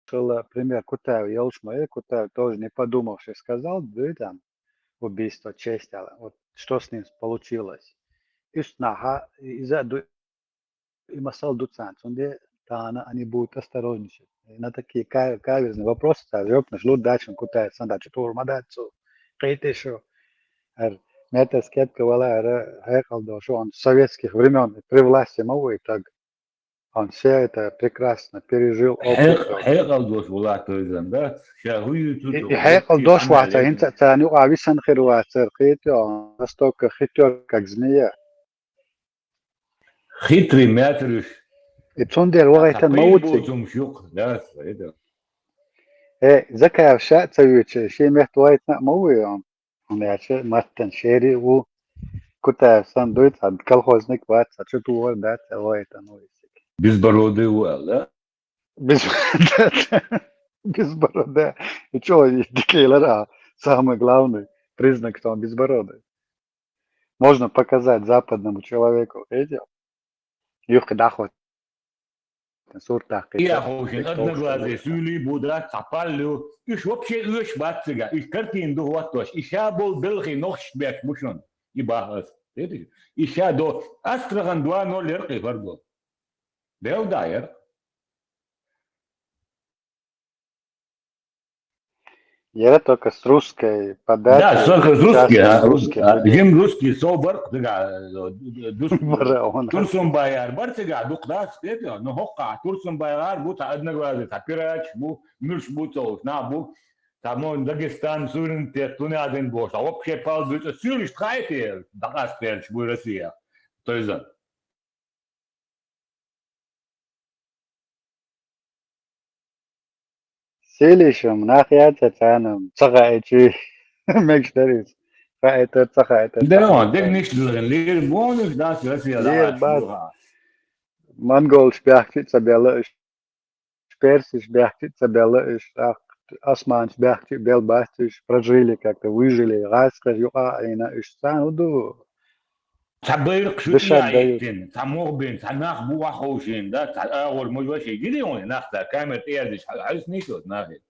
Пример Кутаева, Елшмаэ, Кутаев тоже не подумавший сказал, да, там, убийство чести, вот что с ним получилось. Ишнаха, и масал дуцант, они будут осторожничать. На такие каверзные вопросы, жопно, жлут дачу, Кутаев, сандачу, турмадацу, кейтешу, мета скетка вала, хэкалдо, что он с советских времен при власти мовы, так он все это прекрасно пережил опыт. Хэкалдош была то есть, да, шагую тут И хэкалдош вата, инца цаню ависан хирвацер, хитё, настолько хитер, как змея. хитрый мятрюш. И цундер вагайтан мауцик. Да, это. Закая вша цавюче, ще мехтуайтна мауи он яче маттан шери у кутая сандует, колхозник ват, чутуор дат, вайтан уисик. Безбородый уэл, да? Без бороды. И что, дикейлера, самый главный признак, что он безбородый. Можно показать западному человеку, видел? Юрка дахот. Я хожу, одноглазый, сюли, буда, цапалю. Иш вообще иш бацыга, иш картин дугватош. Иша был белхи нох шбек мушон. И бахас. Иша до Астраган 2-0 эрки варго. Бел дайер. Я только с русской подачи. Да, только с русский. Ем русский собор, Турсун байар, барцыга, дукдас, это, но хока, Турсун байар, бута одноглазый, пирач, бу, мирш бутов, на бу, там он Дагестан, суверенитет, туне один бош, а вообще палдуется, сюриш трайте, дагас перч, бу Россия. То есть, Селищем, нахяца цаном, цахайчи, мекштерис. Это цахайта. да, дег nicht лир бонус, да, Россия, да, Монгол шпяхтица бела, перси шпяхтица бела, осман шпяхти бел бастиш, прожили как-то, выжили, рассказю, ина ишцан, уду. Табырк шутия еттин, тамогбин, танах буа хошин, да, агор мужваши, гири он, нахта, камер эрдиш, айс нишот, нахи.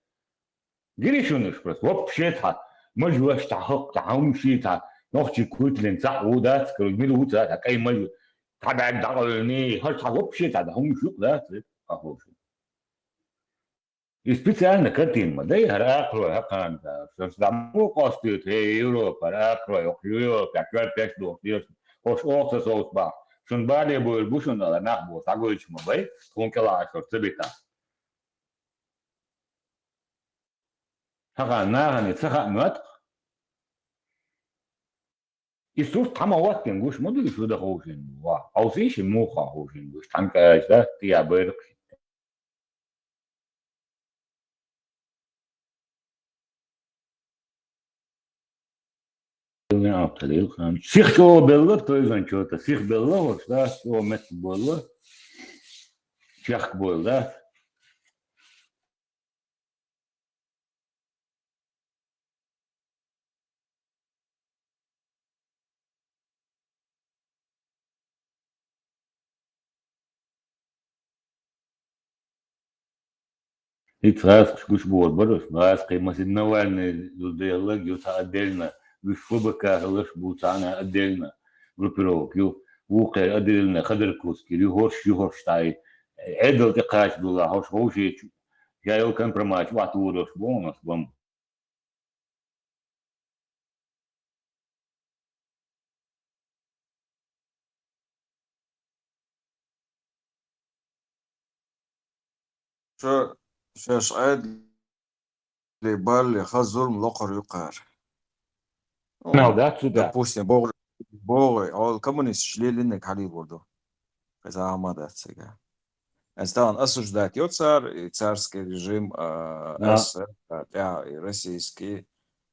Гири шунуш просто, вообще та, мужваш та хок, та хаумши та, нохчи кутлин, та удат, скажу, миру та, такай мужу, табак дагальни, хар та вообще та, хаумшук, да, ахошин. И специально картинма, да, и харакро, хаканта, что дамо костют, Европа, харакро, Европа, как пешло, hoş orta soğuk bak. Şun bari buyur bu şundalar nah bu sago içme bay. Konkela şor tıbita. Haka nah hani sıha müt. İstur tam avattın guş modu şu da hoşun. Va. Ausi işi muha hoşun. Guş tanka işte diye böyle. Ne yaptı değil kan. Sih o belli то есть что-то. Sih belli вот да, o met belli. Çak belli да. И царск гуш бор борос, царской масиновальный диалог юта отдельно, гуш фубака лыш бутана отдельно, группировок ю вука отдельно хадеркуски, югорш тай, эдел текач была, хош хоши, я его компромат, ват урос бонус бом. شاش عاد لي بالي خزول لقر يقار Ну да, сюда. допустим بوغي او الكومونيست شليل انك عليه برضه اذا عمدت سيجا استان осуждать ее царь царский режим СССР российский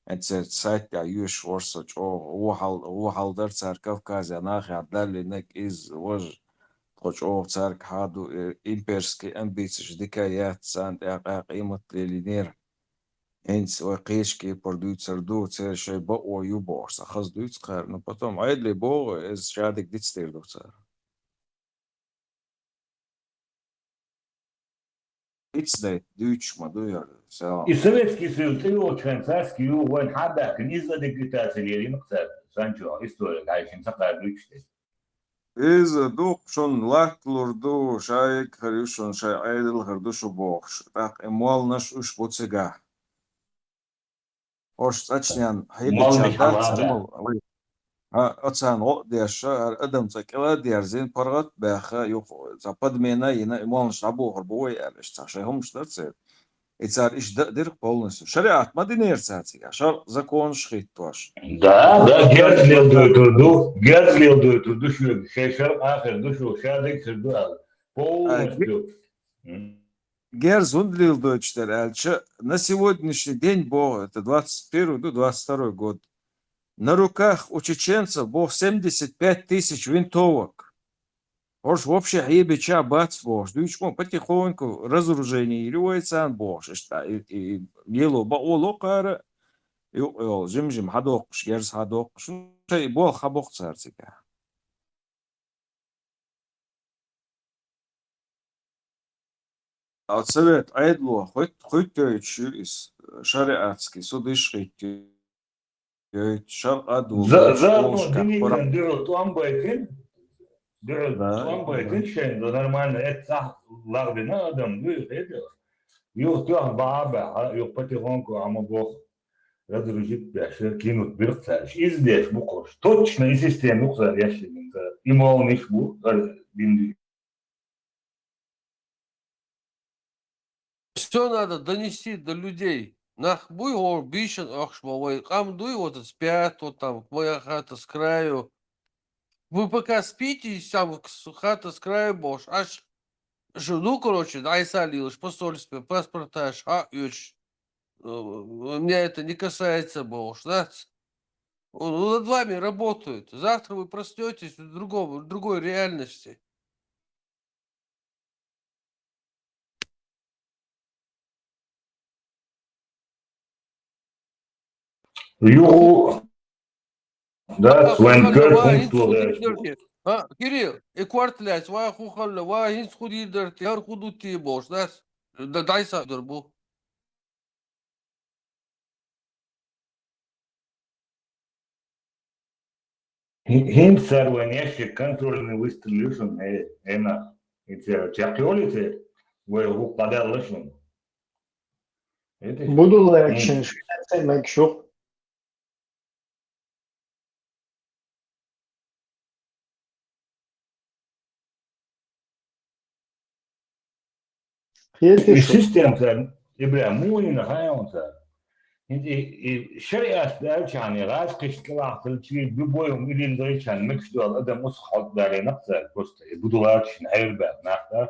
это сайт я юж ворсоч о халдар царь Кавказя нах عدل انك из وج خوش او царь هادو имперский амбиции дикаят санд قيمة لينير Энс ойқешки продюсер ду цер шей ба ою борса хаз дуц қар но потом айдли бо из шадик дитстер ду цер Ицдайт дүйчма дуяр. И Советский Союз, и очень царский, он хабак, не за дегитация, мaqsad. Sancho, история, дальше, сакар ключ. إذا دوق شون لاكلور دو شايك خريشون شاي عيدل خردوشو بوخش تاق إموال نش وش بوتسيقا وش تاچنيان هيدي Мал миш چادات халада. سرمل أتسان غو دياشا أدم تاكلا ديارزين برغت باخا يوق زباد مينا ينا إموال نش نابو غربوي يعني شتاشي هم شتاتسير إتسار إش دير полностью شريعت ما دينير ساتسيقا شار закон шхит توش Да, Герцлил дует турду, шешер ахер душу, шадик сырду, полностью. Герзун длил дочтер, на сегодняшний день, это 21 до 22 год, на руках у чеченцев было 75 тысяч винтовок. Ош вообще ебича бац бош, дучмо потихоньку разоружение илюется бош, и ело ба олокара, жим хадок, герз хадок, шуншай бол хабок царцика. Совет айдло, хоть из шариатский, суды шхити, шар аду, Заодно олшка, дивикан дырыл да. туан байкин, шен, да нормально, это сах лагдина адам, это. Yok yok baba, yok потихоньку, ама бог разоружит бяшер, кинут бирцаш, издеш букош. Точно и систему кузар яшин, имал ниш бу, динди. Все надо донести до людей. Нахбуй его бишен ахшмовой. Камдуй вот спят, вот там, моя хата с краю. Вы пока спите, сам хата с краю бош. Аж жену, короче, айсалилыш, посольстве, паспорта, меня это не касается бош, да? Над вами работают. Завтра вы проснетесь в другой реальности. Юху, да, свайн кер Кирилл, квартлясь, ва хухалла, ва хинс худидер, тяр худути бош, да? Да дай садер бу. Хим сарван яшик контрольный выстрелюшен, эна. Это чакиолите, вы рук подалышен. Budu lēkšana, šeit mekšu. السيستم يبقى مو هاي انت الشريعه يعني غاز قشطه تلتي بيبويهم اللي ندري كان مكشدو الادم مسخط داري نقطه كوست بدولات شنعير بقى ناخذ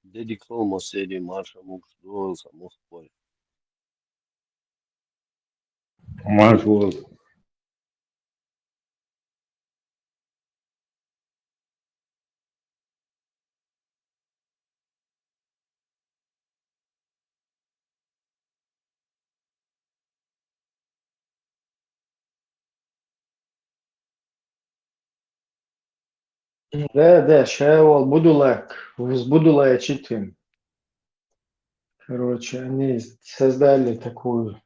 Dedicou uma série marcha monstruosa, muito boa. مشغول Да, шаевал Будулак, с Будулая Читвин. Короче, они создали такую,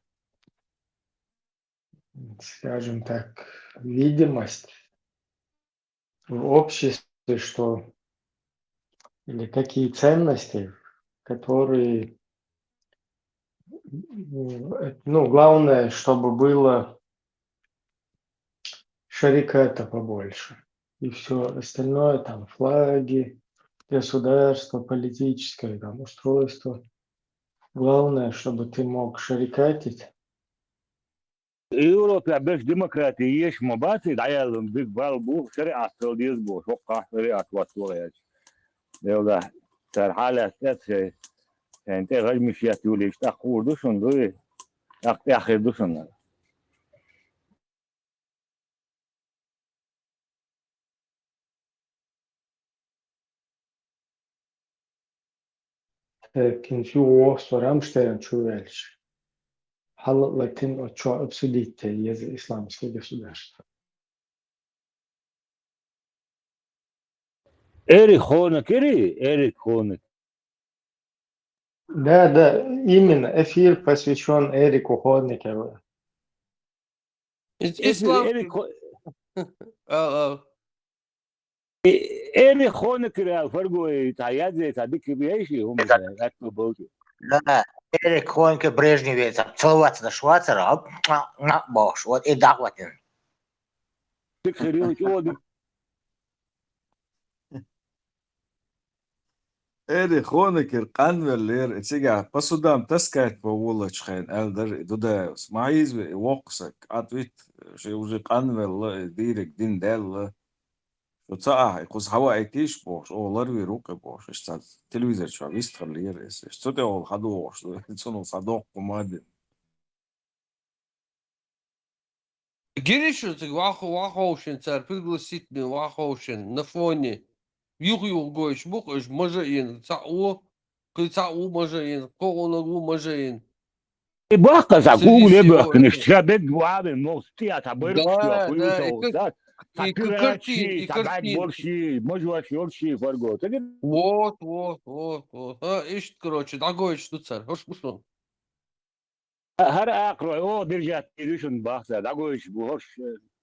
скажем так, видимость в обществе, что или такие ценности, которые, главное, чтобы было шариката побольше. И все остальное, там, флаги, государство, политическое, там, устройство. Главное, чтобы ты мог шарикатить. Европа باش ديمقراطية مباتي دعيالهم بيك بالبو شريعة سعودية بو وقع شريعة واتوريات يلا صار حالة شيء انت غير مش ياتولي تقول دوشن دوي اخر دوشن Kinsi uosto Ramstein čuvēļš. Латин что обсудить из исламских государств. Эрик Хонек. Да, именно эфир посвящен Эрику Ходникову. Исламский. Эрик Хонек فرقوا تعياد زي تعديك بيعيشي هم أكتب بوتي. لا إيريك هونك بريجنيف صلوات الشواتر باش وات إيه دعوة تكريو شو دي Eri Honecker qanverler etiga pasudam taskayt povulachkhen elder dudaus maiz woqsak atvit şey уже qanverla direk din del Şoça qus hava aytish boş olar vi ruqe boş işte televizor şu vistxlir es işte ol hadu boş sono sadoq kumad Гиришин, Вахоушин, царь, пригласить меня, Вахоушин, на фоне. Юг Гойш, Бухаш, Мажаин, Цау, Мажаин, Коонагу Мажаин. باقي تقول Среди يبقى всего نشتبك وعامل نصتي تعبرك Да, شو да, توسات и تكراتشي تقعد картинки. борщи مجوش يورشي فرقو تجد Вот. Ищет, короче, Дагоич, что царь, что? هر اقرا او درجات ایشون بحث داگوش بوش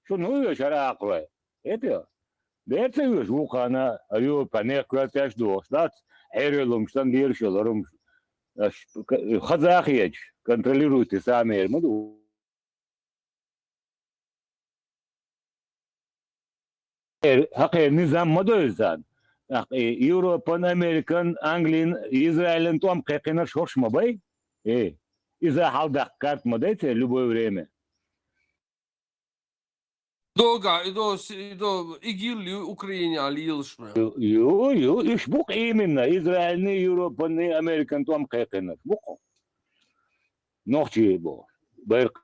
شنو یو شرا اقرا اتیا دهت یوش وقانا ایو پنه کاتش دوستات هيرلوم شتان ديرشلورم خزاخيج контролирует сами муду حقي نظام مدوزان يوروبان امريكان انجلين اسرائيل توم قيقنا شوش مباي ايه إذا حالدك كارت مدته любое время. Долго, до ИГИЛ Украине алилшме. يشبك именно إسرائيلي يوروباني أمريكان توم قيقنا شبكه نوحشي بو برق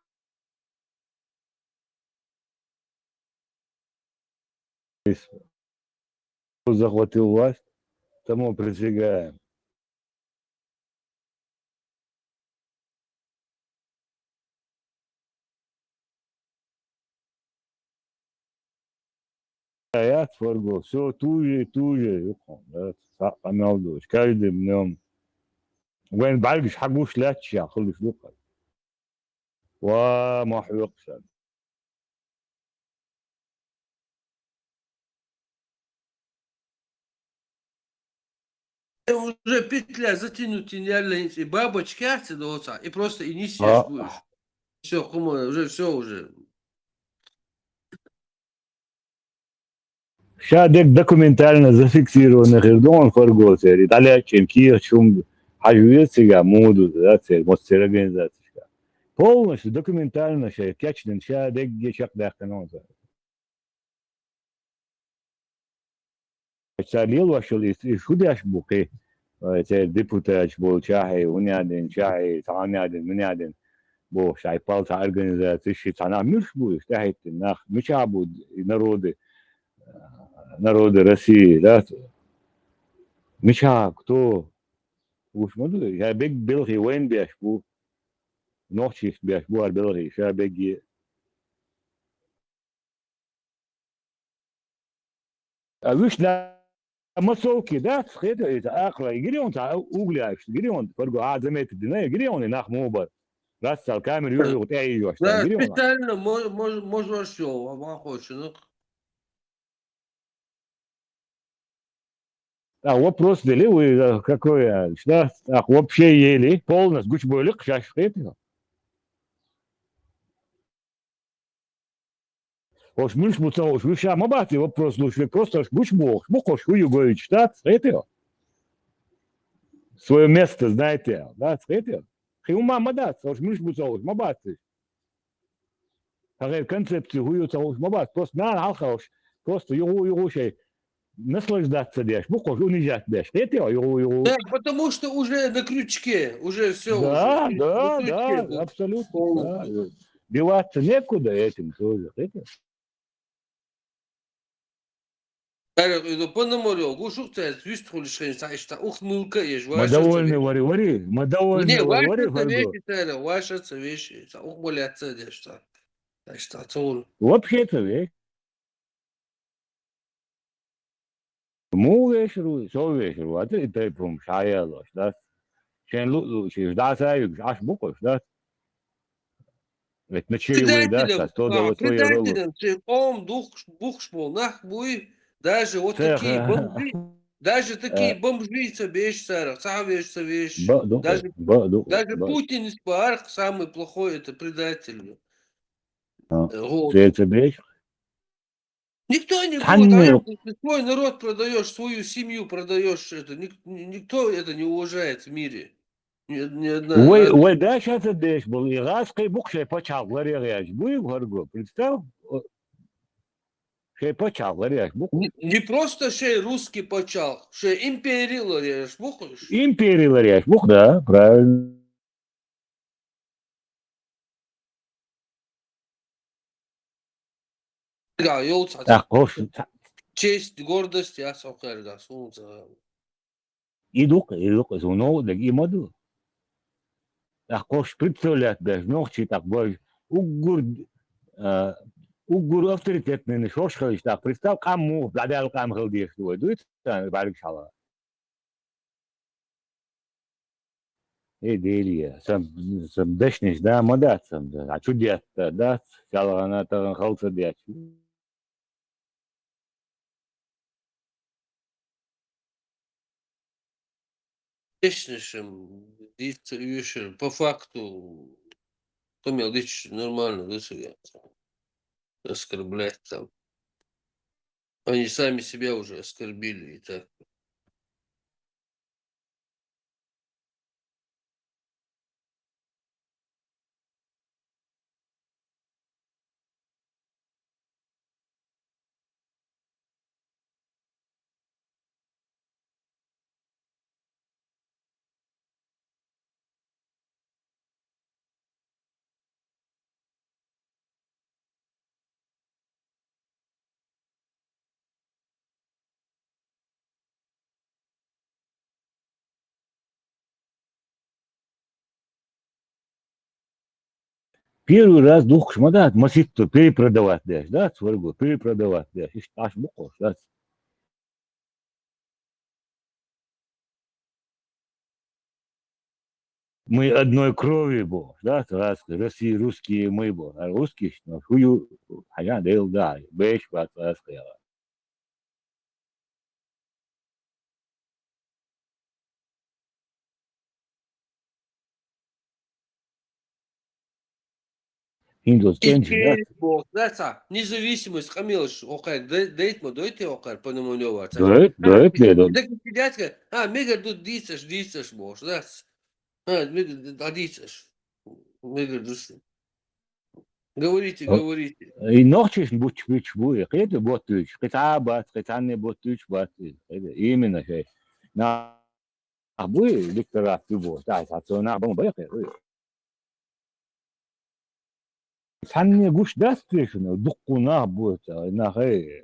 захватил власть тому присягаем. Я творгу, все туже, قنالدوش каждый днем. وين بعرفش حقوش لاتش يا خلص لقى وما حيقسم. Уже петля затянуть нереально, бабочки отсюда, и просто и не съешь будешь. Все, уже все уже. شادك документально зафиксировано хердон фарготери далее чемки чум хажует сега моду да цер мостер организация полностью документально шей кячнен шадек гешак дахтанон царил вошел и шудяш буки цер депутат был чахи уняден чахи таняден меняден бо шай палта организация ши тана мирш будет тахит нах мичабуд народы России, да, меча, кто, уж моду, я бег белый, вен бешбу, ночи бешбу, белый, я беги. А виш на массовке, да, это ахла, гири он та угляешь, гири он, порго, замет дина, гири он и нах мобар, раз стал камеру, южу, вот я ее, Да, гири он. специально, можно все, а хочешь, ну. А вопрос дали вы какой, да, вообще ели полностью гуч болик, сейчас это. Ош миш муца, ош виша мабати вопрос лучше просто ош гуч бог, мухош хую гоить штат, это. Свое место знаете, да, это. Хиума мадат, ош миш муца, ош мабати. Такая концепция хую ош мабати, просто на алхауш, просто его шей. Наслаждаться дашь, мухош унижать дашь, это его. Да, потому что уже на крючке, уже все да, уже. Да, абсолютно. Да. Деваться некуда этим тоже. Это. Эрик, это Пономарев, гушук царь, вистхули шхен, саишта, ух, мылка ешь, Мы ваша довольны, царь. вари, мы довольны, Не, вари, ваша Фарго. вещи, царь, ваша вещи, ух, болят царь, что. Так что, цол. Вообще-то, вещь. Му вечеру, со вечеру, а ты пом шаялось, да? Шен лу, шиш, да, саюк, аж букош, да? Ведь на чаевые, да, Предателям, 100 долларов евро. предателям, церком, бухшпол, нахбуй, даже вот Цех, такие бомжи, даже такие бомжи, вещь, царь, вещь, вещь, даже ба, Путин из парк самый плохой, это предатель. Вот. це бечь. Никто не будет, а Санны, если свой народ продаешь, свою семью продаешь, это, никто это не уважает в мире. Ни одна нация. ой, да, сейчас это бечь был, и раз кай бук шей почал, ларяж, буй в Фарго, представь, шей почал, ларяж, бук. Не просто шей русский почал, шей империи ларешь, бухаешь. Империи ларяж, бук, да, правильно. Да, ёлца. Ах, кош, Честь, гордость, я сокерга, солнце. идук, зуно, да имаду. Ах, кош, представлять даже, ногчи так, бой, угур авторитетный шошхалыш, так, представь, кому, бладал кам хылдеш, дует, барик шала. Идея, сам дашниш, да, мадат, сам, да, а чудес, да, шала, она там халса дяч. Вечнейшим, действующим, по факту, кто имел дичь нормально, да, себя оскорблять там. Они сами себя уже оскорбили и так. Первый раз дух шмадат, маситто перепродавать, да, сваргу, перепродавать, да, аж букош, да. Мы одной крови был, да, Россия, русские мы был, а русские, ну, хую, хая, дел, да, бэш, бат, сказала. Индус, кенчи, да, Да, независимость, Хамилыш, окар, дейт мо, дойте окар, Пономарёва. дует ли, да, Так дядька, мега тут дицаш, бож, да. Мега, дицаш. Мега, говорите, говорите. и ночи будь буй, это вот тыч, это бат, это не вот тыч, бат, именно же. На буй литература тубо, да, это на бомба, 산내 구시 다스트레이션을 놓고나 뭐였자 나해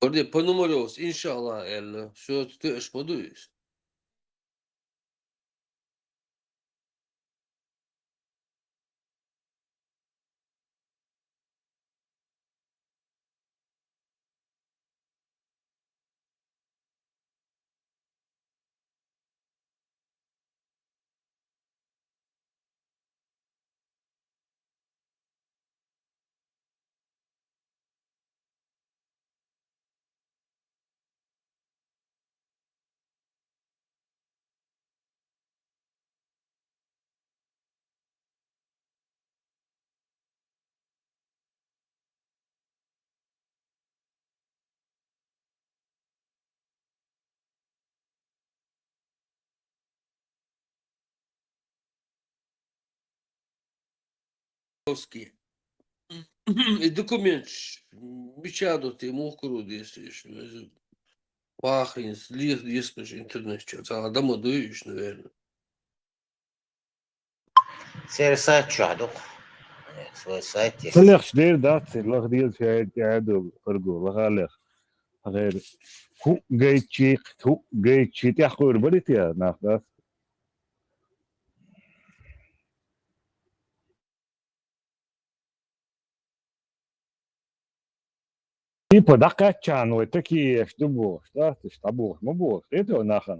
Orada Pономарёв, inşallah, elle, все, ты аж подуешь. Русский. И документ, печатать ему круг, если пахнет, лих, дискаш, интернет, что-то, а дома дуешь, наверное. سير سات شعدو Свой сайт есть. خليك شدير دات الله ديال شاهد قاعد فرقو الله غير هو جاي تشيك تاخور بريتيا ناخذ Типа докачан, такие, что бог, что бог, ну бог, это нахрен,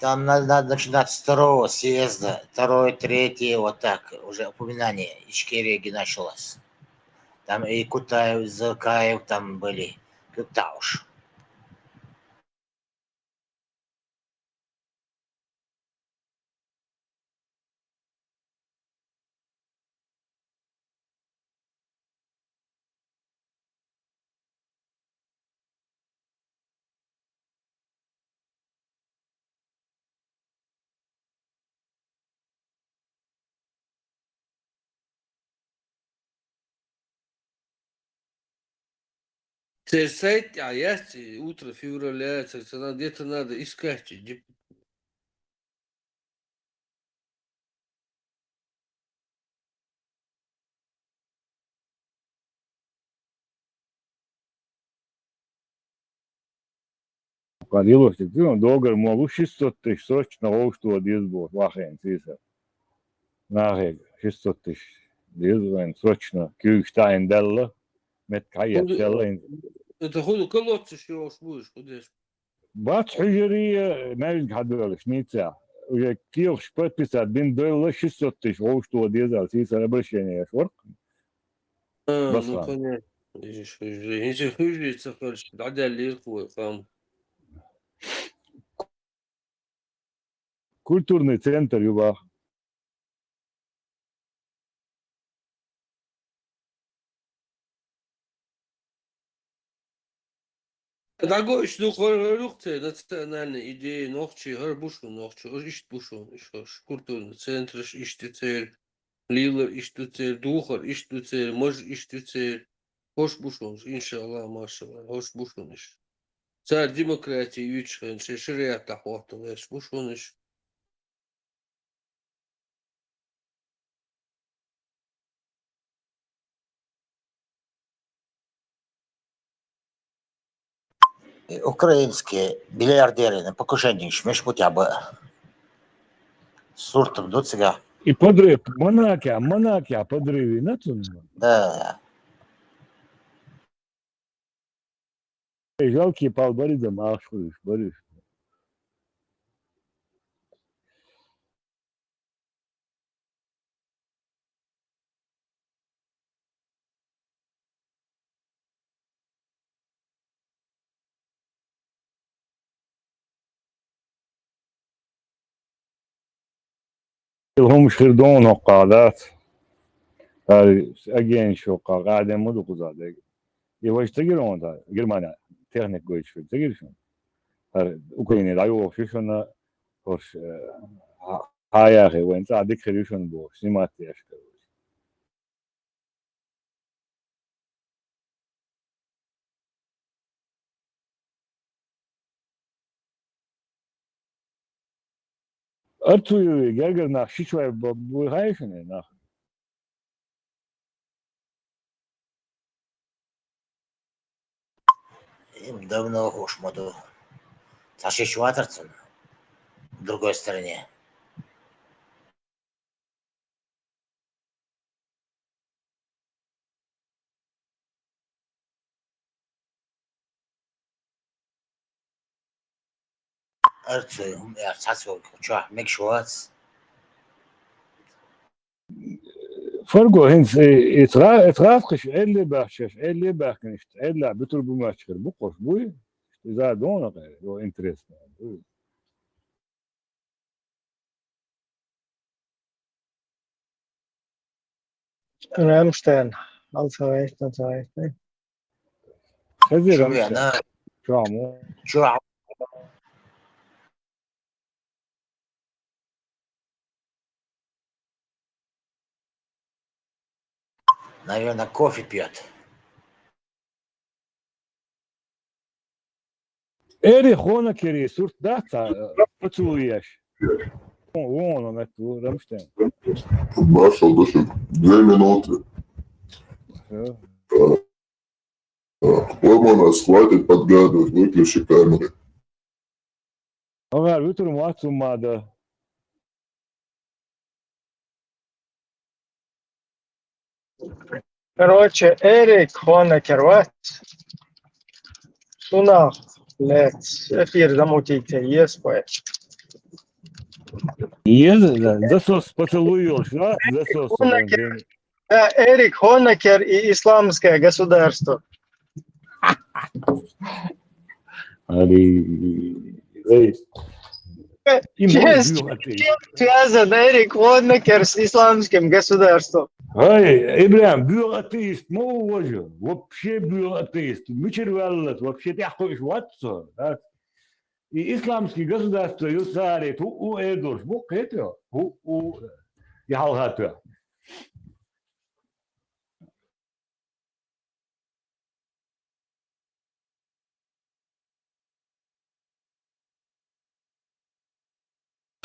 Там надо начинать с второго съезда, второй, третий, вот так, уже упоминание Ичкерии началось. Там и Кутаев, Закаев там были, как-то уж. Сайт, а есть утро февраля, где-то надо искать. Kadilo sitten dogar mogu 600 000 sročno oštod izbor vahen cisa. Naheg 600 000 izbor sročno kyrkstein della met kajat della. Это худу колодцы что уж будешь, кудешь. Бац хужери навик хадвел шница. Уже киев подписать бин дella 600 000 oštod izbor cisa обращение шворк. Ну Баслан. понятно. Видишь, если хужится, хочешь, да легко, там. Культурный центр юба. Дагой, что хорухте, национальная идея, ногчи, гарбушу, ногчи, ишт бушу, культурный центр, ишт цель, лилер, ишт цель, духар, ишт цель, мож, ишт цель, хош бушун, иншаллах, машаллах, хош бушун, иш. Царь демократии, ючхан, шириата, хвату, иш, бушун, иш. Украинские миллиардеры на покушение, шмеш хотя бы. Суртом до сега. И подрыв, монакия подрыви, на тун. Да. Жалкие палбари да махшуриш, бариш. هم شردون وقادات اجين شو قاعدة مدو قزاد يواش تجرون ده جرمانا تكنيك جوي شو تجرشون اوكرانيا لا يو شوشنا هوش هاي اخي وين صادق خريشون بو سمات يشكل ارتو جرجر ناخ شيشوا بو هايشن ناخ Им давно уж моду. Саши Шватерсон в другой стороне. Арцу, я сасу, чё, Мик Шварц. فرقو هنس اترافقش اللي بحشش اللي بحكنش اللي بتر بماشكر بقوش بوي اذا دون غير لو انترست Rammstein. Also recht, also recht. Ne? خزي شو رمشتا أنا شو عمو شو наверное, кофе пьет. اري خونا كيري صورت داتا فتوياش وون متو رمشتا Маршал, даже 2 минуты. Всё. Ой, нас хватит подглядывать, выключи камеры. Ага, утром отсюда. Короче, Эрик Хонекер, вот. Шунах, блядь, эфир замутите, еспой. Засос поцелуешь, да? Засос. Эрик Хонекер и исламское государство. Чем связан Эрик Хонекер с исламским государством? Ай, Ибрам, был атеист, вообще был атеист. Мичерваллас, вообще ты охотишь в отца, да? И исламские государства, юсари, у Эдурс, бог это, Яхалхата.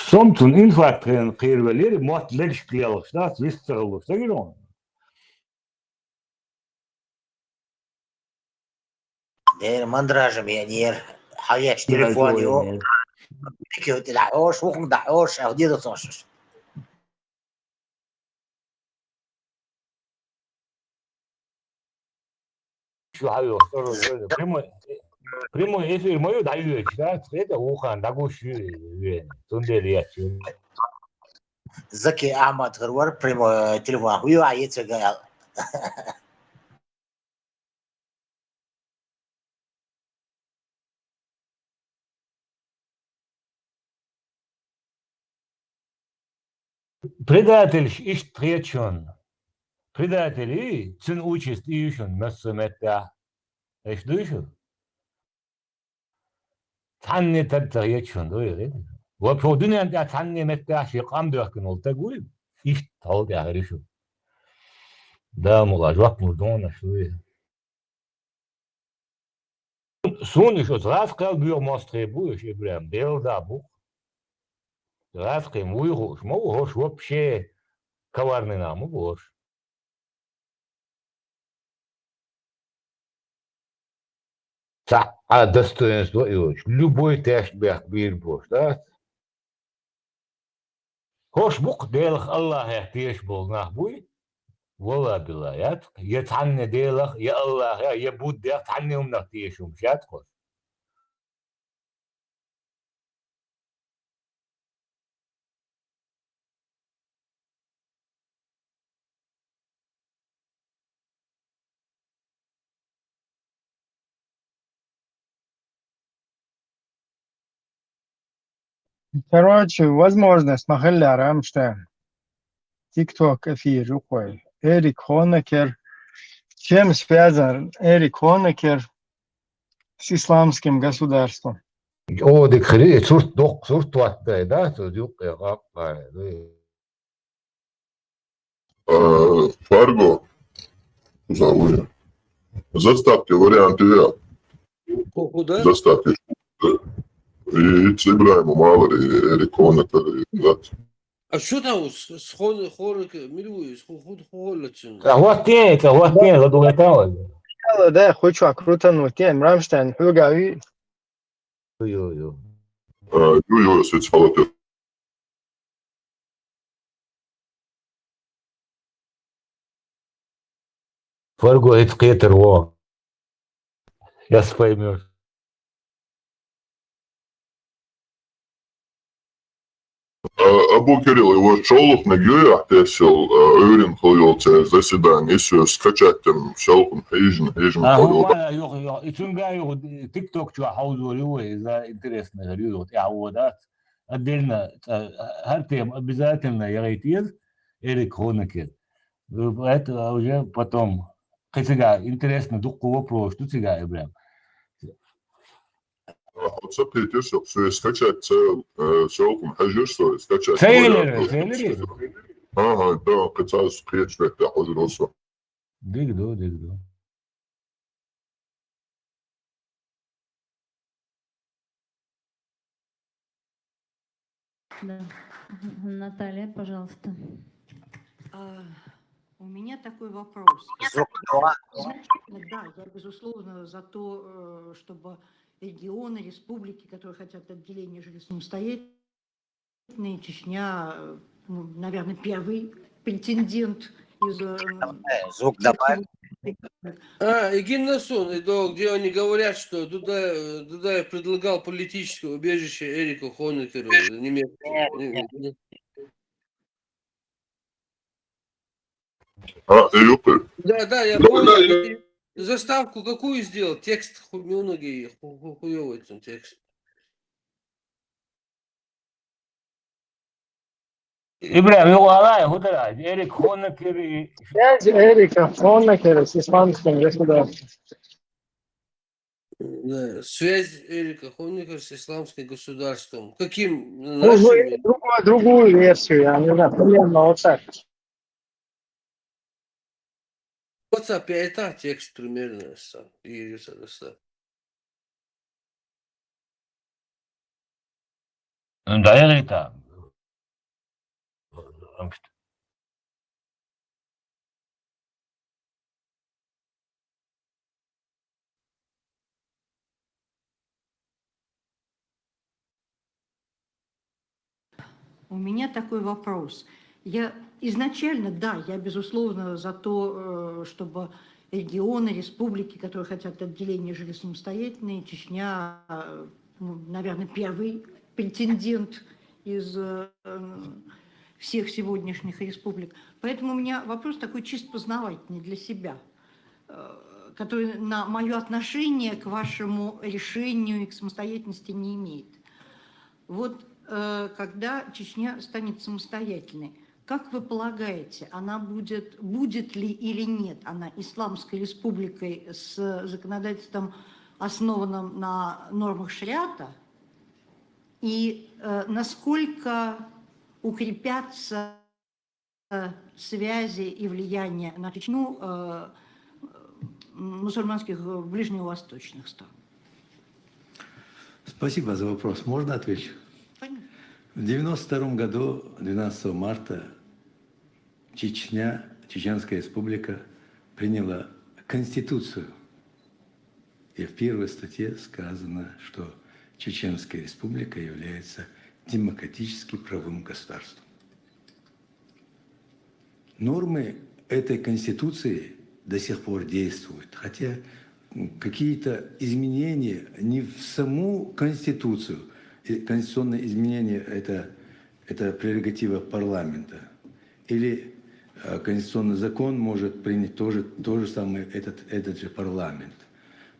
Somtun infarkten qeyrveleri muatleş kıyalışlar, vistırılışlar gibi onu. داير مندراج مليونير حياش تليفوني كيف تلعوش وخم دعوش او ديدو صوشش Şu hayır, primo efe moyo dayıyor işte, это ухан, дагуши, тундели yaçıyor. زكي احمد غرور بريمو تليفون ويو عيت قال Предатель iş тречон. Предатели, цин участь ишон, мессемета. Эш душу? Танни тадтаячон, дуйре. وفي الدنيا أنت تعني متى شيء قام دهكن والتقول إيش تقول يا غريشو ده ملاجوك مردون شوية سوني شو تغافق بيو ماستري بوش إبراهيم بيل دا بو تغافق مويغوش مو هوش وبشي كوارننا مو هوش صح достоинство يوش любой тест бях бир бош да هوش بوك ديلخ الله يحتيش بولناه بوي والله بالله يا تعني ديلخ يا الله يا بود يا تعني ومنغتيشهم شاتكو Короче, возможность Махалля Рамштайн. ТикТок эфир рукой. Эрик Хонекер. Чем связан Эрик Хонекер с исламским государством? О, дик хри, сурт ваттай, да, то дюк я гаппай. Фарго, зовут. Заставьте варианты я. Куда? Заставьте. И Ибраиму Мавр, и Эрик Хонекер, и А что там с хорик милуй, с холочем? Хваттай, задумай там. Да, хочу крутануть. Тем Рамштайн, хугави. Ой-ой-ой. Юю, свечалоте. Фарго, это кетер, во. Я поймешь. Абу Кирилл, его шолух на гюя, тесил, Эврин холёте заседание, если скачать там шолух, хейжин холёте. Ага, yok, içunga yok, TikTok şu havzu oluyor, إذا интересно, говорю, تعودات. отдельно, her тем обязательно ярайтир Эрик Хонекер. Это уже потом. Хотя интересно, духу вопрос, что тебя, Ибрам? Ватсапе тесил, все скачать шолух, хейжин, скачать. Сейлери. Ага, да, кацаз приечвек, да, хозроса. Дигдо. Да. Наталья, пожалуйста. У меня такой вопрос. Изначально, да, я, безусловно, за то, чтобы регионы, республики, которые хотят отделения, жили самостоятельно. Чечня, ну, наверное, первый претендент из Звук всех добавь. сегодняшних. И Гимнасон, где они говорят, что Дудаев предлагал политическое убежище Эрику Хонекеру, немецкому. Юпи. Да, я понял. Заставку какую сделал? Текст хуёвый он текст. ابراهيم والله هو ده إيريك هونكر Связь Эрика Хонекера с исламским государством. Да, связь Эрика Хонекера с исламским государством. Каким Ну, нашими? другую версию, я не знаю, примерно вот так. В WhatsApp это текст примерно. Да, это. У меня такой вопрос. Я изначально, да, я, безусловно, за то, чтобы регионы, республики, которые хотят отделения, жили самостоятельно. Чечня, ну, наверное, первый претендент из всех сегодняшних республик. Поэтому у меня вопрос такой чисто познавательный для себя, который на мое отношение к вашему решению и к самостоятельности не имеет. Вот когда Чечня станет самостоятельной, как вы полагаете, она будет ли или нет она исламской республикой с законодательством, основанным на нормах шариата, и насколько укрепятся связи и влияние на Чечню мусульманских ближневосточных стран? Спасибо за вопрос. Можно отвечу? Понятно. В 1992 году, 12 марта, Чеченская республика приняла Конституцию. И в первой статье сказано, что Чеченская республика является демократически правовым государством. Нормы этой Конституции до сих пор действуют, хотя какие-то изменения не в саму Конституцию. Конституционные изменения – это прерогатива парламента. Или конституционный закон может принять то же самое этот же парламент.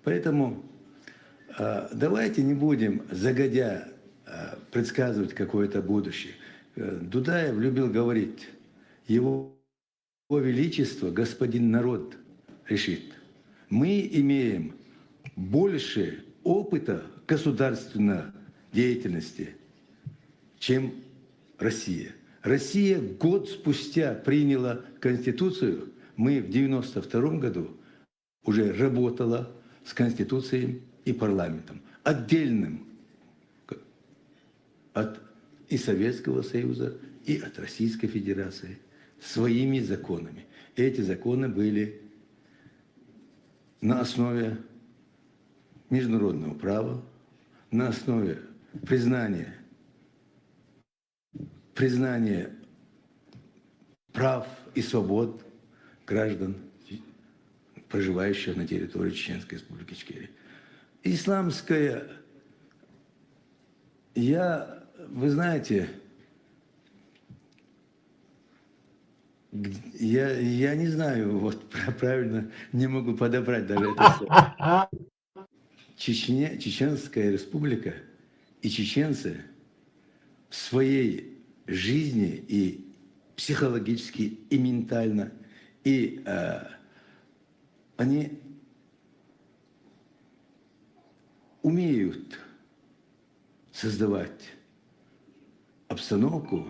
Поэтому давайте не будем загодя предсказывать какое-то будущее. Дудаев любил говорить: Его Величество, господин народ, решит. Мы имеем больше опыта государственной деятельности, чем Россия. Россия год спустя приняла Конституцию. Мы в 1992 году уже работала с Конституцией и парламентом. Отдельным от и Советского Союза, и от Российской Федерации. Своими законами. Эти законы были на основе международного права, на основе признания прав и свобод граждан, проживающих на территории Чеченской Республики Ичкерия. Исламская, вы знаете, я не знаю, вот правильно не могу подобрать даже это слово. Чеченская республика и чеченцы в своей жизни и психологически, и ментально, и они умеют создавать обстановку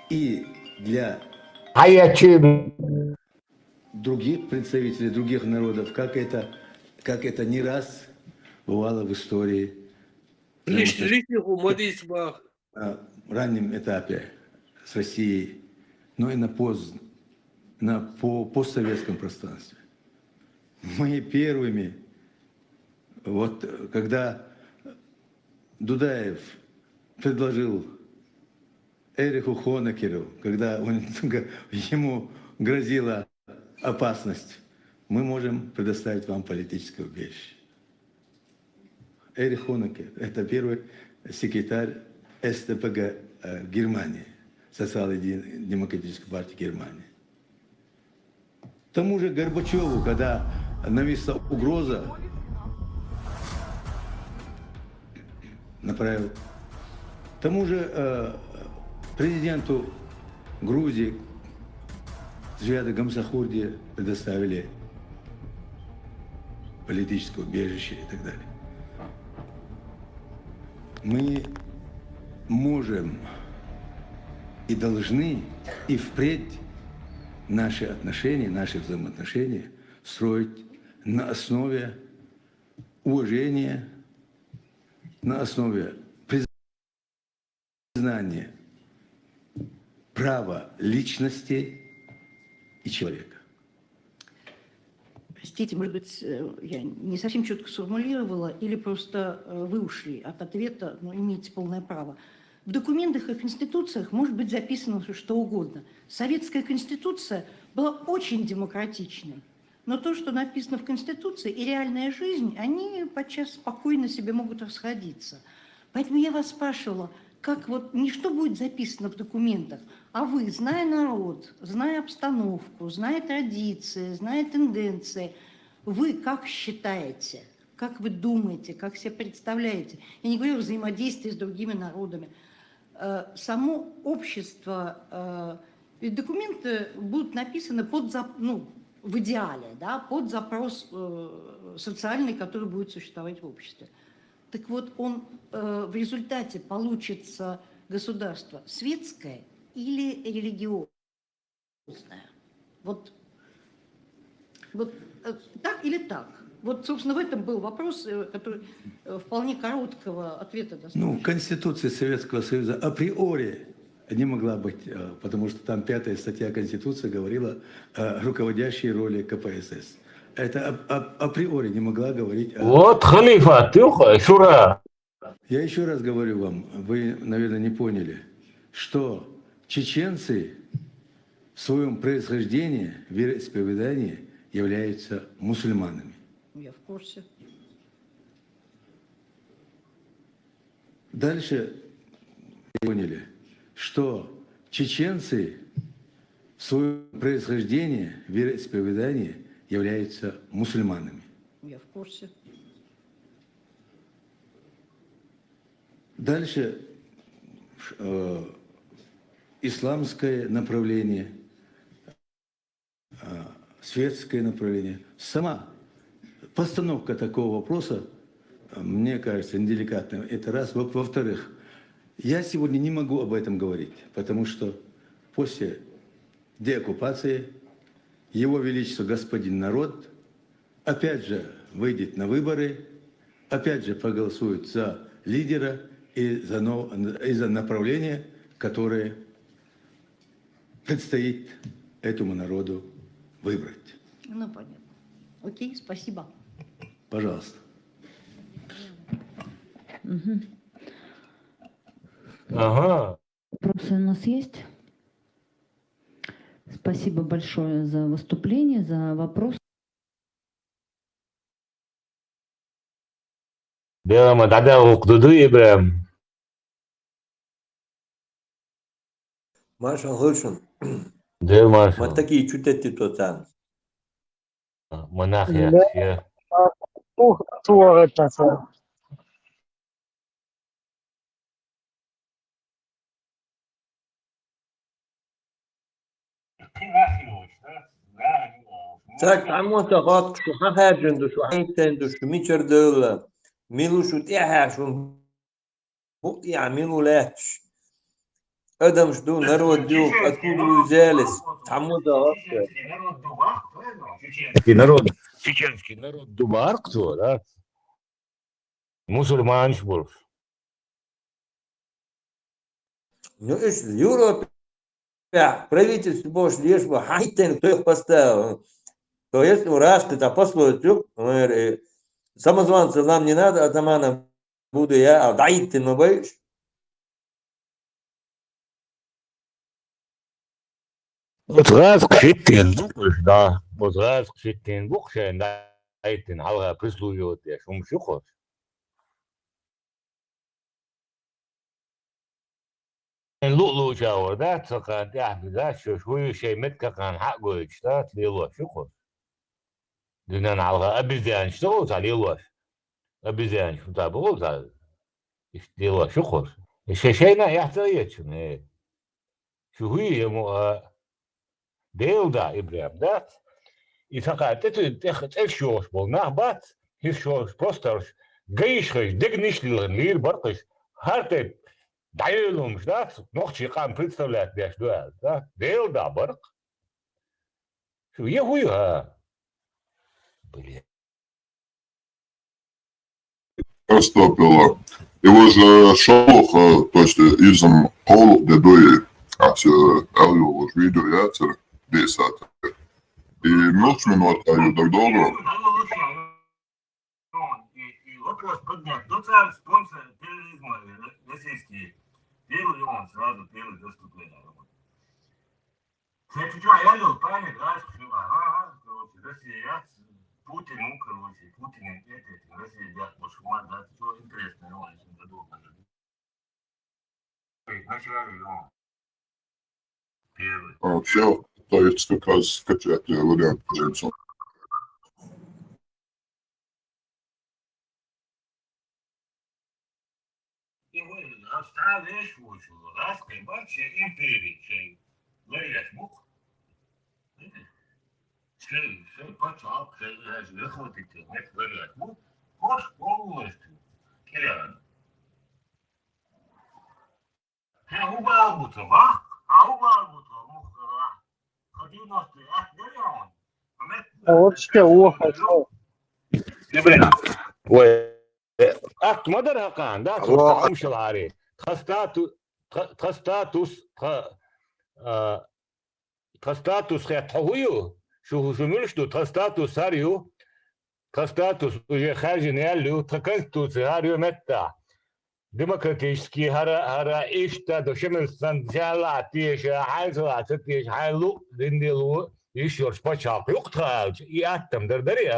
и для других представителей других народов, как это не раз бывало в истории. В раннем этапе с Россией, но и на по постсоветском пространстве. Мы первыми, вот когда Дудаев предложил Эриху Хонекеру, когда ему грозила опасность, мы можем предоставить вам политическое убежище. Эрих Хонекер – это первый секретарь СДПГ Германии, Социал-демократической партии Германии. К тому же Горбачеву, когда нависла угроза, направил. К тому же президенту Грузии Джиаду Гамсахурди предоставили политическое убежище и так далее. Мы можем и должны и впредь наши отношения, наши взаимоотношения строить на основе уважения, на основе признания права личности и человека. Простите, может быть, я не совсем четко сформулировала, или просто вы ушли от ответа, но имеете полное право. В документах и конституциях может быть записано что угодно. Советская конституция была очень демократичной, но то, что написано в конституции, и реальная жизнь, они подчас спокойно себе могут расходиться. Поэтому я вас спрашивала, как вот не что будет записано в документах, а вы, зная народ, зная обстановку, зная традиции, зная тенденции, вы как считаете, как вы думаете, как себе представляете? Я не говорю о взаимодействии с другими народами. Само общество, ведь документы будут написаны в идеале, да, под запрос социальный, который будет существовать в обществе. Так вот, он в результате получится государство светское или религиозное? Вот так или так? Вот, собственно, в этом был вопрос, который вполне короткого ответа достаточно. Конституция Советского Союза априори не могла быть, потому что там 5-я статья Конституции говорила о руководящей роли КПСС. Это априори не могла говорить о... Вот, халифа, шура. Я еще раз говорю вам, вы, наверное, не поняли, что чеченцы в своем происхождении, вероисповедании являются мусульманами. Я в курсе. Дальше поняли, что чеченцы в своем происхождении, вероисповедании являются мусульманами. Я в курсе. Дальше исламское направление, светское направление. Сама постановка такого вопроса, мне кажется, неделикатная. Это раз. Во-вторых, я сегодня не могу об этом говорить, потому что после деоккупации Его Величество Господин Народ опять же выйдет на выборы, опять же проголосует за лидера и за направление, которое предстоит этому народу выбрать. Ну, понятно. Окей, спасибо. Пожалуйста. Угу. Ага. Вопросы у нас есть? Спасибо большое за выступление, за вопрос. Да, мы тогда укдудуем. Marshal Hülsen. Да, Маршал. Вот такие чутети тотан. Монах я. Так, عموتا غاط شو هاجندو شو هيتندو شو ميتر دولا ميلو شو تيها شو بوقت يعملوا لاتش ادم شدو نرو ديوك اكودو زالس عموتا غاط народ, чеченский народ Думар, кто, да? Мусульман больше. Ну, ايش اليوروب правительство больше лишь бы хайтен кто их поставил. То есть раз ты там послушал, самозванцев нам не надо, атаманом буду я, а дайте, но боишь. Вот раз кшиттен дукш, да. Вот раз кшиттен букшен, да. Айтен алга прислуживает я, шум шухот. Лулу чаур, да, цакан, да, шуй шей метка кан حقه يشتات ليلو شخص. دينا نعلغا أبيزان شتغل تاع ليلو. أبيزان شو تاع بقول تاع ليلو شخص. الشينا يحتاج شنو. شو هي مو ديل دا إبراهيم دا. يتقع تشوش بول نهبات هيشوش بوسترش جيشش دقنيش للغير برقش هارتي دايلهم شدات نوخشي قام представлять бяш да дел да барк شو يهويها блин Остапила. Его же шалох, то есть изом полух дедуи, а все алю видео яцер десят. И мелочь минут аю так долго. И вопрос поднят. Ну, царь, спонсор терроризма российский. Первый он сразу первый заступление. Кстати, что, я был память, раз, короче, Россия, Путин, ну, короче, Путин, Россия, да, Башман, да, что интересно, он очень задолго. Вначале, он первый. Все, то есть как раз скачать вариант придется. Оставишь вышел, раз, вообще империи, чей, лоясь мух. Чей, почал, чей, я хватит, нет, лоясь мух, кош полностью, кирян. убал бы то, убал бы то, мух, ходил на сты, кирян. Вот что, ухо. Ой, مدرها كان ده تقومش العاري تخستاتوس خيطويو شو ملشتو تخستاتوس هاريو تخستاتوس وجه خارج نيالو تكنتوس هاريو متى ديمقراطيشكي هرا إيشتا دو شمل سنجالا تيش عايزلا تيش حالو ديندلو يشور سباتشاق يقتل يأتم دردري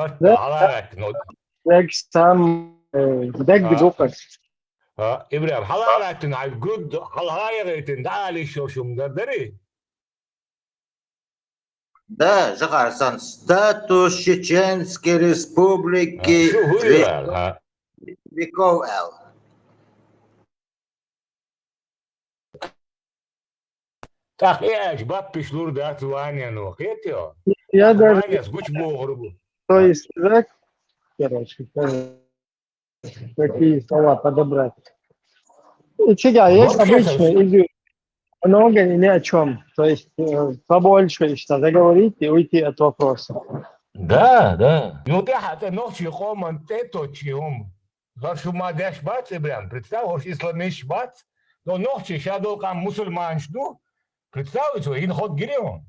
على نود Dek bezoekers. إبراهيم حلقة على الجود حلقة تعالي شو مقدري Да, Жагарсан, статус Чеченской Республики веков Л. Так, я бабки шлюр да тваня ну хетё. Я даже сгуч богрубу. то есть сказать, короче, какие слова подобрать. И чего, есть обычно идут много и ни о чем. То есть побольше что заговорить и уйти от вопроса. Да. Ну ты хотя ночью коман тето чьем. Зашу мадеш бац, Ибрам, представь, исламиш бац, но ночью шадол кам мусульман жду. Представь, что ин ход гиреон.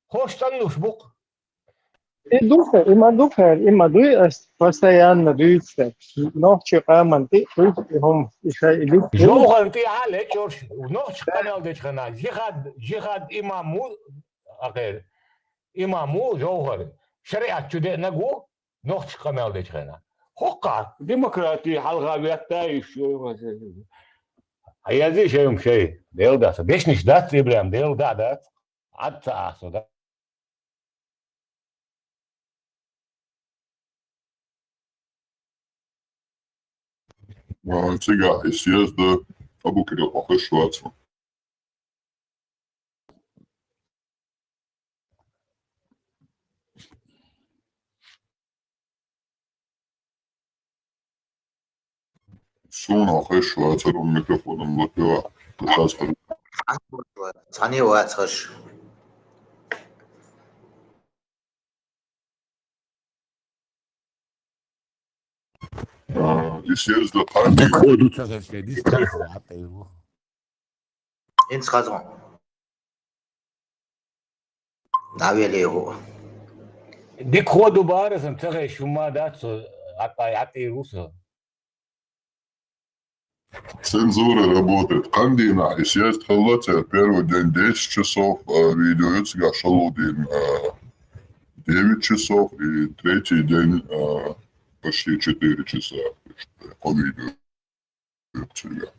Хош тануш бук. И духа, постоянно дуется. Ночью аманты, هم يدوك. جوهر تي على شورش ونوش قنال ديش خنا جهاد إمامو جوهر شريعة شدة نجو نوش قنال ديش خنا حقا ديمقراطي حلقة بيتايش هي زي شيء ديل داس بيش نش دات إبراهيم ديل دات عد عصو ده Сега и съезда Абу Кирил похоживаться. Суна похоживаться рум микрофоном лапила. Цани уацхаш. И съезда ходу царская дистанция. Инсказон. Навели его. Дик ходу барасом, царай шума, да, аты руса. Цензура работает. Кандина, и съесть халатер первый день 10 часов, видео юцига шалудин 9 часов, и третий день почти 4 часа по видео юцига.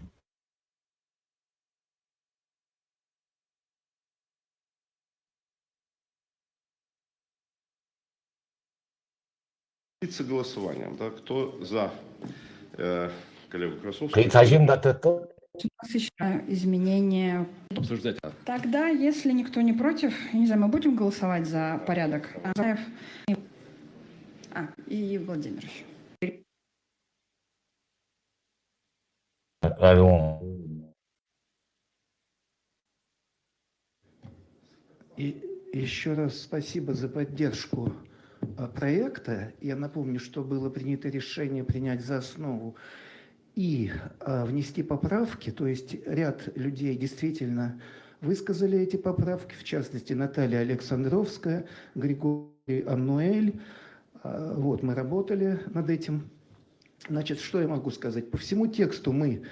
Голосованием, да, кто за коллегу Красовского? У нас еще изменения. Обсуждать. Тогда, если никто не против, я не знаю, мы будем голосовать за порядок. И Владимир еще. И еще раз спасибо за поддержку проекта. Я напомню, что было принято решение принять за основу и внести поправки. То есть ряд людей действительно высказали эти поправки, в частности, Наталья Александровская, Григорий Аннуэль. Вот, мы работали над этим. Значит, что я могу сказать? По всему тексту мы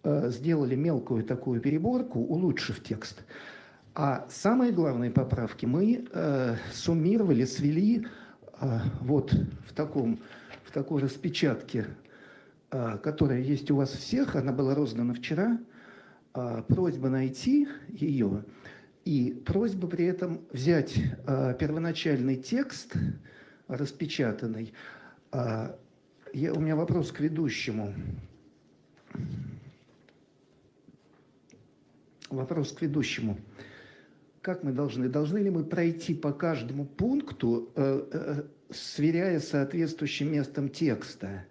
сделали мелкую такую переборку, улучшив текст. А самые главные поправки мы суммировали, свели вот в такой распечатке, которая есть у вас всех. Она была роздана вчера. Просьба найти ее и просьба при этом взять первоначальный текст распечатанный. У меня вопрос к ведущему. Вопрос к ведущему. Как мы должны? Должны ли мы пройти по каждому пункту, сверяя с соответствующим местом текста?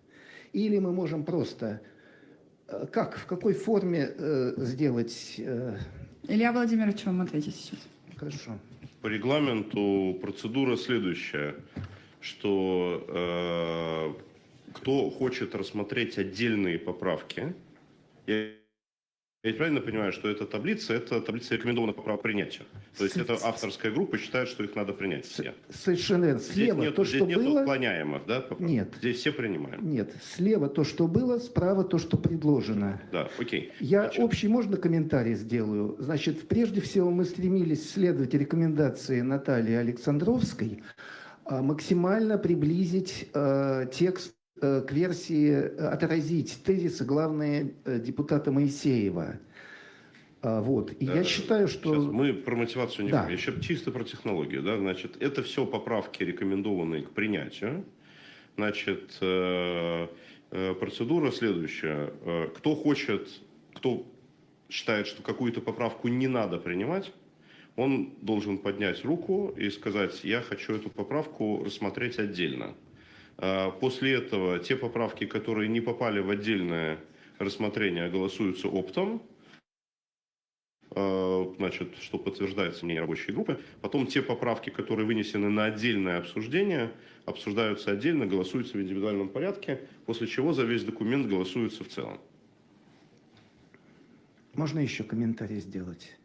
Или мы можем просто... Как, в какой форме сделать... Илья Владимирович, вам ответить сейчас. Хорошо. По регламенту процедура следующая, что кто хочет рассмотреть отдельные поправки, я правильно понимаю, что это таблица рекомендованных поправок принятия? То есть это авторская группа считает, что их надо принять все. Совершенно верно. Слева здесь то, что нет было... отклоняемых, да? Поправок? Нет. Здесь все принимаем. Нет. Слева то, что было, справа то, что предложено. Да, окей. Общий, можно комментарий сделаю? Значит, прежде всего мы стремились следовать рекомендации Натальи Александровской, максимально приблизить текст к версии, отразить тезисы, главные, депутата Моисеева. Вот. И я считаю, что... Сейчас мы про мотивацию не говорим, да. еще чисто про технологию. Да? Значит, это все поправки, рекомендованные к принятию. Значит, процедура следующая. Кто считает, что какую-то поправку не надо принимать, он должен поднять руку и сказать: я хочу эту поправку рассмотреть отдельно. После этого те поправки, которые не попали в отдельное рассмотрение, голосуются оптом, значит, что подтверждается мнение рабочей группы. Потом те поправки, которые вынесены на отдельное обсуждение, обсуждаются отдельно, голосуются в индивидуальном порядке, после чего за весь документ голосуется в целом. Можно еще комментарий сделать?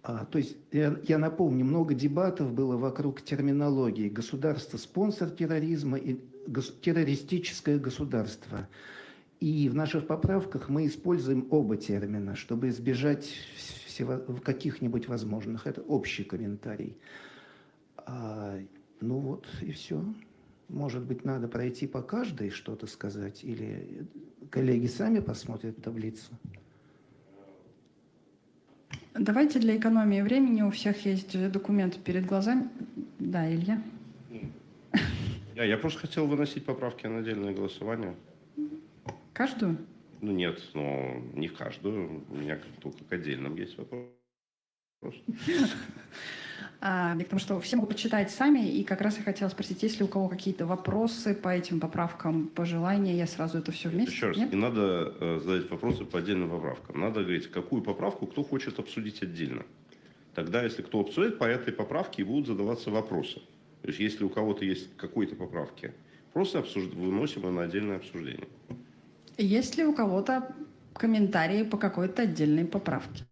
То есть, я напомню, много дебатов было вокруг терминологии. Государство – спонсор терроризма и террористическое государство. И в наших поправках мы используем оба термина, чтобы избежать каких-нибудь возможных. Это общий комментарий. Ну вот и все. Может быть, надо пройти по каждой что-то сказать? Или коллеги сами посмотрят таблицу? Давайте для экономии времени, у всех есть документы перед глазами. Да, Илья? Я просто хотел выносить поправки на отдельное голосование. Каждую? Ну нет, но не в каждую. У меня только к отдельным есть вопрос. Потому что все могут почитать сами, и как раз я хотела спросить, есть ли у кого какие-то вопросы по этим поправкам, пожелания, я сразу это все вместе? Еще раз, Нет? не надо задать вопросы по отдельным поправкам. Надо говорить, какую поправку кто хочет обсудить отдельно. Тогда, если кто обсудит, по этой поправке и будут задаваться вопросы. То есть, если у кого-то есть какой-то поправки, просто выносим ее на отдельное обсуждение. Есть ли у кого-то комментарии по какой-то отдельной поправке.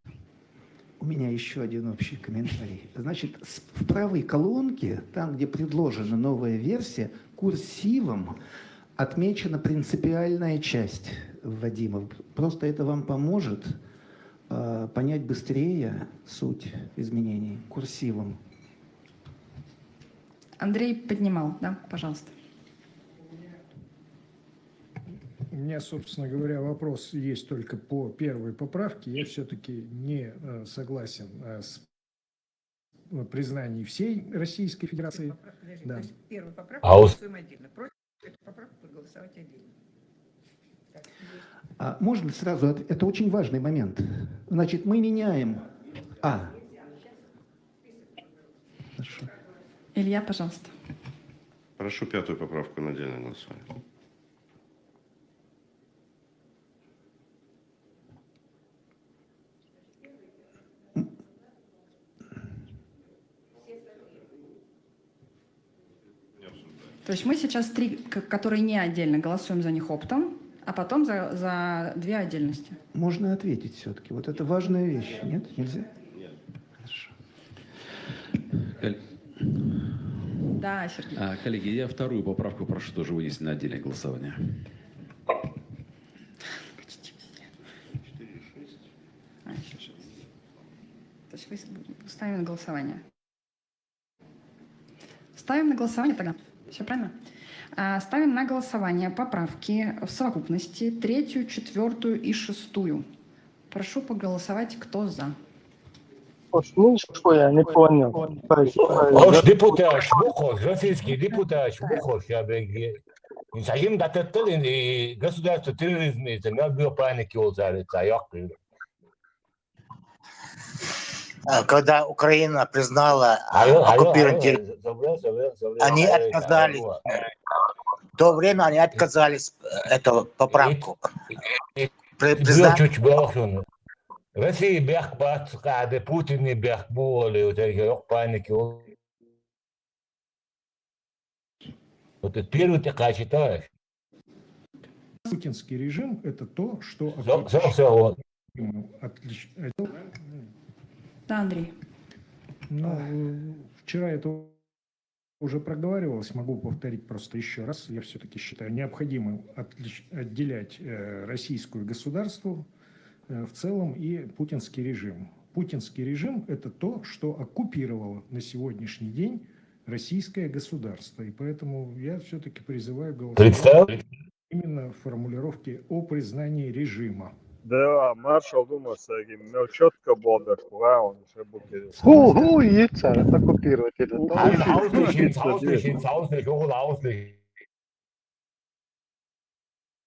У меня еще один общий комментарий. Значит, в правой колонке, там, где предложена новая версия, курсивом отмечена принципиальная часть вводимого. Просто это вам поможет понять быстрее суть изменений курсивом. Андрей поднимал, да, пожалуйста. У меня, собственно говоря, вопрос есть только по первой поправке. Я все-таки не согласен с признанием всей Российской Федерации. Да. Первую поправку голосуем отдельно. Против эту поправку голосовать отдельно. Можно сразу? Это очень важный момент. Значит, мы меняем... Хорошо. Илья, пожалуйста. Прошу 5-ю поправку на отдельное голосование. То есть мы сейчас 3, которые не отдельно, голосуем за них оптом, а потом за 2 отдельности. Можно ответить все-таки. Вот это важная вещь. Нет? Нельзя? Нет. Хорошо. Да, Сергей. Коллеги, я 2-ю поправку прошу тоже вынести на отдельное голосование. То есть ставим на голосование. Ставим на голосование тогда. Все правильно? Ставим на голосование поправки в совокупности 3, 4 и 6. Прошу поголосовать, кто за. Что я не понял. Депутат Шмухов, российский депутат Шмухов, Sayın Datat'ın государство терроризма, надо паники Когда Украина признала оккупированную территорию, они отказались. В то время они отказались эту поправку. Россия бях бацкады, Путин не бях боли, вот эти паники. Вот это первый ты считаешь? Путинский режим – это то, что... Да, Андрей. Вчера это уже проговаривалось, могу повторить просто еще раз. Я все-таки считаю необходимым отделять российское государство в целом и путинский режим. Путинский режим – это то, что оккупировало на сегодняшний день российское государство. И поэтому я все-таки призываю голосовать именно в формулировке о признании режима. Да, маршал думасаги, но четко было, он уже будет. Яйца оккупировать это.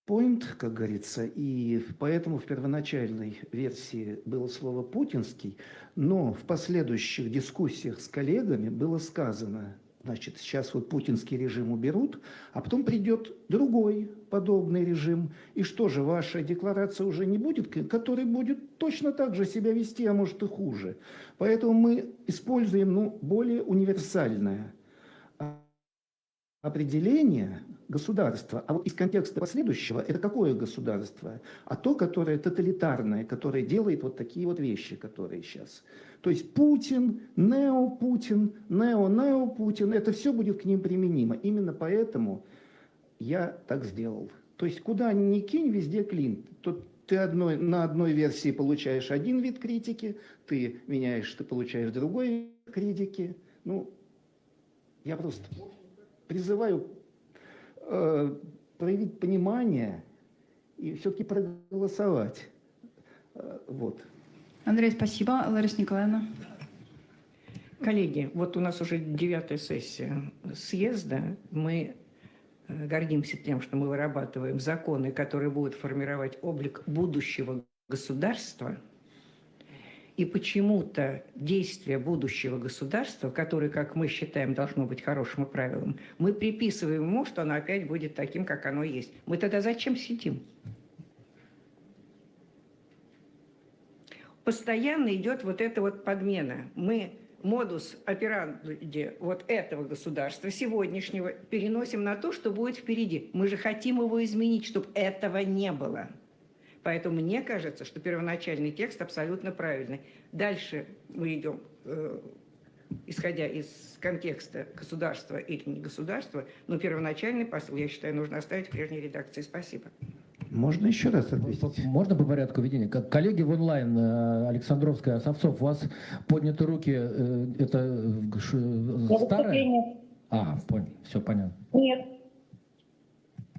Point, как говорится, и поэтому в первоначальной версии было слово «путинский», но в последующих дискуссиях с коллегами было сказано, значит, сейчас вот путинский режим уберут, а потом придет другой подобный режим. И что же, ваша декларация уже не будет, который будет точно так же себя вести, а может и хуже. Поэтому мы используем более универсальное определение государства. А вот из контекста последующего, это какое государство? А то, которое тоталитарное, которое делает вот такие вот вещи, которые сейчас. То есть Путин, нео-Путин, нео-нео-Путин, это все будет к ним применимо. Именно поэтому я так сделал. То есть куда ни кинь, везде клин. Тут ты на одной версии получаешь один вид критики, ты меняешь, ты получаешь другой вид критики. Я просто призываю проявить понимание и все-таки проголосовать. Вот. Андрей, спасибо. Лариса Николаевна. Коллеги, вот у нас уже 9-я сессия съезда. Мы гордимся тем, что мы вырабатываем законы, которые будут формировать облик будущего государства. И почему-то действие будущего государства, которое, как мы считаем, должно быть хорошим и правильным, мы приписываем ему, что оно опять будет таким, как оно есть. Мы тогда зачем сидим? Постоянно идет вот эта вот подмена. Мы модус операнди вот этого государства сегодняшнего переносим на то, что будет впереди. Мы же хотим его изменить, чтобы этого не было. Поэтому мне кажется, что первоначальный текст абсолютно правильный. Дальше мы идем, исходя из контекста государства или не государства, но первоначальный посыл, я считаю, нужно оставить в прежней редакции. Спасибо. Можно еще раз ответить? Можно по порядку ведения? Коллеги в онлайн, Александровская, Совцов, у вас подняты руки, это старое? Понял, все понятно. Нет.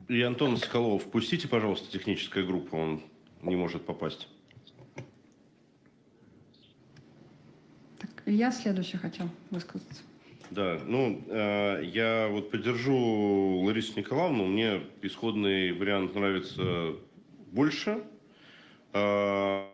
И Антон Соколов, впустите, пожалуйста, техническую группу, он не может попасть. Так, я следующий хотел высказаться. Да, я вот поддержу Ларису Николаевну, мне исходный вариант нравится больше, но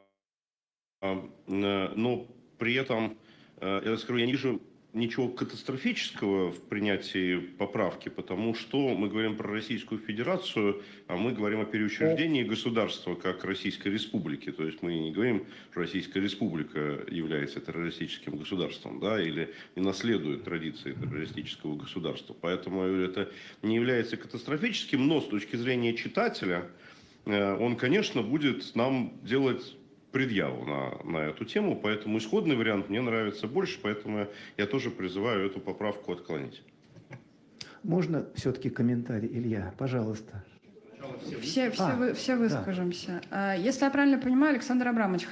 при этом, я скажу, я не вижу ничего катастрофического в принятии поправки, потому что мы говорим про Российскую Федерацию, а мы говорим о переучреждении государства как Российской Республики. То есть мы не говорим, что Российская Республика является террористическим государством, да, или не наследует традиции террористического государства. Поэтому это не является катастрофическим, но с точки зрения читателя он, конечно, будет нам делать предъяву на эту тему, поэтому исходный вариант мне нравится больше, поэтому я тоже призываю эту поправку отклонить. Можно все-таки комментарий, Илья, пожалуйста. Все выскажемся. Да. Если я правильно понимаю, Александр Абрамович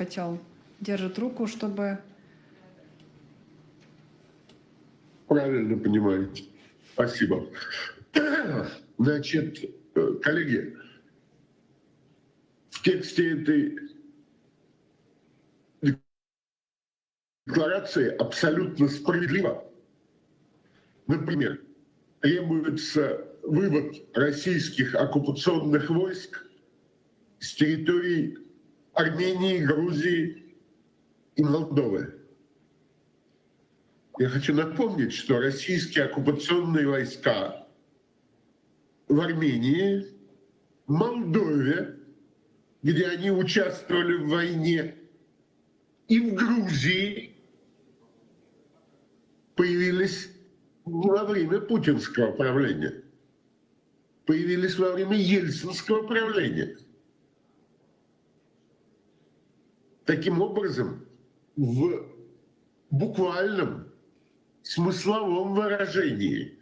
держит руку, чтобы... Правильно понимаете. Спасибо. Значит, коллеги, в тексте этой декларации абсолютно справедливо. Например, требуется вывод российских оккупационных войск с территорий Армении, Грузии и Молдовы. Я хочу напомнить, что российские оккупационные войска в Армении, Молдове, где они участвовали в войне, и в Грузии появились не во время путинского правления, появились во время ельцинского правления. Таким образом, в буквальном смысловом выражении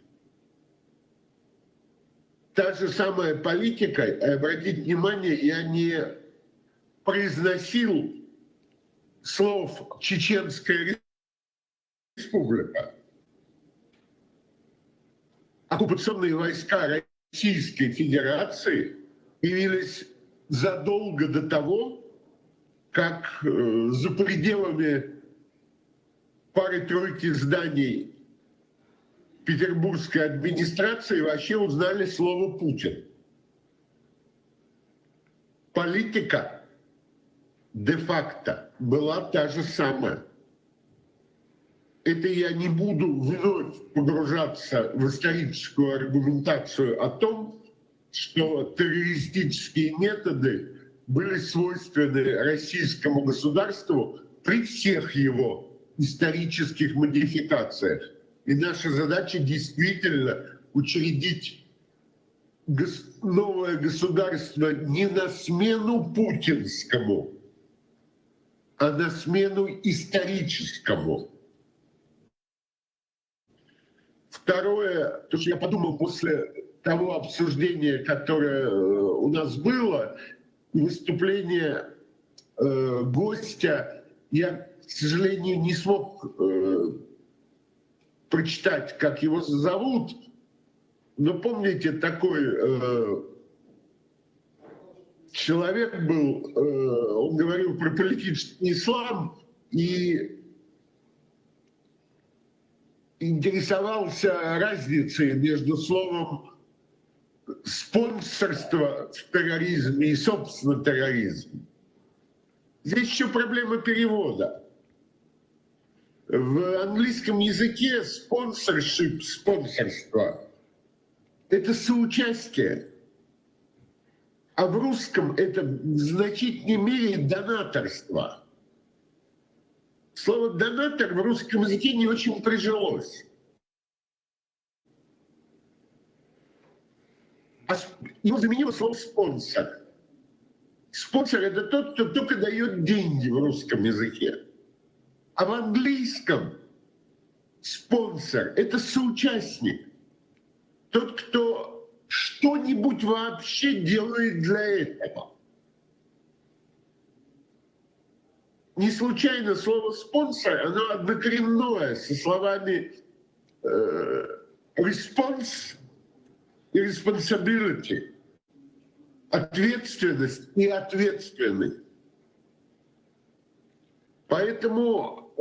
та же самая политика, обратите внимание, я не произносил слов «Чеченская республика». Оккупационные войска Российской Федерации появились задолго до того, как за пределами пары-тройки зданий петербургской администрации вообще узнали слово «Путин». Политика де-факто была та же самая. Это я не буду вновь погружаться в историческую аргументацию о том, что террористические методы были свойственны российскому государству при всех его исторических модификациях. И наша задача действительно учредить новое государство не на смену путинскому, а на смену историческому. Второе, то, что я подумал после того обсуждения, которое у нас было, выступление гостя, я, к сожалению, не смог прочитать, как его зовут, но помните, такой человек был, он говорил про политический ислам и интересовался разницей между словом спонсорство в терроризме и, собственно, терроризм. Здесь еще проблема перевода. В английском языке спонсорство – это соучастие, а в русском это в значительной мере донаторство. Слово «донатор» в русском языке не очень прижилось. Его заменило слово «спонсор». Спонсор – это тот, кто только дает деньги в русском языке. А в английском спонсор – это соучастник. Тот, кто что-нибудь вообще делает для этого. Не случайно слово «спонсор», оно однокоренное, со словами «response» и «responsibility». Ответственность и ответственный. Поэтому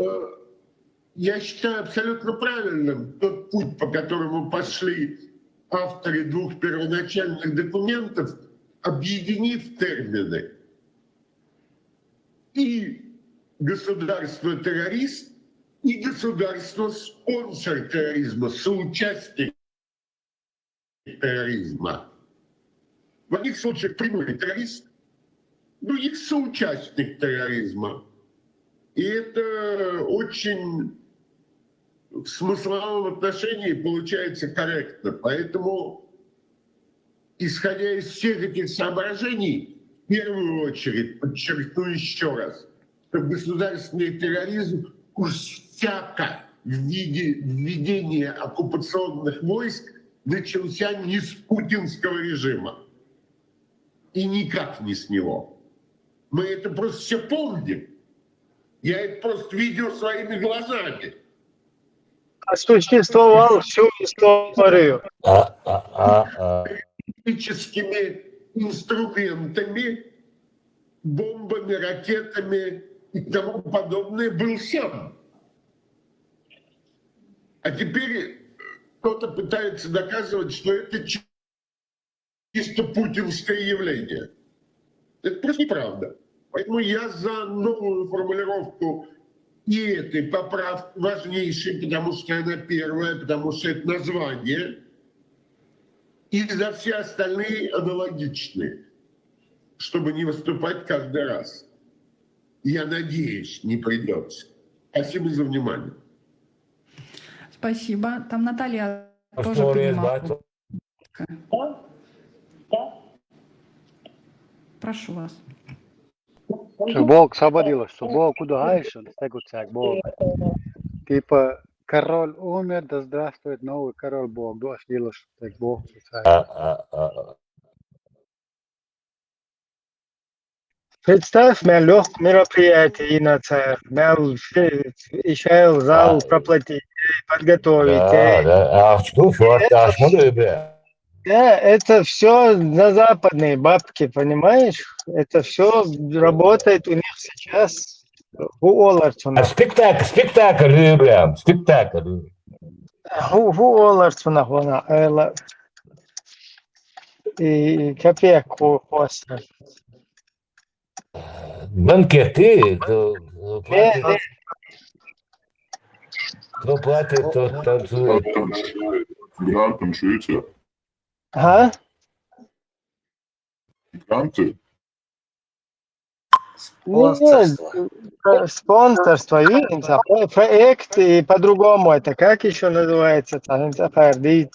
я считаю абсолютно правильным тот путь, по которому пошли авторы двух первоначальных документов, объединив термины. И государство-террорист, и государство-спонсор терроризма, соучастник терроризма. В одних случаях прямой террорист, в других соучастник терроризма. И это очень в смысловом отношении получается корректно. Поэтому, исходя из всех этих соображений, в первую очередь, подчеркну еще раз, что государственный терроризм уж всяко в виде введения оккупационных войск начался не с путинского режима. И никак не с него. Мы это просто все помним. Я это просто видел своими глазами. Осуществовал всю историю. Политическими инструментами, бомбами, ракетами и тому подобное был сам. А теперь кто-то пытается доказывать, что это чисто путинское явление. Это просто неправда. Поэтому я за новую формулировку и этой поправки важнейшей, потому что она первая, потому что это название, и за все остальные аналогичные, чтобы не выступать каждый раз. Я надеюсь, не придется. Спасибо за внимание. Спасибо. Там Наталья тоже поднимала. Прошу вас. Бог освободил, что Бог удалось, он стегуцак Бог. Типа, король умер, да здравствует новый король Бог. Дошли, что так Бог. Представь, мне легкое мероприятие на ЦР. Еще зал проплатить, подготовить. Да. А что, Это все на западные бабки, понимаешь? Это все работает у них сейчас в Оларцунах. Спектакль, прям, спектакль. В Оларцунах вона, и копейку после. Банкеты, кто платит, тот танцует. Грантом шьете? А? Гранты? Спонсорство. Нет, спонсорство, видите, проект и по-другому это, как еще называется?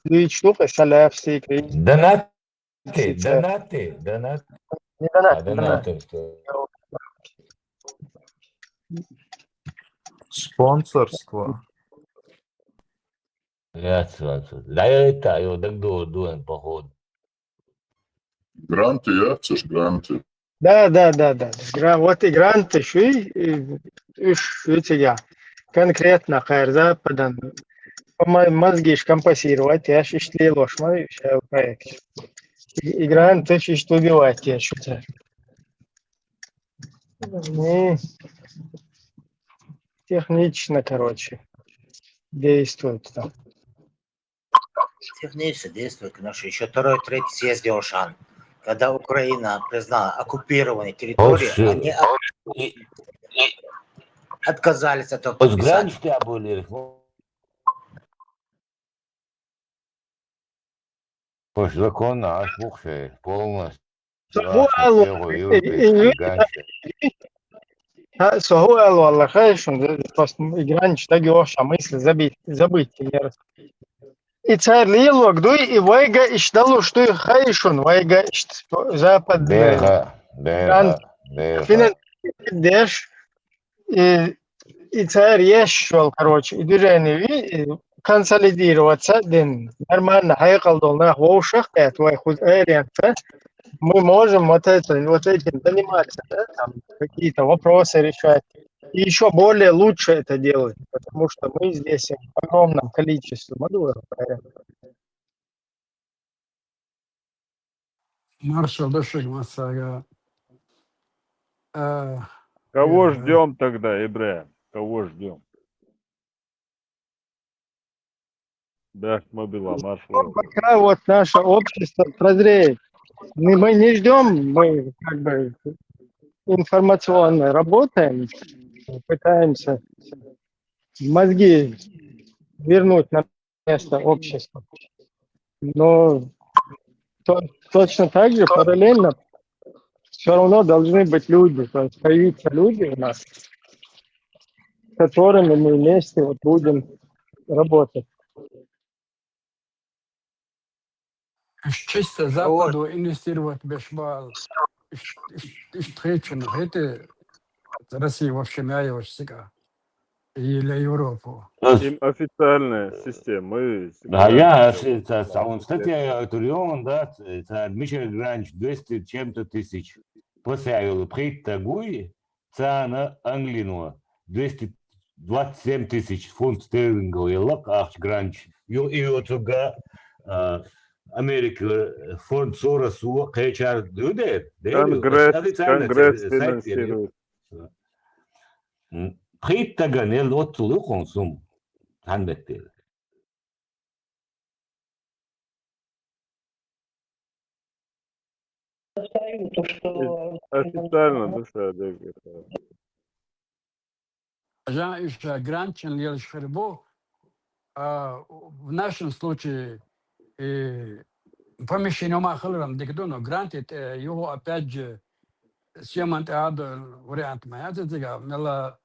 Две штуки, салявси. Донаты. Не донаты. Спонсорство. Да, его так дуем, походу. Гранты, це ж гранты. Да. Вот и гранты, я. Конкретно хайр западан. Мозги компасировать, я шишли ложь, мою проект. И гранты шишли убивать, я считаю. Технично, короче, действует там. Технически действует, конечно, еще второй, третий съезд Делшан. Когда Украина признала оккупированные территории, они отказались от этого подписания. Закон наш, полностью. Согуэл والله خايف просто игранч так yosh мысли забыть и царь лило гдуй и вайга ищдалу что хайшун вайга запад Финансируешь, и царь ешшол, короче, и движение консолидироваться, нормально, хайкал долна, воушах, твой худ мы можем вот этим заниматься, да, там, какие-то вопросы решать. И еще более лучше это делать, потому что мы здесь в огромном количестве. Маршал Дашик Масага. Кого ждем тогда, Ибраим? Кого ждем? Да, мобила, маршал. Пока вот наше общество прозреет. Мы не ждем, мы как бы информационно работаем, пытаемся мозги вернуть на место общества. Но точно так же параллельно все равно должны быть люди, то есть появиться люди у нас, с которыми мы вместе вот будем работать. Чисто Западу инвестировать бешбал. Встречено. Это Россия вообще мяешь сега. Или Европу. Им официальная система. Да, я, он, кстати, Турион, да, Мишель Гранч 200 чем-то тысяч. Поставил прийти тагуи, цена Англину 227 тысяч фунт стерлингов. И лак Ахч Гранч. И отуга Америка фонд Соросу кайчар дюдет. Конгресс финансирует. Прийти таганел оттулу консум. Ханбеттер. То, что... Официально, душа, Я еще Гранчин Лель Шхербо. В нашем случае помещение Махалрам Дикдоно грантит его опять же съемант вариант моя зига мела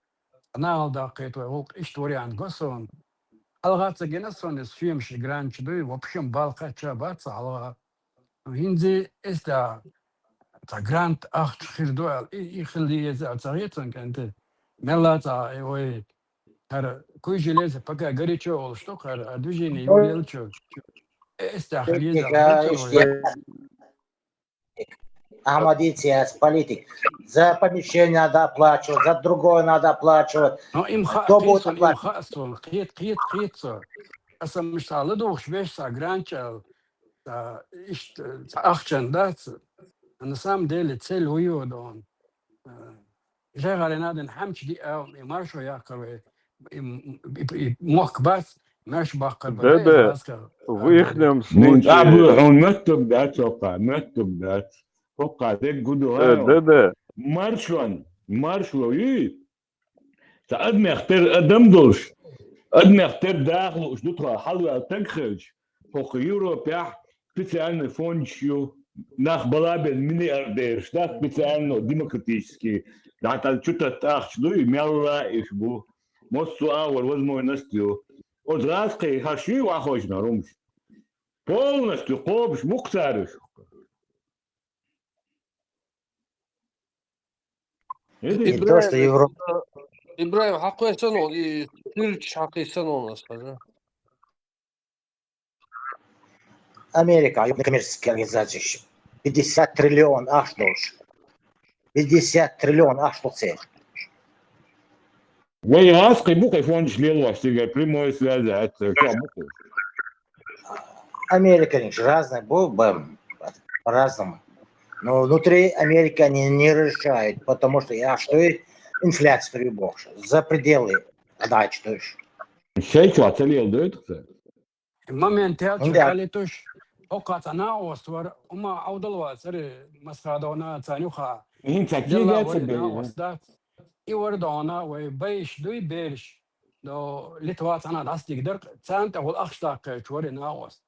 аналда какой-то вариант госон алгатса генасон съемщик гранч да в общем балкача баца алга хинзи эста грант ахт хирдуал и хили за царицан канте мела за ой хар кой железо пока горячо что хар движение юлил чё Ахмадициас, политик. За помещение надо оплачивать, за другое надо оплачивать. Но им кто будет оплачивать? хассон, хит. А сам мешал, дух швешься, гранчал, ахчан, да? А на самом деле цель уйдет он. Жагали надо хамч ди и маршо якове, и мог бас, маш бахкар. Да, в ихнем случае. Он мертв, да, чопа, мертв, да. Пока ты гудуаю. Да. Маршал, и Адам долж. Адмехтер дахлу, ждут халу тагхелч. По Европе специальный фонд nach балабен миллиардер, штат специально демократический. Да, там что-то так, что и мяла и шбу. Мосту ауэр возможностью. От разкой хаши вахож на румш. Полностью кобш мухтариш. И то, что Европа... Ибраим, какой санон и Тырч, какой санон у нас, да? Америка, некоммерческая организация, 50 триллион, а что ж? 50 триллион, а что цель? Вы разкой букой фонд шлел прямой связи от Америка разная, по-разному. Но внутри Америки они не решают, потому что инфляция прибольше, за пределы отдать, что ж. Сейчас оцелел, да, это? Момент я чекали тоже, окатана оствор, ума аудалва, цари масхадона цанюха. И вардона, ой, бейш, дуй берш, до Литвацана дастигдер, цанта вол ахштак чвори наос.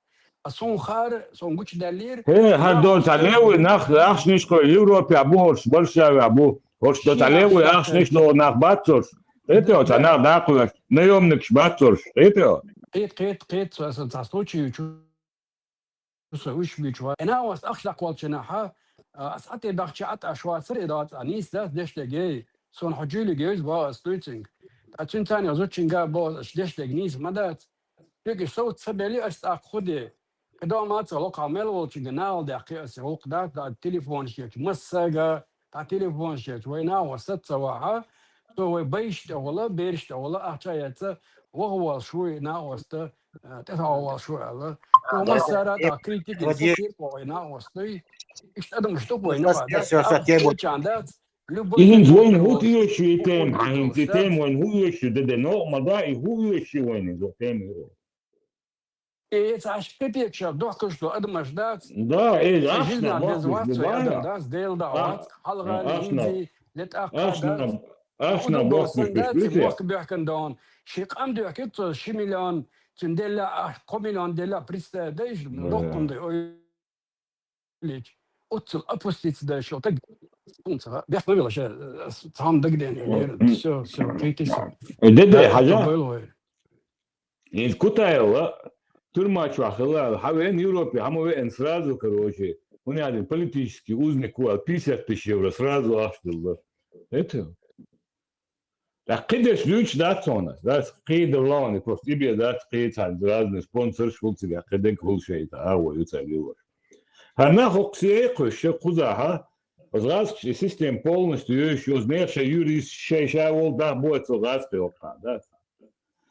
Сон хар, сон гуч далир. Хардон талевый нах ахшнишко Европе абу большая абу. Вот что талевый ахшнишно нах бацор. Это вот она нахуй наемник бацор. Это. Кет, за случай чувствуешь бичва. Наос ахштак волчнаха. أسعتي بخشعت أشواسر إدات أنيس ده دشتجي سون حجولي جيز با استويتنج أتشين تاني أزوتشين جا با دشتج نيس مدات تيجي صوت سبلي أستأق خدي كده ما تسلق عمل وتشجنال دقيقة سلق ده التليفون شيك مسجة التليفون شيك وينا وسط سواها تو بيشت ولا بيرشت ولا أحتاجت وهو شوي ناوسته تتعوض شوي على تو مسارة دا كريتيك السكير وينا وستي إيش أدم شتوب وينا بعد أبغى عندات إيه وين هو يشي تيم حين تيم وين هو يشي ده نوع مضاي هو يشي وين زو تيم إيه تعش كتير شاب دوحكش لو أدم أجدات ده إيه سجلنا أصلا دزوات باكش سوي أدم بضايع داس ديل دعوات حلقة لهندي لتأقادات أصلا ودو باكش سندات بسبيسيا موك بيحكن دون شي قام دو أكيد شي مليون تندلا كوميلون ديلا بريستا دايش من دوكم دي ليك أوتل أبوستيت دا شو تق كنت بيحكي بلا شيء تهم دقدين يعني سو قيتي سو ده حاجة تبلوي إن كتايلا ترما чахла хавен Европе хамове сразу короче он один политический узник 50 тысяч евро сразу аштыл это так кидеш люч датсона да кид лони просто тебе да кид разные спонсор шулцы я киден кулшей да а вот это было она хоксей коше кузаха разгаз систем полностью еще знаешь юрис шейша вол да будет разгаз да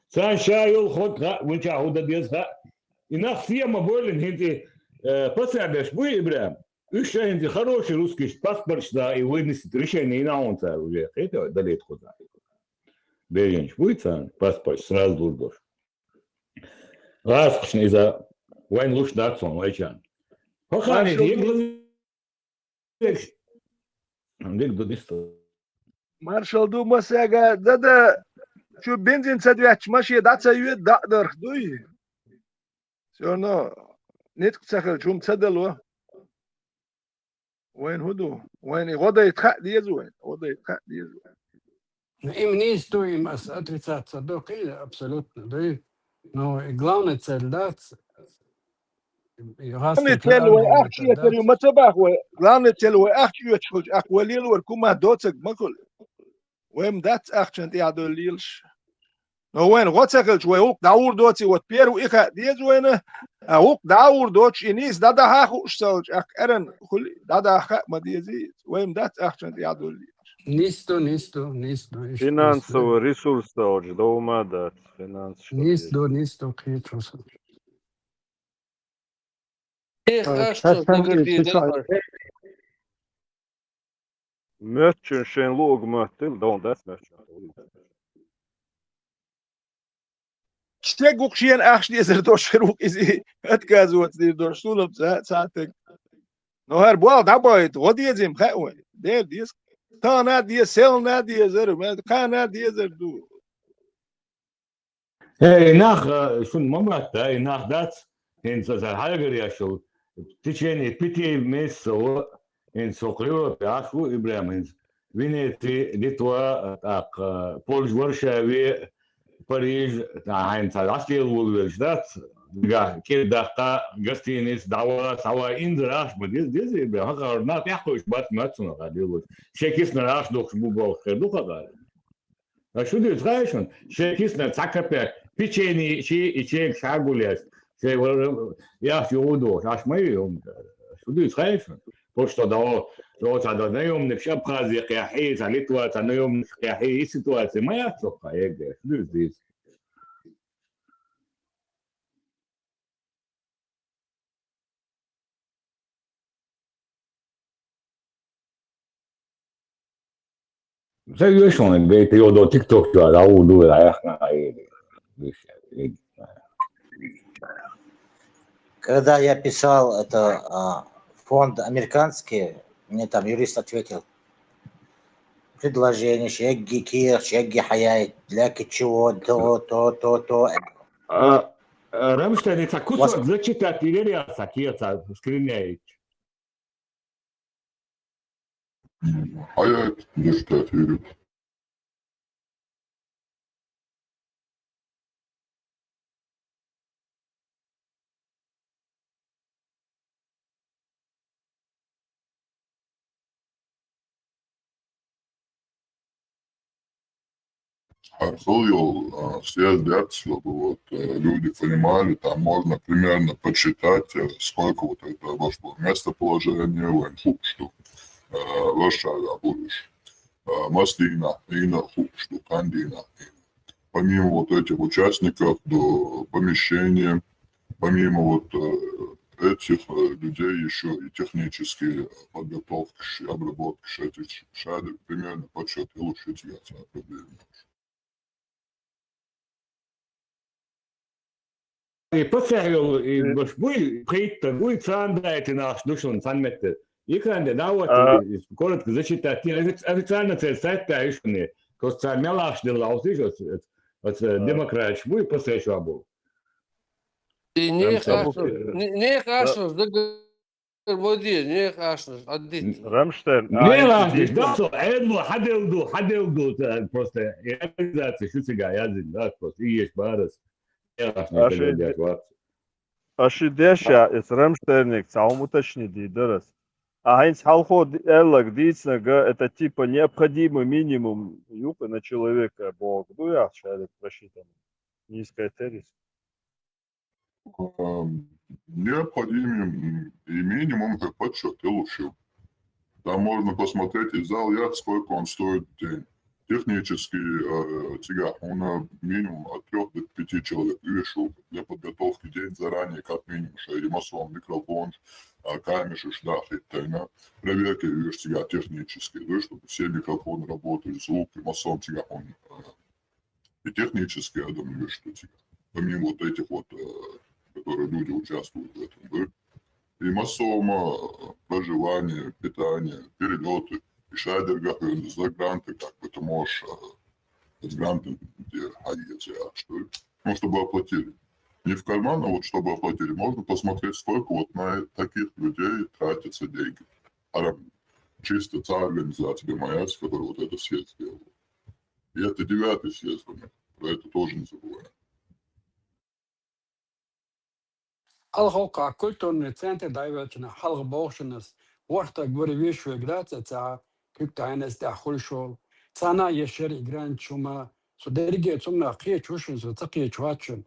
сам шайл ход выча худа без инах фирма болен хинти посадешь вы Ибрам еще хинти хороший русский паспорт да и вынесет решение и на он уже это далее куда берешь будет паспорт сразу дурдош раз не за вайн луч датсон вайчан хохани дик до дисто Маршал Дума сега да شو بنزين سدواتش ماشي داتسا يود دقدر دوي سيرنا نتك تسخل شو متصدلوا وين هدو وين غدا يتخق ديزو وين غدا يتخق ديزو Им не стоим отрицаться до Киля, абсолютно. Да, но главная цель дать главный цель هو أحشي يتري متبه главный цель هو أحشي يتشوج أقواليل وركوما دوتك مكل وين دات أحشي أنت يعدو ليلش وين غوتسكل شوي هوك داور دوتي وتبيرو إخا ديز وين هوك داور دوتش إنيس دادا هاخو شسوج أرن كل دادا هاخ ما ديزيز وين دات أحشي أنت يعدو ليلش Nisto. Финансовый ресурс тоже, да ума да, финансовый. Nisto, кричусь. Mötchen schön låg mötel, då das mötchen. شتيق وقشين أحشي يزر دوش فروق إزي أتكازو تدير دوش سولب ساعتك نهار بوال دابايت غدي يزيم خاوي دير ديس تانا دي سيل نادي يزر ما قانا دي يزر دو إناخ شون ممرت إناخ دات إن سأل حاجة يا شو تيجي بيتي ميسو إن سوقيو بيعشوا إبراهيم فينيتي ليتوا تاق بولش ورشة باريس عين تعرفي والجدات جا كده دقة جستينيس دعوة سوا إندراش بديز إبراهيم هكذا تحكوش بات ما تصنع قديش شكيس نراش دوك بوبا خدوك قال شو دي تغايشون شكيس نتسكبك بيتشيني شيء شاغوليس شيء يا شو عش ما يوم شو دي تغايشون Pošto da ovo da neom nek šaphazi qyahi zalitwa neom qyahi situacija ma yatsokha ege düzdüz Seriösno bete yo do TikTok da udu da яхна Когда я писал это фонд американский, мне там юрист ответил, предложение, шегги кир, шегги хаяй, для чего, то. Рамштайн, это кусок зачитать или сакеца скриняет? Hayat, nicht открыл съезд, чтобы вот люди понимали, там можно примерно почитать, сколько вот это вошло местоположение, что Варшава будешь, Маслина, Ина, что Кандина. Помимо вот этих участников до помещения, помимо вот этих людей еще и технические подготовки, обработки этих шадок, примерно подсчет и лучше проблемы. Посягал и башбуй, прийти, будет сандайте наш душон санметте. Икран да вот коротко зачитать. Официально цель сайта решены. Просто мелаш делал от демократии будет посвящен был. И не хашно, воде, не хашно, отдить. Рамштейн. Не важно, да, что хадилду, просто организация, что сега, я да, просто и есть барас. Ашидеша из Рамштейник, уточни, дидерас. А хинц халхо эллак дицнага, это типа необходимый минимум юпа на человека бог. Ну я шарик просчитан. Низкая террис. Необходимым и минимум как подсчет и лучше. Там можно посмотреть из зала, сколько он стоит в день. Технически тяга, он минимум от 3 до 5 человек решил для подготовки день заранее, как минимум, шеремасон, микрофон, камеши, шдахи, тайна, проверка тяга технически, да, чтобы все микрофоны работали, звук, и масон тяга, он и технически, я думаю, что тяга. Помимо вот этих вот, которые люди участвуют в этом, да, и массово проживание, питание, перелеты, и шадергах, и за гранты, как бы ты можешь с грантом, где что ну, чтобы оплатили. Не в карман, а вот чтобы оплатили. Можно посмотреть, сколько вот на таких людей тратятся деньги. А чисто та организация БМС, которая вот это съезд сделала. И это 9-й съезд, про это тоже не забываем. Алхока культурный центр дайвертина халк бошнас ворта гваревиш веграция криптайнес да хулшол цана ешер игран чума судерге цумна қия чушин цақия чуачун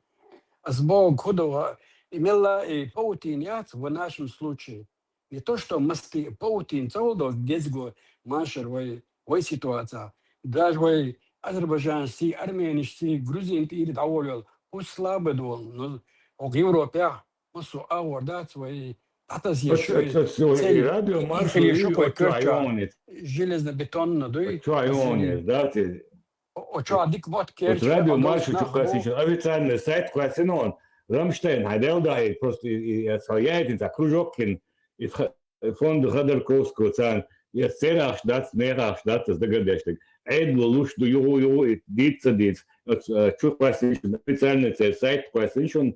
сбог худова имела и паутин яц в нашем случае не то что масти паутин целдо дезго машер вой ситуация даже вой азербайджанский армянский грузин или доволен пусть слабый дол но в Европе Мосу авордат свои атас еще радио маршрут железно-бетонно, да? Да, Очадик вот керч. Радио маршрут официальный сайт Квасинон. Рамштейн, Хайделдай, просто свояет за кружокин из фонда Ходорковского цан. Я сцена штат, мера штат, сдогадешник. Эйдло луч до его дица. Чух Квасинон, официальный сайт Квасинон.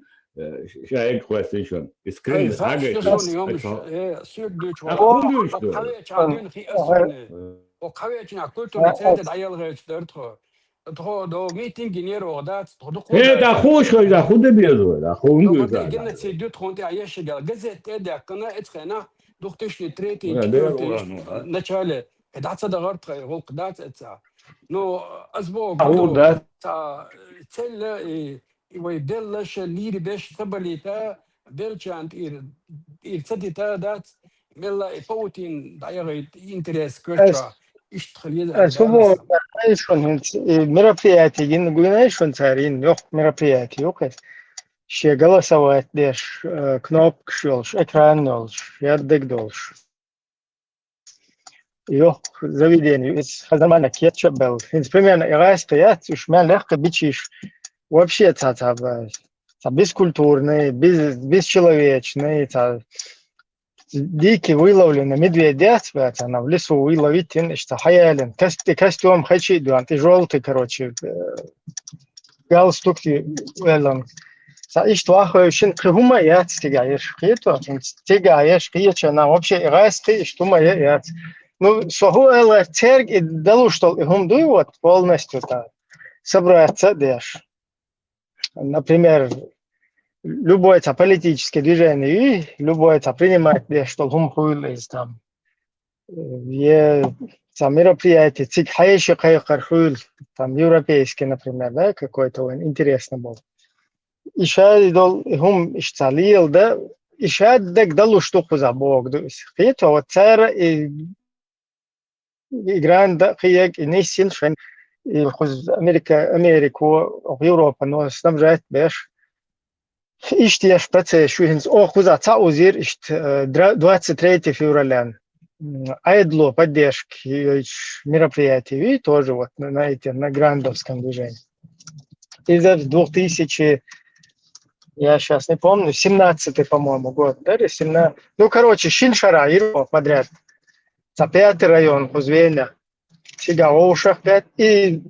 Şahit question. İskrin hage. O kaveçina kulturni center dayalgıçtır to. Do meeting ginero da to. Da hoş da худе безо, да хунду да. Генна се дют хунде аяшигал. Газете да кана эцхена 2003 начале. Кадаться да гарт гол кадаться. Но азбо да. Цель и ويبدلش اللي باش تبليتا بيرشانت إرتديتا دات ملا بوتين دايرة إنترس كرتشا إشتغل Особо мероприятия, знаешь, он царин, лег мероприятие, окей. Ще голосовать, дешь, кнопку шелш, экран нолш, яддек долш. Йох, заведение, из хазамана кетча был. Примерно, и раз стоят, уж меня легко бичишь. Вообще, бескультурный, бесчеловечный, дикий выловленный медведец, в лесу выловить, что хаялен, костюм хачиду, ты желтый, короче, галстук, и что ахующин, хума яц, тягаешь, тягаешь, на вообще, раз ты, что моя яц. Ну, согу эла терг, и далу, что гумдуй вот полностью, собраться, дешь. Например, любое политическое движение, любое принимает, что гумпуйлес там, мероприятие, цик хаеши кайхархуйл, там европейский, например, да, какой-то он интересно был. Ишад дол хум ишцалил, да, ишад дек далу штуку за бог, да, хито вот цара и гранда хияк и не сильшен и хуз Америку, Европа, но снабжает беш. Иштеш процесс, шуинс, хуза цаузир, ишт 23 февраля. Айдло поддержки мероприятий, и тоже вот на грандовском движении. И за 2000, я сейчас не помню, 17-й, по-моему, год, да, или 17, ну, короче, Шиншара, Ирко подряд. За 5-й район, Хузвеля, Сига, Оушах 5, и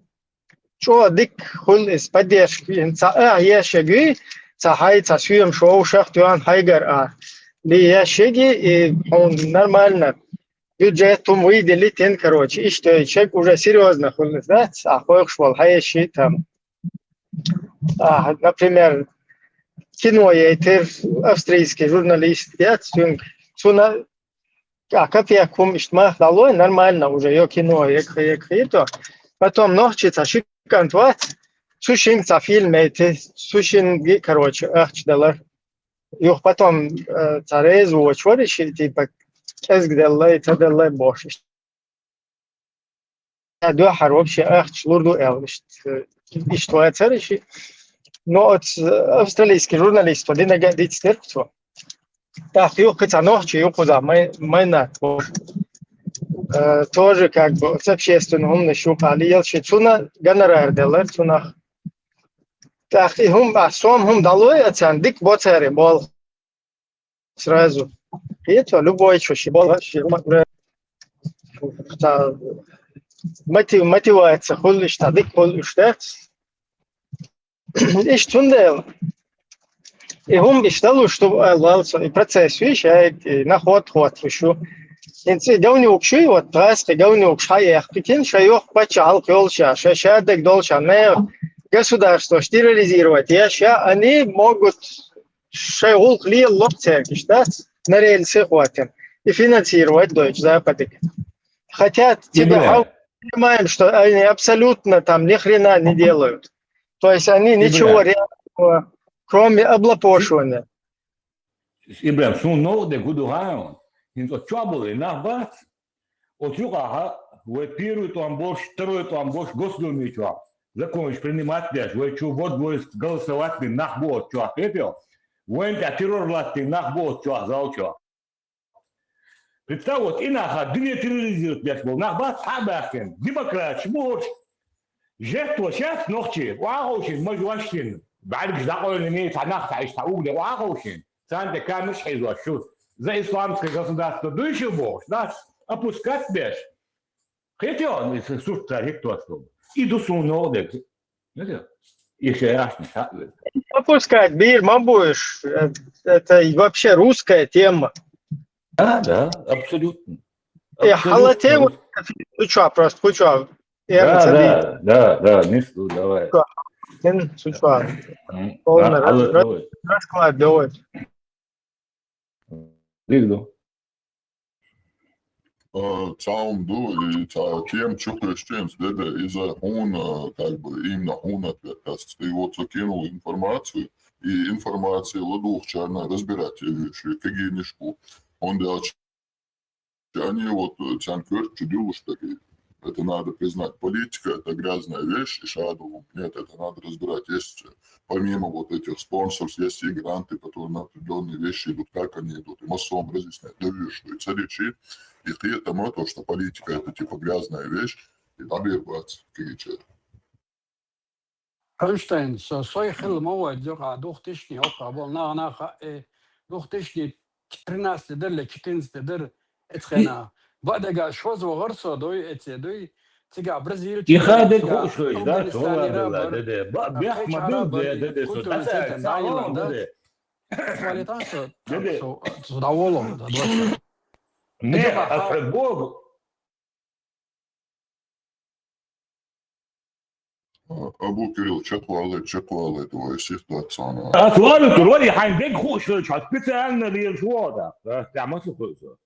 что, дик, хул из поддержки, я шаги, цахай, цасуем, что Оушах, Туан, Хайгар, я шаги, и он нормально. Бюджетом выделить, короче, и что человек уже серьезно да, швал, хаеши там, например, кино, я австрийский журналист, я цуна, как я кум иштмах далой, нормально уже, я кино, я то, потом ночица, шикантват, сушин за фильм, сушин, короче, ахчдалар, и потом царезу, очвориши, типа, ezgdellai tadellai bosh. Дو حروب شيء شلوردو اشتوى ترى نوع أستراليسكي журналист подина гадит стерпцо. Так, его хотя ночи, его куда мы на тоже как бы с общественным умным шукали, елши цуна гонорар делал цуна. Так, и сом далой оцен дик боцере бол сразу. Это любой чуши бол мотивация хулиш тадик хулиш так. И что делал? И он считал, что лался и процесс вещает на ход еще. Инцы давно учи вот раз, давно учая, прикинь, что я почал колча, что так долча не государство стерилизировать. Я ща они могут шеул ли лопцер, что на рельсы хватит и финансировать Deutsch Запад. Хотят тебя понимаем, что они абсолютно там ни хрена не делают. То есть они ничего реального, кроме облапошивания. Ибрам, сунно де гудугаон. Инто trouble на бат. От юга, вы первый там больше, второй там больше госдумы чё. Закончишь принимать даже, вы чё вот вы голосовать на бот чё, это. Вы это террор власти на бот чё, зал чё. Представь, вот инаха две терроризируют мяч был. На бат хабахен, демократ, шмурч. Жертва сейчас ночи, واقعوشين مجواشين بعد جزاقوا لميت عناخ تعيش تعود واقعوشين سانت كان مش حيزوا شوف زي исламское государство дыши бог нас опускать беш хотел не сустать кто что иду сунодек еще ясно опускать бир мабуешь это вообще русская тема. Да, абсолютно. Я халатеу чё просто чё. Да, несу, давай. Расклад делать. Лигду. Цаумду и тем чукрещенс, деда из-за он как бы именно он отвлекается. И вот закинул информацию, и информация ладух чарно разбирать вещи, кагинишку. Он делал они вот цанкер чудил, что это надо признать. Политика – это грязная вещь, и шаду нет, это надо разбирать. Есть, помимо вот этих спонсоров, есть и гранты, которые на определенные вещи идут, как они идут. И массовым разъяснять, да видишь, что и царичи, и ты этому, то, что политика – это типа грязная вещь, и надо ебаться, кричат. Einstein, so хил مواد جوكا دوختشني أوكا بولنا أنا دوختشني 13 در ل 14 در اتخنا بعد شو زوغرسو دوي دوي تيجا برازيل يخادك خوش ده والله ده بيحمد ده صوت ده فاليتان صوت داولو ده не أحبوه أبو كريل شكوالي твоя ситуация. أسوالي ترولي حين خوش شو بتسألنا ليه شو ده تعمل شو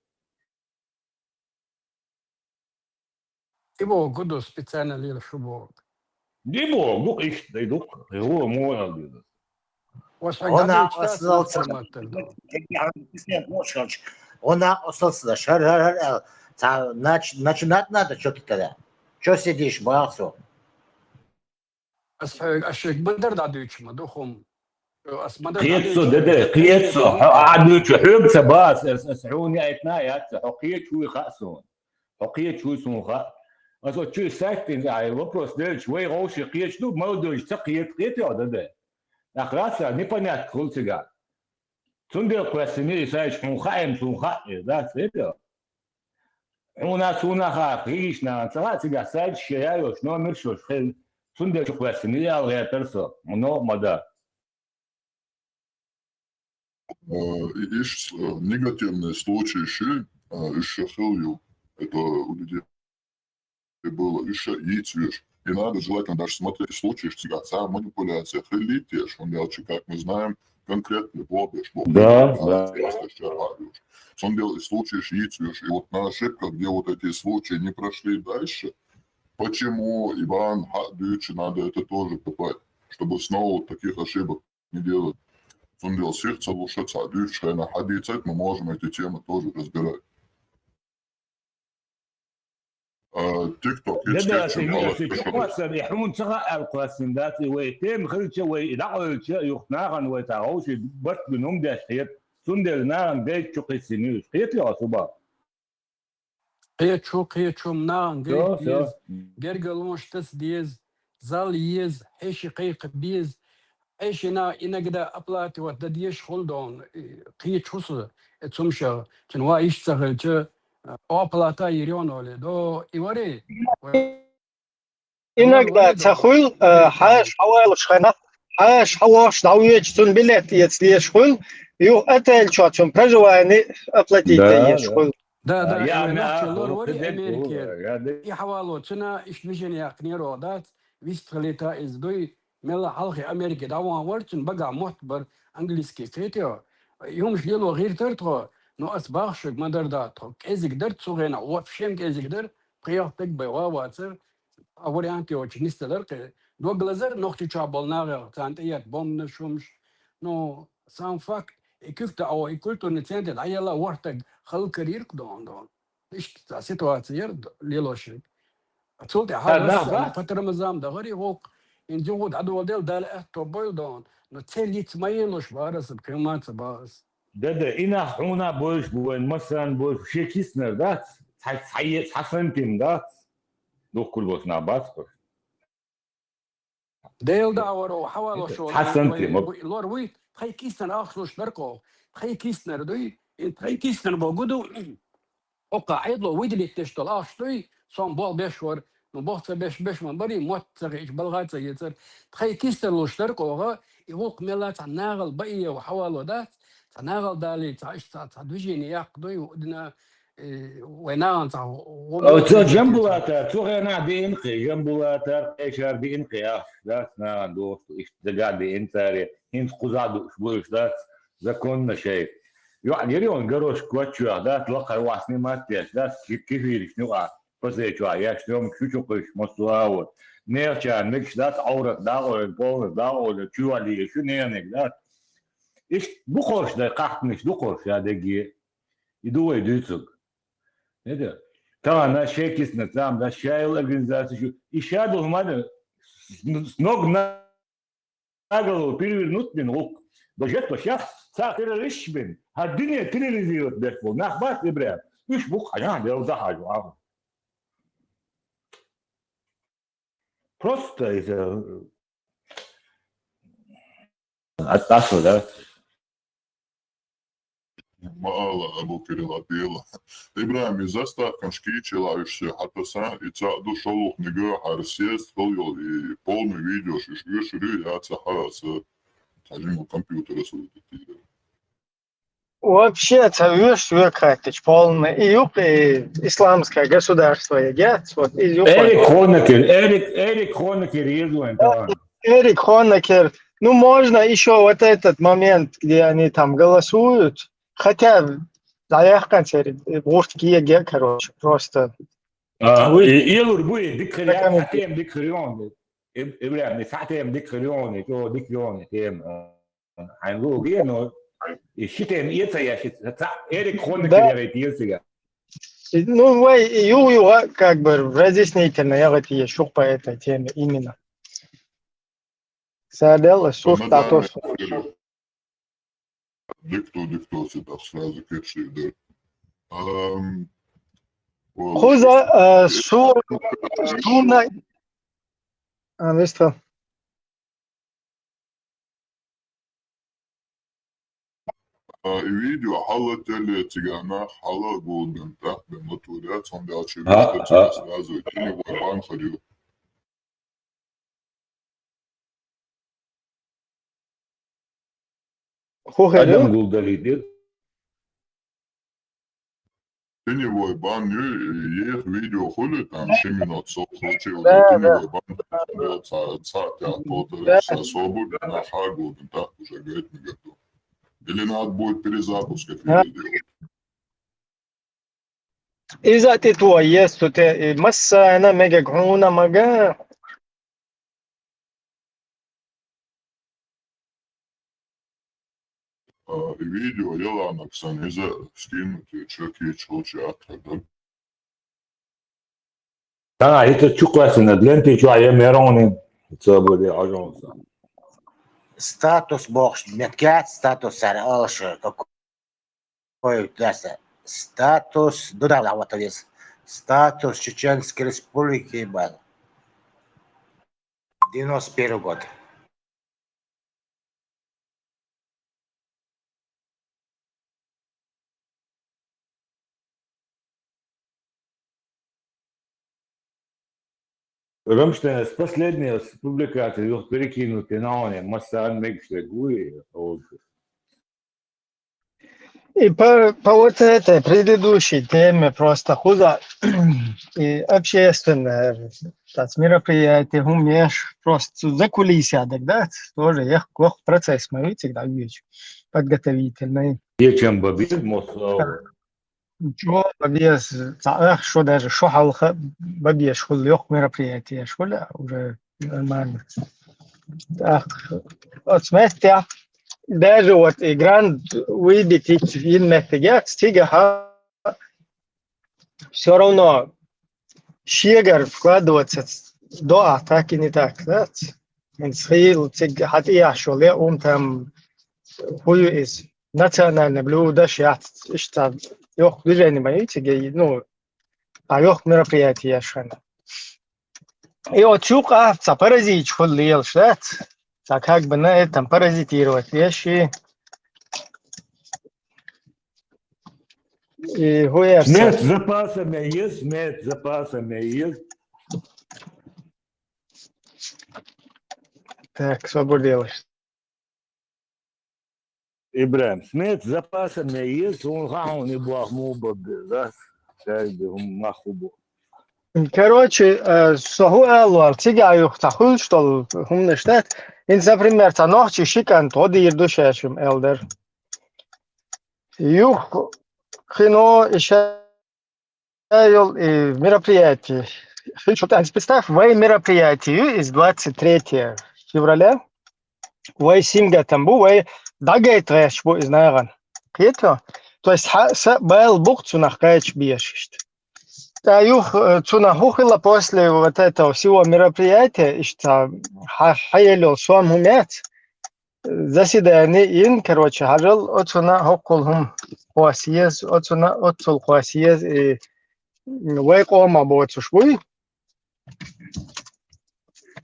Его году специально лил шубок. Дибо, ну их дойдут, его можно. Ona остался, она остался, начинать надо что-то тогда. Что сидишь, боялся? Ашек бандер дадуч ما دخم اسمدر قيتسو دده قيتسو عادو تحب سباس اسعوني ايتنا يا حقيت شوي خاصون حقيت شوي سون خا also tu saktin ai вопрос del швей роуши قيت ну молодой тaqiyet قيت я дده ахраса непонятно культига цундел квасини сайч фун хаим сун ха да это у нас ха кришна цалатига сайч я ёш номер шош цундел квасини я персо но мода. Есть негативные случаи еще хилью. Это у людей было еще яйцвиш. И надо желательно даже смотреть случаи, что манипуляция хилитеш. Он делал, как мы знаем, конкретный блобиш. Да. Он делал случаи яйцвиш. И вот на ошибках, где вот эти случаи не прошли дальше, почему Иван Хадыч надо это тоже копать, чтобы снова таких ошибок не делать. Он делал сердце лучше цадючка, на хадицет мы можем эти темы тоже разбирать. TikTok, ده يحمون شغال القاسم ذاتي ويتم خلش ويدعو يخناغن ويتعوش بس بنوم ده شيء سندل نان ده شو قسمي قيت يا صبا قيت شو منان قيت جرجلونش تس ديز زال يز ايش قيق بيز ايش انا كده ابلاتي ودديش خلدون قيت شو تسمشا كنوا ايش تغلج оплата ирионоле до ивари иногда цахул хаш хавал шхана хаш хаваш дауеч тун билет если шхул ю отель чотун проживание оплатить ешхул да я нахчелор вари америке и хавало цена ишмишен яқниро дат вистрелета из дой мела халхи америке даван вартун бага мохтбар английский третьо يوم شلو غير ترتو نو أسباخش مدر داتو كذي قدرت سوغينا وفشم كذي قدر قيادتك بواواتر أولي أنتي وش نستدر دو غلزر نختي شابل ناغر تانتيات بوم نشومش نو سام فاك كيف أو يقولتو نتسانت العيالة وقتك خل كرير دون إيش سيتواتير ليلوشي أتصلت حاجة فترة مزام دغري هو إن جود عدو ديل دال أتوبيل دون نتسليت ما يلوش بارس بكلمات باس ده إنا حونا بوش بوين مثلا بوش شيء كيسنر ده صحيح حسنتين ده دو كل بوش نابات ديل داورو حوالو شو حسنتين لور وي تخي كيسنر أخلوش بركو تخي كيسنر دوي تخي كيسنر بوجودو وقاعد له ويدلي تشتغل أشتوي صام بول بيشور نبوخت بيش من بري موت تغيش بلغات يتر تخي كيسنر لوش بركو يوق ملات ناغل بقية وحوالو ده تناغل دالي تعيش تدوجيني يقضي ودنا وينان أو جنبولاتا توغينا دي إنقي جنبولاتا إيشار دي إنقي ذات ناغن دوست إيش دقا دي إنتاري هنت قزادو شبوش ذات ذاكونا شيء يعني يريون قروش كواتشوا ذات لقى واسني ماتيش ذات كيفيرش نوع فزيشوا ياش نوم شوشوقش مصواود نيرشان نكش ذات عورت داغول بول داغول تشوا لي شو نيرنك ذات إيش بخورش ده قاعدنيش بخورش هذا جي يدوي دوتسق هذا طبعا أنا شاكس نتام ده شايل أرجنزاتي شو إشادو هما سنوغ ناقلو بيرنوت من روك بجت بشاف ساعتين ريش بين هالدنيا تلفزيون بيرفو نخبات إبراهيم إيش بوق أنا ده وضحى جو просто إذا أتصل ده Мало або Кирилла. Ибраим из заставкам шкичилающие хатоса и цаду шолух нега харсиес холил и полный видео шишгешри яца хараса тажиму компьютера судити. Вообще, царюш векатыч полный. Июп и исламское государство едят. Вот Июп. Эрик Хонекер ездуем там. Эрик Хонекер. Ну, можно еще вот этот момент, где они там голосуют. Хотя, заехать, короче, просто يلور بوي ديكريات حتيم ديكريون إبراهيم ساعتين ديكريون جو ديكريون تيم هنقول بينو الشتيم يتسيا شت إيريك خون كريات يتسيا Ну, как бы разъяснительно, я вот я шел по этой теме именно. Садел, сух, статус. Дикту, всегда сразу кеши, да. Хуза, суна... Вестра. Видео حالا تلي تيجانا حالا جولدن تحت بمطوريات هم بيعشبوا سразу تاني وبان خليو Adam Guldaridil. تاني وبان يخ فيديو خلو تام شمينات صوت خلتي وتاني وبان ساعة تعطوط صوبو بنا حاجة جولدن تحت وشجعت مجدو اللي ناد بود перезапуск видео. إذا تتويست مسا أنا ميجا كونا مجا Видео Елана Ксаниза скинуть чеки чат. Да, это чукасина, длинный чуя мерони, это будет ажонса. Статус бог, меткят статус алша, какой даса? Статус, додал вот вес. Статус Чеченской Республики был. 91 год. Рамштейн, последняя публикация, их перекинуты на они, Массан Мексигуи. И по вот этой предыдущей теме просто худо и общественное мероприятие умеешь просто за кулисья тогда тоже я процесс мы всегда вижу подготовительный. Чем бабир мосла. Что бабьес, что даже что халха бабьес школ лег мероприятие школа уже нормально. Так, вот смотрите. Даже вот игран выбить инметтегет стига все равно щегар вкладываться до атаки не так, да? Инсхил тиг хатия шоле там хую из национальное блюдо шат что ёх движение боитесь, ну а ёх мероприятие шана. И вот чука паразит холлел шат. Так как бы на этом паразитировать вещи и хуя. Смерть запасами есть. Так, свободилось. Ибраим, смерть запасами есть, он хаун не был мубабы, да? Короче, сохуэлу тигаю тахул что хумне штат. Инс, например, та ночи шикан тоди ирдушешим элдер. Юх кино еще мероприятие. Что-то представь, вы мероприятие из 23 февраля. Вы симга там был, вы дагает вещь, вы знаете. Кето? То есть был бог цунах кайч бешишь. Да, юх цунах ухила после вот этого всего мероприятия, что хаялил сам умеет. Заседание ин, короче, хажал отцуна хокколхум хвасиез, отцуна отцул хвасиез и вейкома боцушвуй.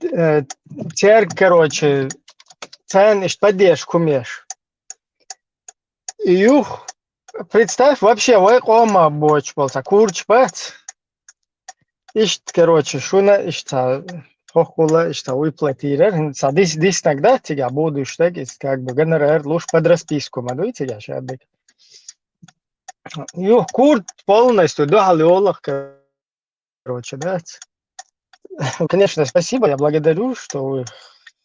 Теперь, короче, цен ишь поддержку меш. Юх, представь, вообще вейкома боч был, курч пац. Ишь, короче, шуна ишь-то хохула ишь-то выплатирер. Дис тогда тебя буду штегис, как бы гонорар луж под расписку, маду тебя шабик. Юх, курт полностью догалёлах, короче, да. Конечно, спасибо, я благодарю, что вы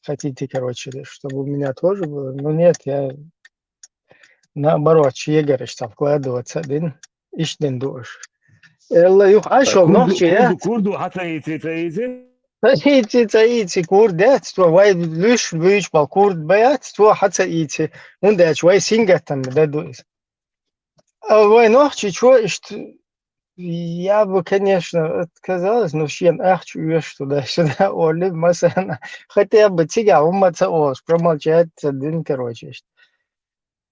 хотите, короче, чтобы у меня тоже было. Но нет, я наоборот, чьегар ишь-то вкладываться один, ишь день душ. يلا يوخ عشو نوخشي كردو حتى يتيتي Ити курдет, то вай лиш вич бал курд баят, то хаца ити. Ундач вай сингатан дадуис. А вай нохчи чё, что я бы, конечно, отказалась, но всем ахчу веш туда-сюда, оли, масана. Хотя бы тига умаца ос, промолчать один, короче.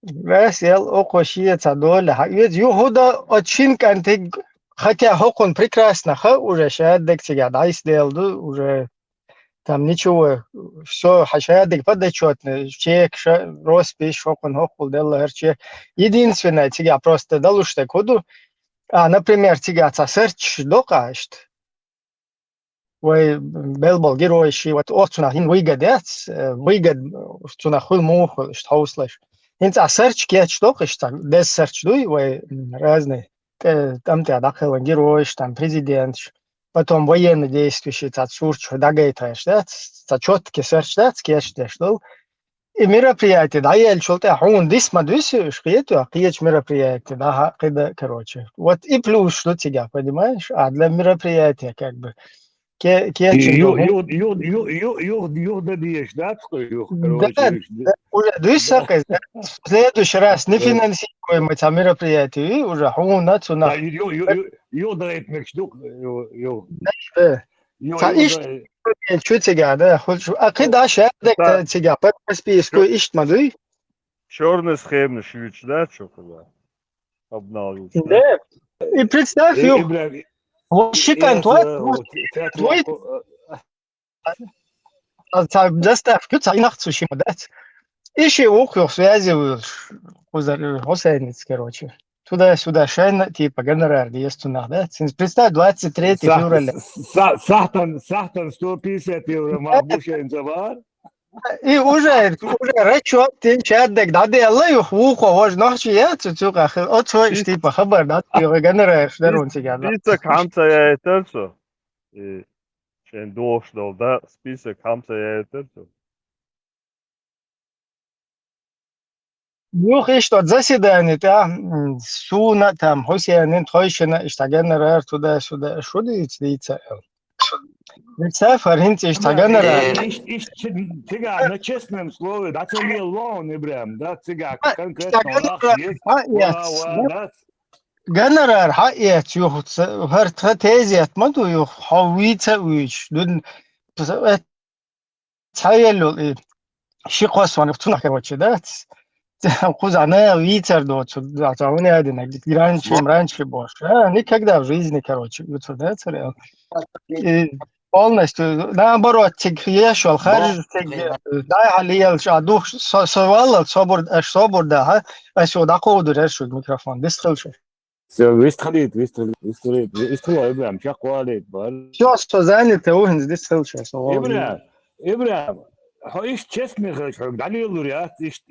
Весел окошица доля. Ведь юхуда очень кантик, хотя хокон прекрасно, уже шадек тига дайс делду, уже там ничего, все хашадик подотчетно, чек, роспись, хокон хокул делла herче. Единственное тига просто далуште коду, например, тига ца серч докашт, ой, белбол героиши, вот отцуна хин выгод, цуна хул мухул, штауслаш. Инца серч кетч докашт, без серч дуй, ой, разные, там те адахелан героиш, там президент, потом военные действия, та сурч, дагайтаеш, да, та четкий серч, да, скетч, да, что. И мероприятие, да, я чё-то, он дис мадвисишь, это, киеч мероприятие, да, когда, короче. Вот и плюс, что тебя, понимаешь? А для мероприятия, как бы, кетчем, да бьешь, да, да, уже двисакай, в следующий раз не финансируем это мероприятие, и уже, он, нацуна. Дает мечтук, Да. Что тебя, да, хочешь? А когда шадек тебя по списку ищет, черный схемный швич, да, что-то обналил. Да. И представь, щекан твой, заставку цайнахцушим, да. Еще ухо связываешь, Хусейниц, короче. Туда-сюда, шайна, типа, гонорар, есть у нас, да? Представь, 23 февраля. Сахтан 150 евро, махбуша инзавар. И уже расчет, ты чаддек, да, делай, ухо, вож ночи, я цуцука, от свой, типа, хабар, да, ты гонорар, дарун тебя, да. Список хамца я это все. И шен дошел, да, список хамца я это все. Юх ist dort заседание, да, суна, там, Хусейн, Тойшина, ist der General, туда-сюда, что делается? Представь, Аринти, ist der General. Тига, на честном слове, да, это не лон, Ибрам, да, тига, конкретно, General, хаят, юх, хартезият, маду, юх, хавица, уич, дун, цаялу, шикос, ван, втунах, короче, да, Кузана, Витер, дочь, да, он не один, раньше больше. Никогда в жизни, короче, да, царел. Полностью, наоборот, я шел, харж, да, алиел, дух, совал, собор, да, а сюда коду решил микрофон, быстрее. Все, выстрелит, Ибрам, как хвалит, Все, что занято, угин, быстрее. Ибрам, Ишь честно говорю, далее лурят, ишь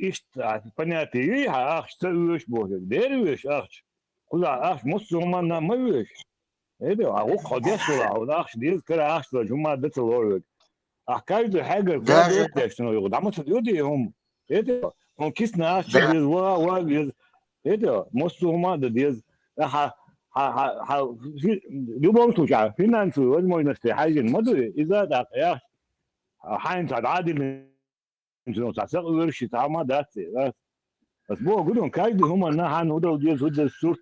понятие, ах, что уж будет, деревиш, ах, куда, ах, мусульман на мывиш. Это, а у ходишь туда, ах, здесь кара, ах, что жума децелорит. Ах, каждый хагер, каждый текстно, его, там вот люди, это, он кисна, ах, что без, это, мусульман, да без, в любом случае, финансовые возможности, хазин, моду, из-за так, ах, حين تعادل من تعسق ورش تعما داتي بس بو قولون كايد هم نحن ودو ديز ود السوت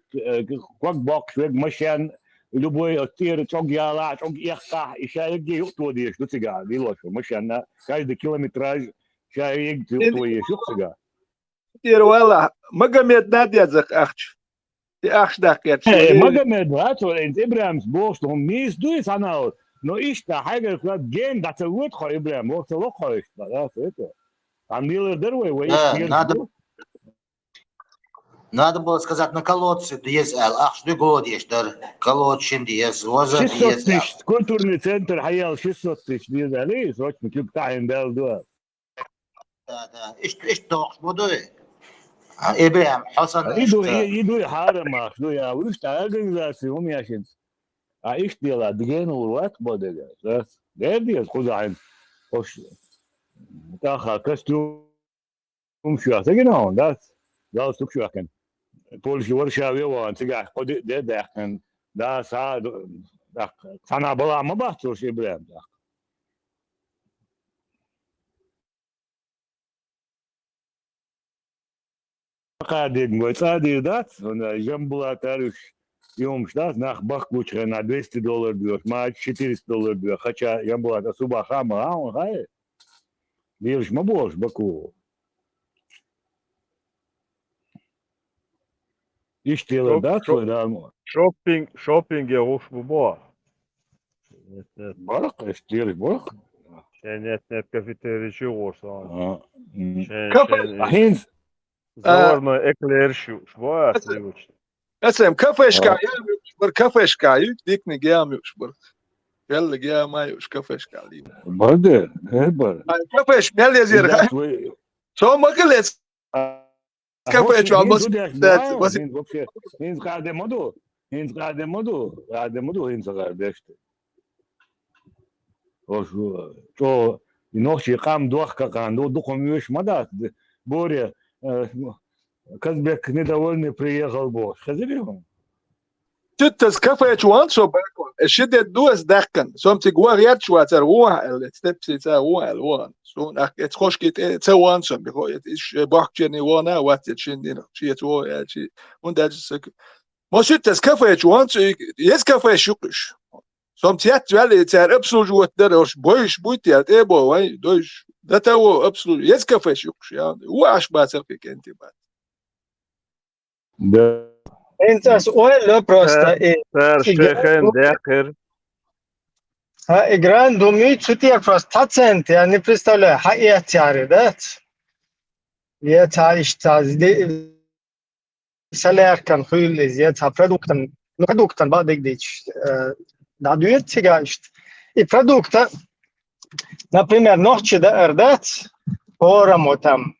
كوك بوكس ويج مشان لبوي اطير توق يالا توق يخطا يشايق يقطو ديش دوتيغا ديلوشو مشان كايد كيلومتراج شايق يقطو يشوقسغا دير والله مقامد نادي ازق اخش دي اخش داكيت مقامد هاتو انت ابراهيم بوست هم ميس دويس انا Но ишь-то, хайгер, клад ген, да це вот хой, Ибрам, вот це лохой, да, это. Там милый дырвой, вы надо было сказать на колодце, есть, ах, что год есть, да, колодчин, есть, воза, 600 тысяч, культурный центр, хаял 600 тысяч, есть, али, срочно, кюптаем, бел, да. Да, ишь, toch, буду, Ибрам, Хасан, иду, харамах, ну, я, вы что, организации, у меня сейчас. А их дело, дгену урват бодега, да, дердиес хузайн, ош, таха, костюм шуаха, genau, das, галстук шуахан, Польша, Варшава, Ван, тига, ходи, дедахен, Да, sana была mı baktır şey İbrahim? Kadın göçerdi da, sonra jam была tarif. Yumuş da, nach bakbuçka na $200 diyor, maaş $400 diyor. Хотя я была da suba hama, он hayır. Вірш ма бош Баку. İşte da sonra mı? Shopping ya hoş bu bu. Barak işte barak. Net kafeterya olsa. كفى Zorno ekler şu. Bu atıyor. اسم كفشكا يا كفشكا يديكني جاميوش بر يلا جامايوش كفشكا لي Bardı, bar. كفش مال يزير شو ما قلت كفش والله بس Hins kade modu hins kardeşti. Oşu, to nohçi kam duhka kandu, духомюш мада, Боря, Казбек недовольный приехал бо. Хазирим. تتس كفى شوان شو باكل الشدة دوس دكن سوم تجوا غير شو تروح الستبسي تروح الوان سون أكيد خوش كيت توان شو بيخو إيش بحكي وانا وقت تشيندين شيء تو شيء وندج سك ما شتس كفى شوان شو يس كفى شوكش سوم تيات ولی تر ابسول جوات درش بويش بويتيات إيه بو واي دوش ده تو ابسول يس كفى شوكش يعني هو عش باتر فيك أنت بعد انت سؤال просто игра думаю чути просто процент я не представляю حقيقة да я تعيش سالار كان خيل زيادة продуктом بعد ديش да дует тягашт и продукта например ночи да эрдат порamo там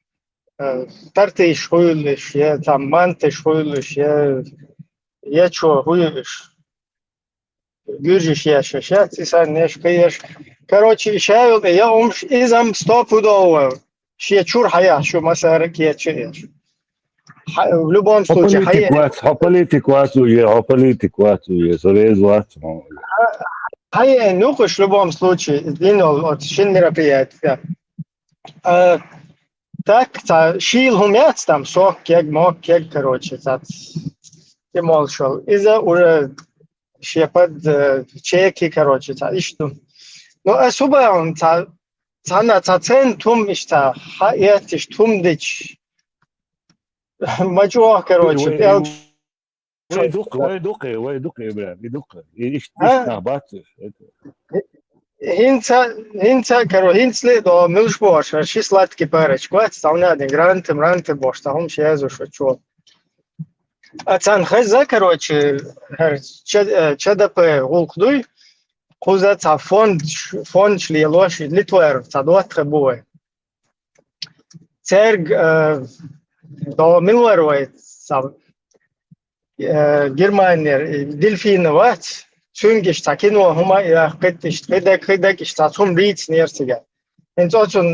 Tartış huyluş ya tam mantış huyluş ya ço huyluş Gürcüş yaşaş ya sen ne şkayış короче шайл я умш изам стопудово шия чур хая şu масара кечеш в любом случае политику срезать хая ну в любом случае длинно от шин мероприятия Так, шил хумяц там сок, кег, мок, кег, короче, ты молчал. Из-за уже шепот чеки, короче, ишту. Но особо он на центум ишта, хаят иштум дич. Мачуа, короче, Вай дука, брат, дука. Ишта бацыш. Hinca, короче, hincle do milšboš, ar šis slatki pārēč, ko atstavnādi granti boš, tā hum šēzušu čo. Atsan хаза, короче, ЧДП гулкдуй, куза ца фонд шлиелоши, литуэр, ца дуатхе буе. Церг до милуэруай, ца Германер, дельфиновать, Çünkü kino huma ya kıdak işte tüm reach nersiga. Entonces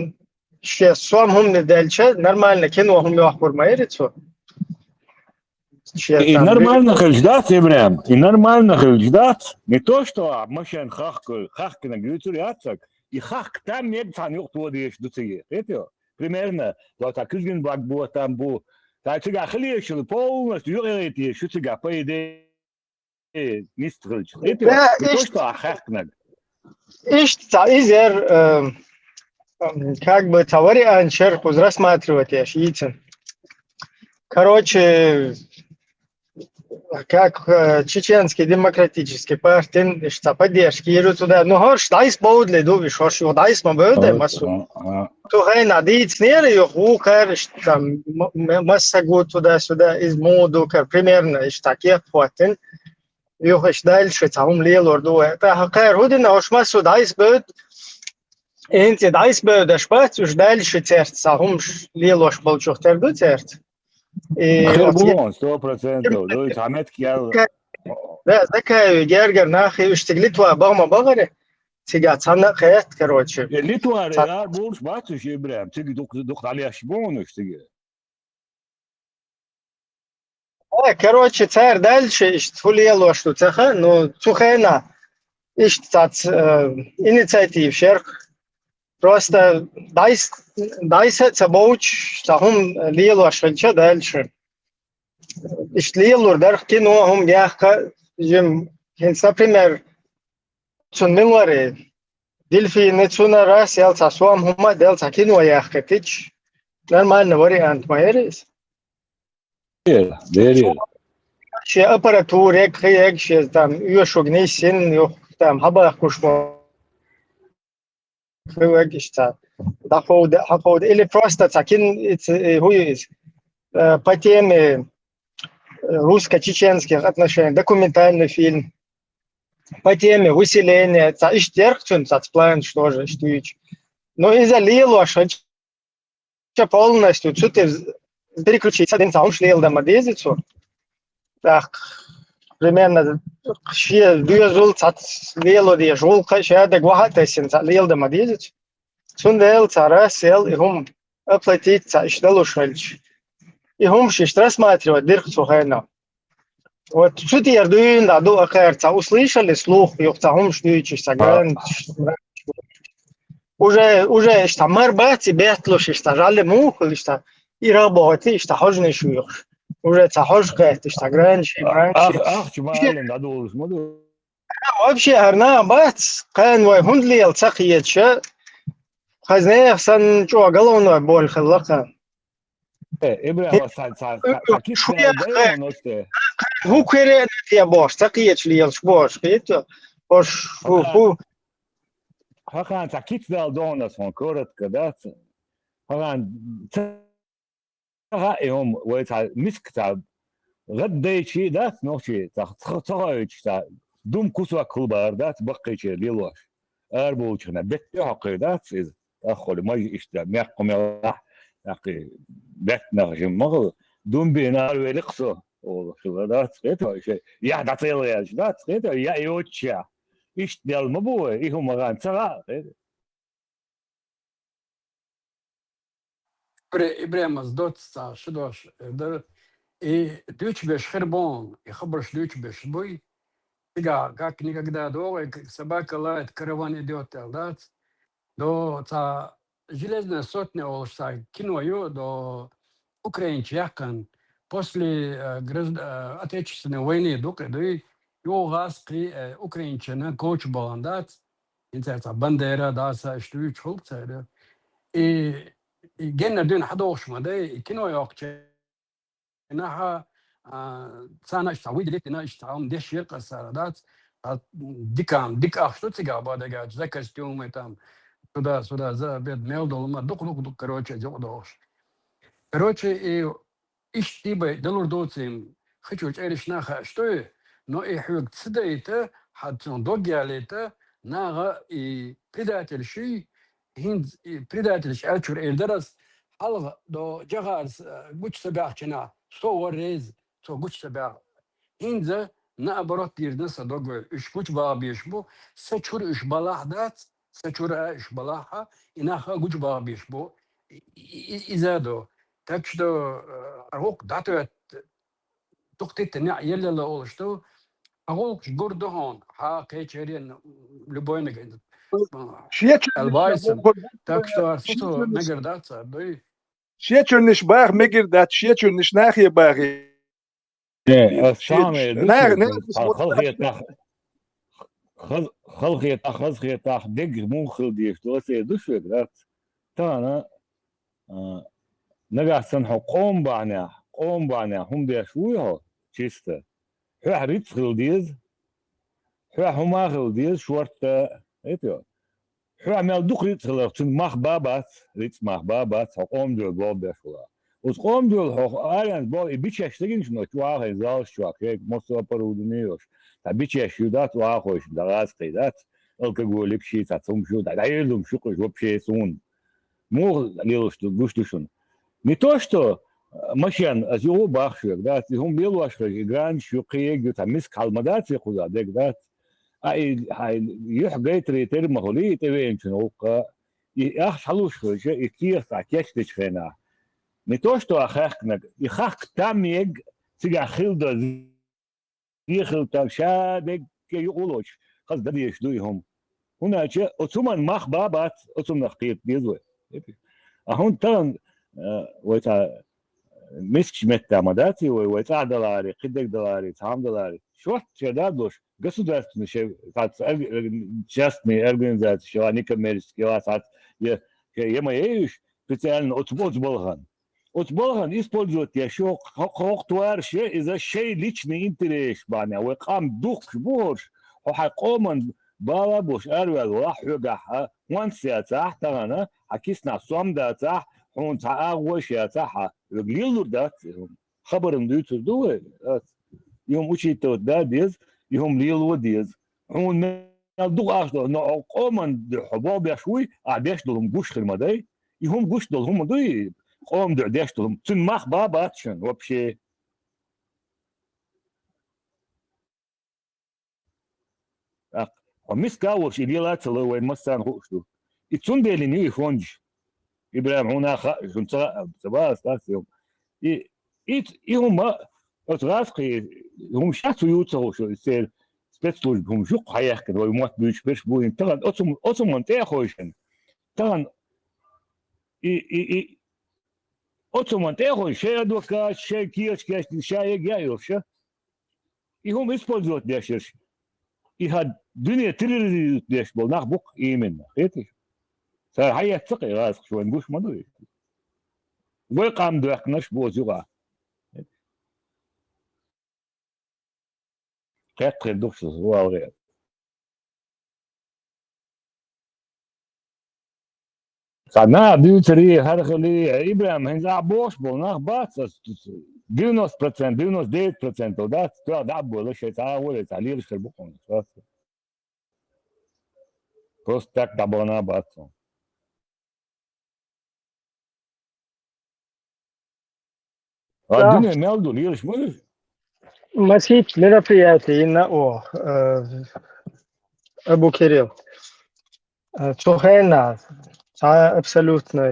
şey som hum ne delçe normalne kino hum yok kurmayı rito. И нормально ждать, Ибрahim, и нормально ждать. Не то, что машин хахка на гюцуриацак, и хах там нет санюк тводишь дуцеге. Это примерно, вот так изгин баг было там был. Так сега хлещил полностью юрите, что сега по идее не стрельч. Это не то, что хахкнаг. Ишь, изер как бы товари анчер рассматривать я шиитин. Короче, как чеченский демократический партия, что поддержки едут туда. Ну, хош, дайс боудли, думаешь, хош, его дайс мобилде, массу. То хай надеется, не ее хукар, там, масса год туда-сюда из моду, примерно, ишь, такие хватин. Юхаш дальше, там, лилор, дуэ. Это хакар, худина, хош, массу дайс бод. Энти дайс бод, ашпат, уж дальше терт, сахум, лилош, болчух, терду терт. Хербулон, 100%. Ну, заметки я... Да, такая гергер нахуй, что Литва бама багаре, тига цана хаят, короче. Литва, я больше бачишь, Ибрahim, тиги дух алия шбону, тиги. Короче, царь дальше, фулиело, что цеха, но цухена, инициатив шерх. Просто дайся цабоуч, сахум лиело, что дальше. Лиело, дарх кино, хум яхка, жим, например, цун миларе, дельфины цуна раз, ялца суам хума, делца кино яхка, тич. Нормально вариант, майерис. Верил. Ще аппаратура, ще там, юшугни син, там, хаба кушмо. Или просто таким, по теме русско-чеченских отношений, документальный фильм, по теме выселения, план, что же, но из-за Лилу, что полностью, что ты переключиться, один сам шлел дома дезицу, так, примерно, все две золота, Лилу, две жолка, все это гвахата, лил дома дезицу. Сундел цара сел и хум оплатить цаиштелу шельч. И хум шиш рассматривать дырк сухайна. Вот что ты ярдуин да до акерца услышали слух и хум штуичи сагран. Уже что марбати бетлуш что жали муху что и работы что хожный шуйш. Уже цахож кайт что гранчи. Ах, чмален да долж моду. Вообще арна бат кан вай хундлил цахиетша. خزنه احسن جو اقلونه بول خلقه ابراهيم هو كيري يا باش تقيت ليش باش قيت باش هو هاكان تاكيت دال دونس فون كورت كدات هاكان يوم ويتا مسكتا غدي شي دات نوشي تخايش تا دوم كوسوا كلبار دات بقيتي ليلوش اربوچنا بيت حقيدات أخول ما يشتى ميقوم يلا أخي بيتنا جمعه دون بينار ويلقصو أو شو هذا سكيته شيء يا داتيل يا شو سكيته يا يوتشا إيش ديال مبوه إيه هم غان سرا إبراهيم أصدوت سا شدوش در إيه دوتش بيش خربون يخبرش دوتش بيش بوي تيجا как никогда долго собака лает караван идет да до железная сотня олшта кино ее до украинчакан после отечественной войны докады его газ при украинчина коуч баландат интерца бандера даса что чулца и генна дин хадош мадай кино ёкче наха цана штавид летна штаум деш يقصرات дик что цыга бадага за костюмы там сюда, за бед мелдолма, дук, короче, делдош. Короче, и тибы, делурдоцим, хочу наха, что но и хюк цидейта, хатсон догиалета, нага и предательши, предательш, ачур эльдарас, алга до джагарс, гуч сабахчина, что ворез, что гуч сабах. Инза, наоборот, тирнаса догвы, ишкуч бабишбу, сачур ишбалахдат, сачура ишбалаха, инаха гучба бишбо, изадо. Так что, аргок датует, тухтит не елела ол, что аргок гордохон, ха кечерин любой негайд. Албайсен. Так что, арсусо мегердаться, дой. Шечер ниш баг мегердат, шечер ниш нахе баги. Не, خلقية دق مخل ديش توسي دوشك ذات تانا نجح سنحو قوم بعنا هم بيشويها تشيستا حوح ريت خلديز حوح هما خلديز شورت ايتو حوح مال دوك ريت خلق تن مخ بابات قوم دول باب بيشوها وز قوم دول حوق آليان بول بيشاشتگين شنو شواها يزال شواك هيك مصر برودنيوش بيتش يودات واخوش دراس قيدات الكغولك شي تاعهم شو دايلهم شو вообще сун мог лилошту гуштушун не то что машин از его бахшек да هم белошка гран شو قيق تاع مس كالمدات يخذ هذاك ذات هاي يحقي تريتر مغلي تبين شنو يخ حلوش شيء كثير تاع كيش تشخنا не то что ахахнак и хах тамег سيجا خلدا يخلتا شادك يقولوش خلاص ده يشدوهم هنا شيء أتومن مخ بابات أتوم نخيط بيزوي أهون ترى ويتا مسك متى مداتي ويتا دولاري قدك دولاري تام دولاري شو شدادوش государственный شيء частные организации شو они коммерческие сат يما ايش специально от болган используют еще хохтуар شيء إذا شيء личный интерес بنا وقام دوخ بوش وحقومن بابا بوش أروال وراح يقع وانسيا تحت أنا حكيسنا صوم دا تحت هون تعاوش يا تحت رجليلو دات خبرن دوتر دوه يوم وشي تو داديز يوم ليلو ديز هون دو أشدو نو قومن حباب يا شوي عديش دولم جوش خدمة يهم جوش دول هم دوي قوم دعديش دولم تن مخ باباتشن وبشي ومس كاوش إليلات لو وين مستان خوشتو يتسون بيلي نيو فونج إبراهيم هنا كنت سباس تاس يوم هم أتغاسقي هم شاتو يوتسو شو يصير سبيتسلوج هم شو حياة كده ويموت بيش بيش بوين طبعا أتم منطقة خوشن طبعا أتم منطقة خوش شيء أدوكات شيء كيش كيش شيء جايوش هم إسبوزوت داشش يهاد دنيا تريد داش بولناخ بوك إيمن خيتي صار حياة ثقي راسك شو نقولش ما دوي ويقام دوك نش بوزوغا تقدر دوكس هو غير صار بيوتري هذا خلي إبراهيم هنزع بوش بولناخ بات 90% 99% وده دعبوا ولا شيء تعاول تعليل شربوكم просто так доброна бацу. Dünya meldu liriş mi? Масить мероприятий на Абу Кирилл. Цохена, абсолютно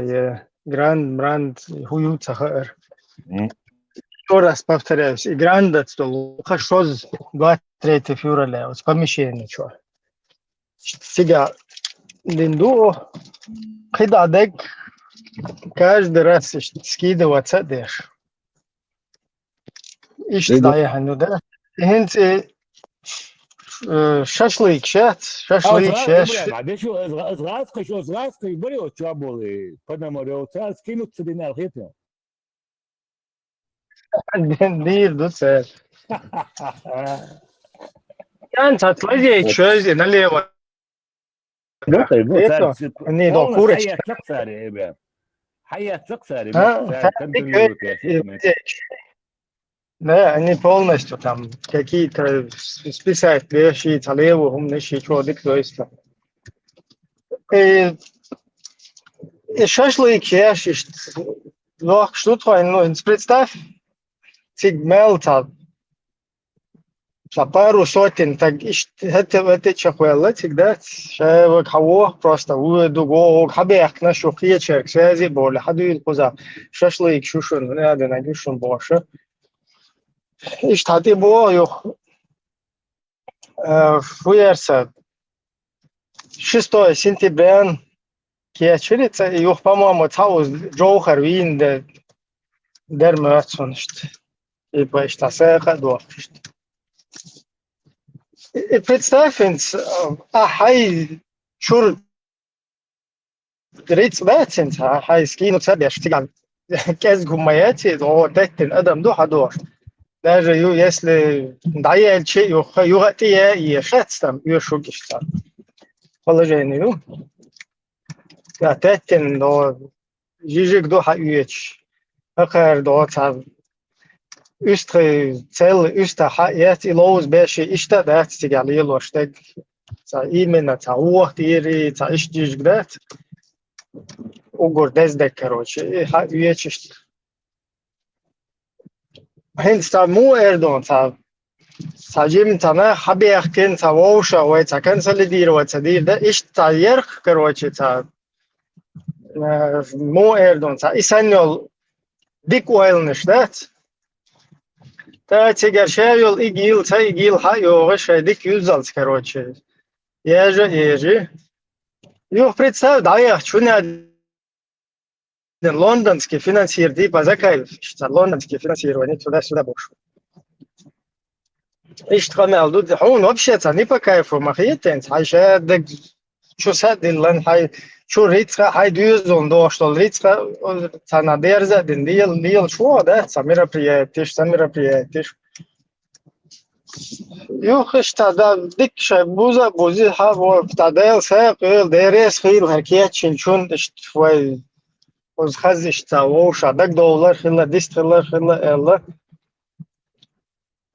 гранд хую цахар. Еще раз повторяюсь, и гранд стол, хорошо, 23 февраля, вот помещение что. Сега, линду, когда дек, каждый раз скидываться дешь. İşte yani da hint şaşlık şat şaşlık şaş. بعدين شو ازغاسقي بري وتشابولي قدنا مريوتا سكينو تسدينا الخيطه Değil dostlar. Yani tatlıca çöz ne var? Ne de kureş. حياة تقصري Да, они полностью там какие-то списать вещи, талеву, умнейший человек, то есть. И шашлык ешь, ну, что твое, ну, представь, сигмел там, за пару сотен, так, это чахуэлла, всегда, шевок, хаво, просто, дуго, хабех, на шухие, черк, связи, боли, хаду и куза, шашлык, шушун, надо найдешь больше. İşte hadi bu yok. Фуерса 6 сентября кечерится, и их, по-моему, цаус Джохар Вин дермётсон, и почта сека дорфишт. И представь, хай чур 30 хай скину цебеш, тиган, кез гумаяти, о, теттин, адам духа дорф. Даже если дает югатия и шестам, юшугиштам положению, я тетен до жижик до хаюч, акар до цав üstre cel üstre hayat ilos beşi işte dat sigali loştek sa именно sa уохтири sa işcigdat угор дездек короче хаюч Hence, mu Erdoğan sajim tana haberken savuşa ve konsolidiru ve dir de işte yer короче mu Erdoğan İspanyol dik oilniş da Та тигер шейл игил, ца игил хайо, шедик юзалц, короче. Ежи. Юх, представь, да, я чуня лондонский финансир, типа закаев, что лондонский финансирование туда-сюда больше. Ишь, тхамел, тут он вообще-то не по кайфу, махиетен, хайше, так, что садилан, хай, что ритска, хай дюзон, до, что ритска, цана дерза, дил, что, да, самироприятиш. Юхш тогда дикша бузи хаво тогда сакыл дерес хил хакия чинчун твой озхазиш таво шадак доллар хила дистиллар хила элла.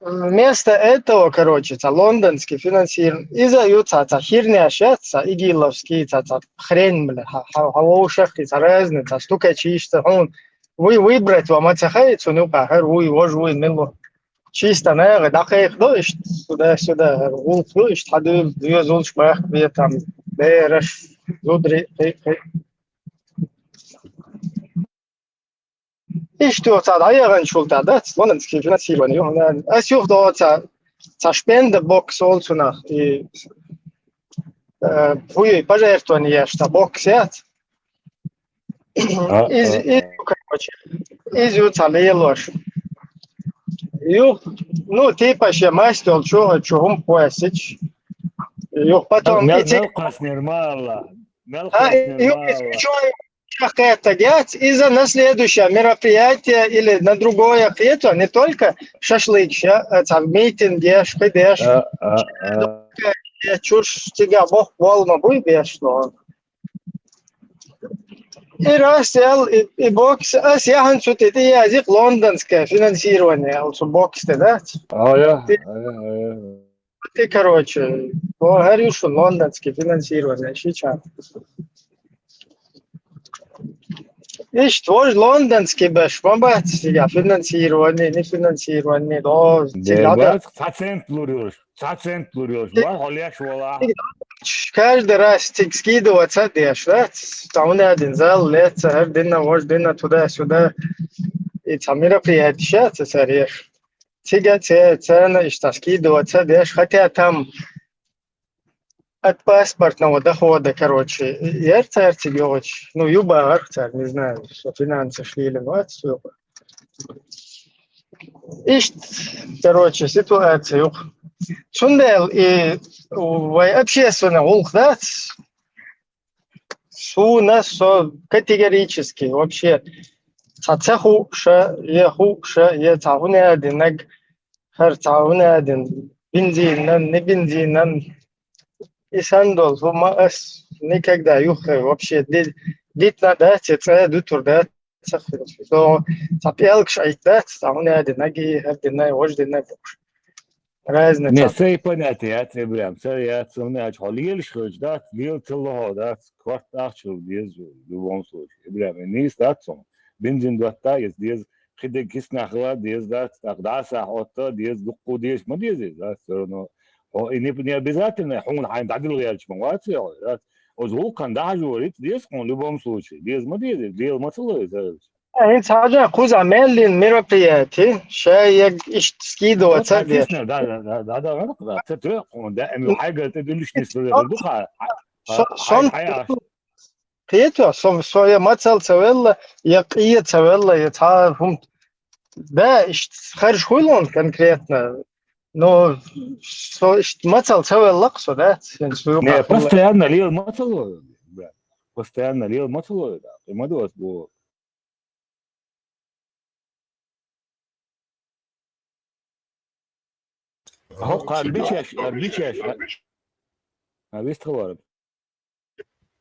Вместо этого, короче, лондонский финансирование из-за юца хирня шатся игиловский хрень бля хавошах и разница стука чисто он вы выбрать вам отсахается ну пахар вы вожу мело чисто на даких дождь сюда дождь хады две золш бах две там дереш зудри и что тогда я раньше да лондонский финансирование он асюх до спенда бокс олсуна и вы пожертвования что бокс из юца лелош ну типа ще мастер чугум поясич потом мелкость нормально какая-то делать и на следующее мероприятие или на другое это не только шашлык митинг чушь тебя бог волну будет что и раз и бокс я хочу это язык лондонское финансирование also бокс да ты короче говорю что лондонское финансирование сейчас и что ж лондонский бэш бомбат я финансирование не финансирование но цент плуриош бар холяш вола каждый раз скидываться дешь да там один зал лет день вож день туда-сюда и там мероприятие царишь цена что скидываться дешь хотя там от паспортного дохода, короче, я царь ну, юба царь, не знаю, что финансы шли или вот, все. И, короче, ситуация. Сундел и общественно улхдат, суна со категорически вообще. Цаху ша, е цахуне один, хар цахуне один, бензин, не бензин, и сандал, ас никогда вообще дитна да цеца дутур да то цапелк шайт да он один наги один вож дин разница не сей понятие прям я сумнять холил шоч да вил цело да квартачу без в любом случае прям не статсон бензин да есть خد كيسنا خلا ديز да тогда сахота дез дуку дез модез да все равно не обязательно хун хайн дадил ялч мовати озгул кан дажурит дез в любом случае дез модез дел мацло это сажа куза мелин мероприятие шай иш скидываться да это он да ему حاجه تدلش نسبه духа это своя мацал цевелла я цевелла я царфум да харш хуйлон конкретно но мацал цевелла ксо да не постоянно лил мацало постоянно лил мацало да модос бо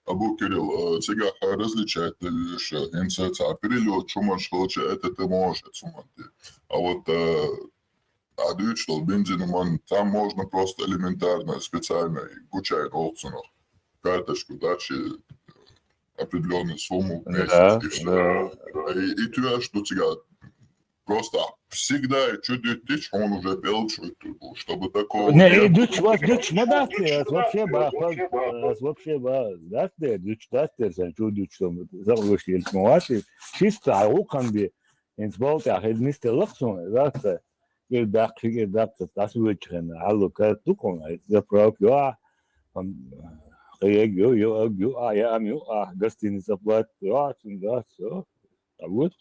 Абу Кирилл, сега различает лишь инициация перелет, что можешь получать, это ты можешь суммати. А вот адыч, что бензин, там можно просто элементарно, специально гучай олцунов, карточку, дачи, определенную сумму в месяц, и все. И ты, что тебя просто всегда чуть тысяч, он уже пел, чтобы такого... Не, дучь модасты, вообще дасты, дучь дасты, чудуть, что заглушили смывати, чисто, а уканби, инсболте, ахедмисте лаксун, дасты, das wird drin. Also kannst du kommen. Der Frau ja, ja, гостиница платит, ja, да, все. А вот.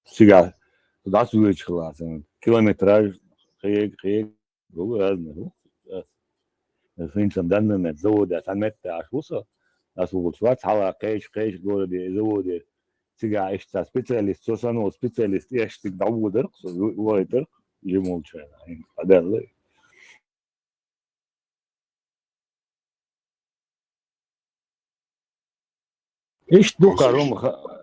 Сега, туда случилось. Километраж, было разное. Финчам данные мет заводы, а мет ашуса. Das wurde schwarz, Halla, Keisch, заводы. Сега, ich da Spezialist, so сану специалист, я штик давудер, лойтер, ему чай, аделы. İş dukarım.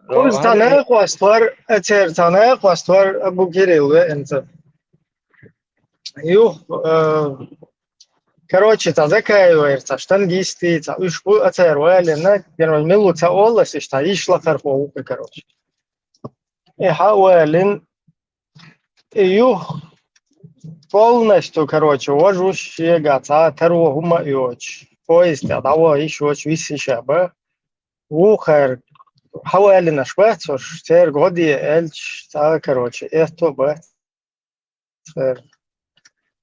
Uz tane kwastvar, eter tane kwastvar bu Kirill انت. Yuh, короче, та закаивается, штангисты, та уж bu eter валена, германилу та олас, işte işla karpo, короче. حوالين yuh полностью, короче, вожущие гата, торговума и оч. Поезд, а того еще оч висишаба. Ухар حوالي شوية شتير غادي إلش تا كروتش إيه بات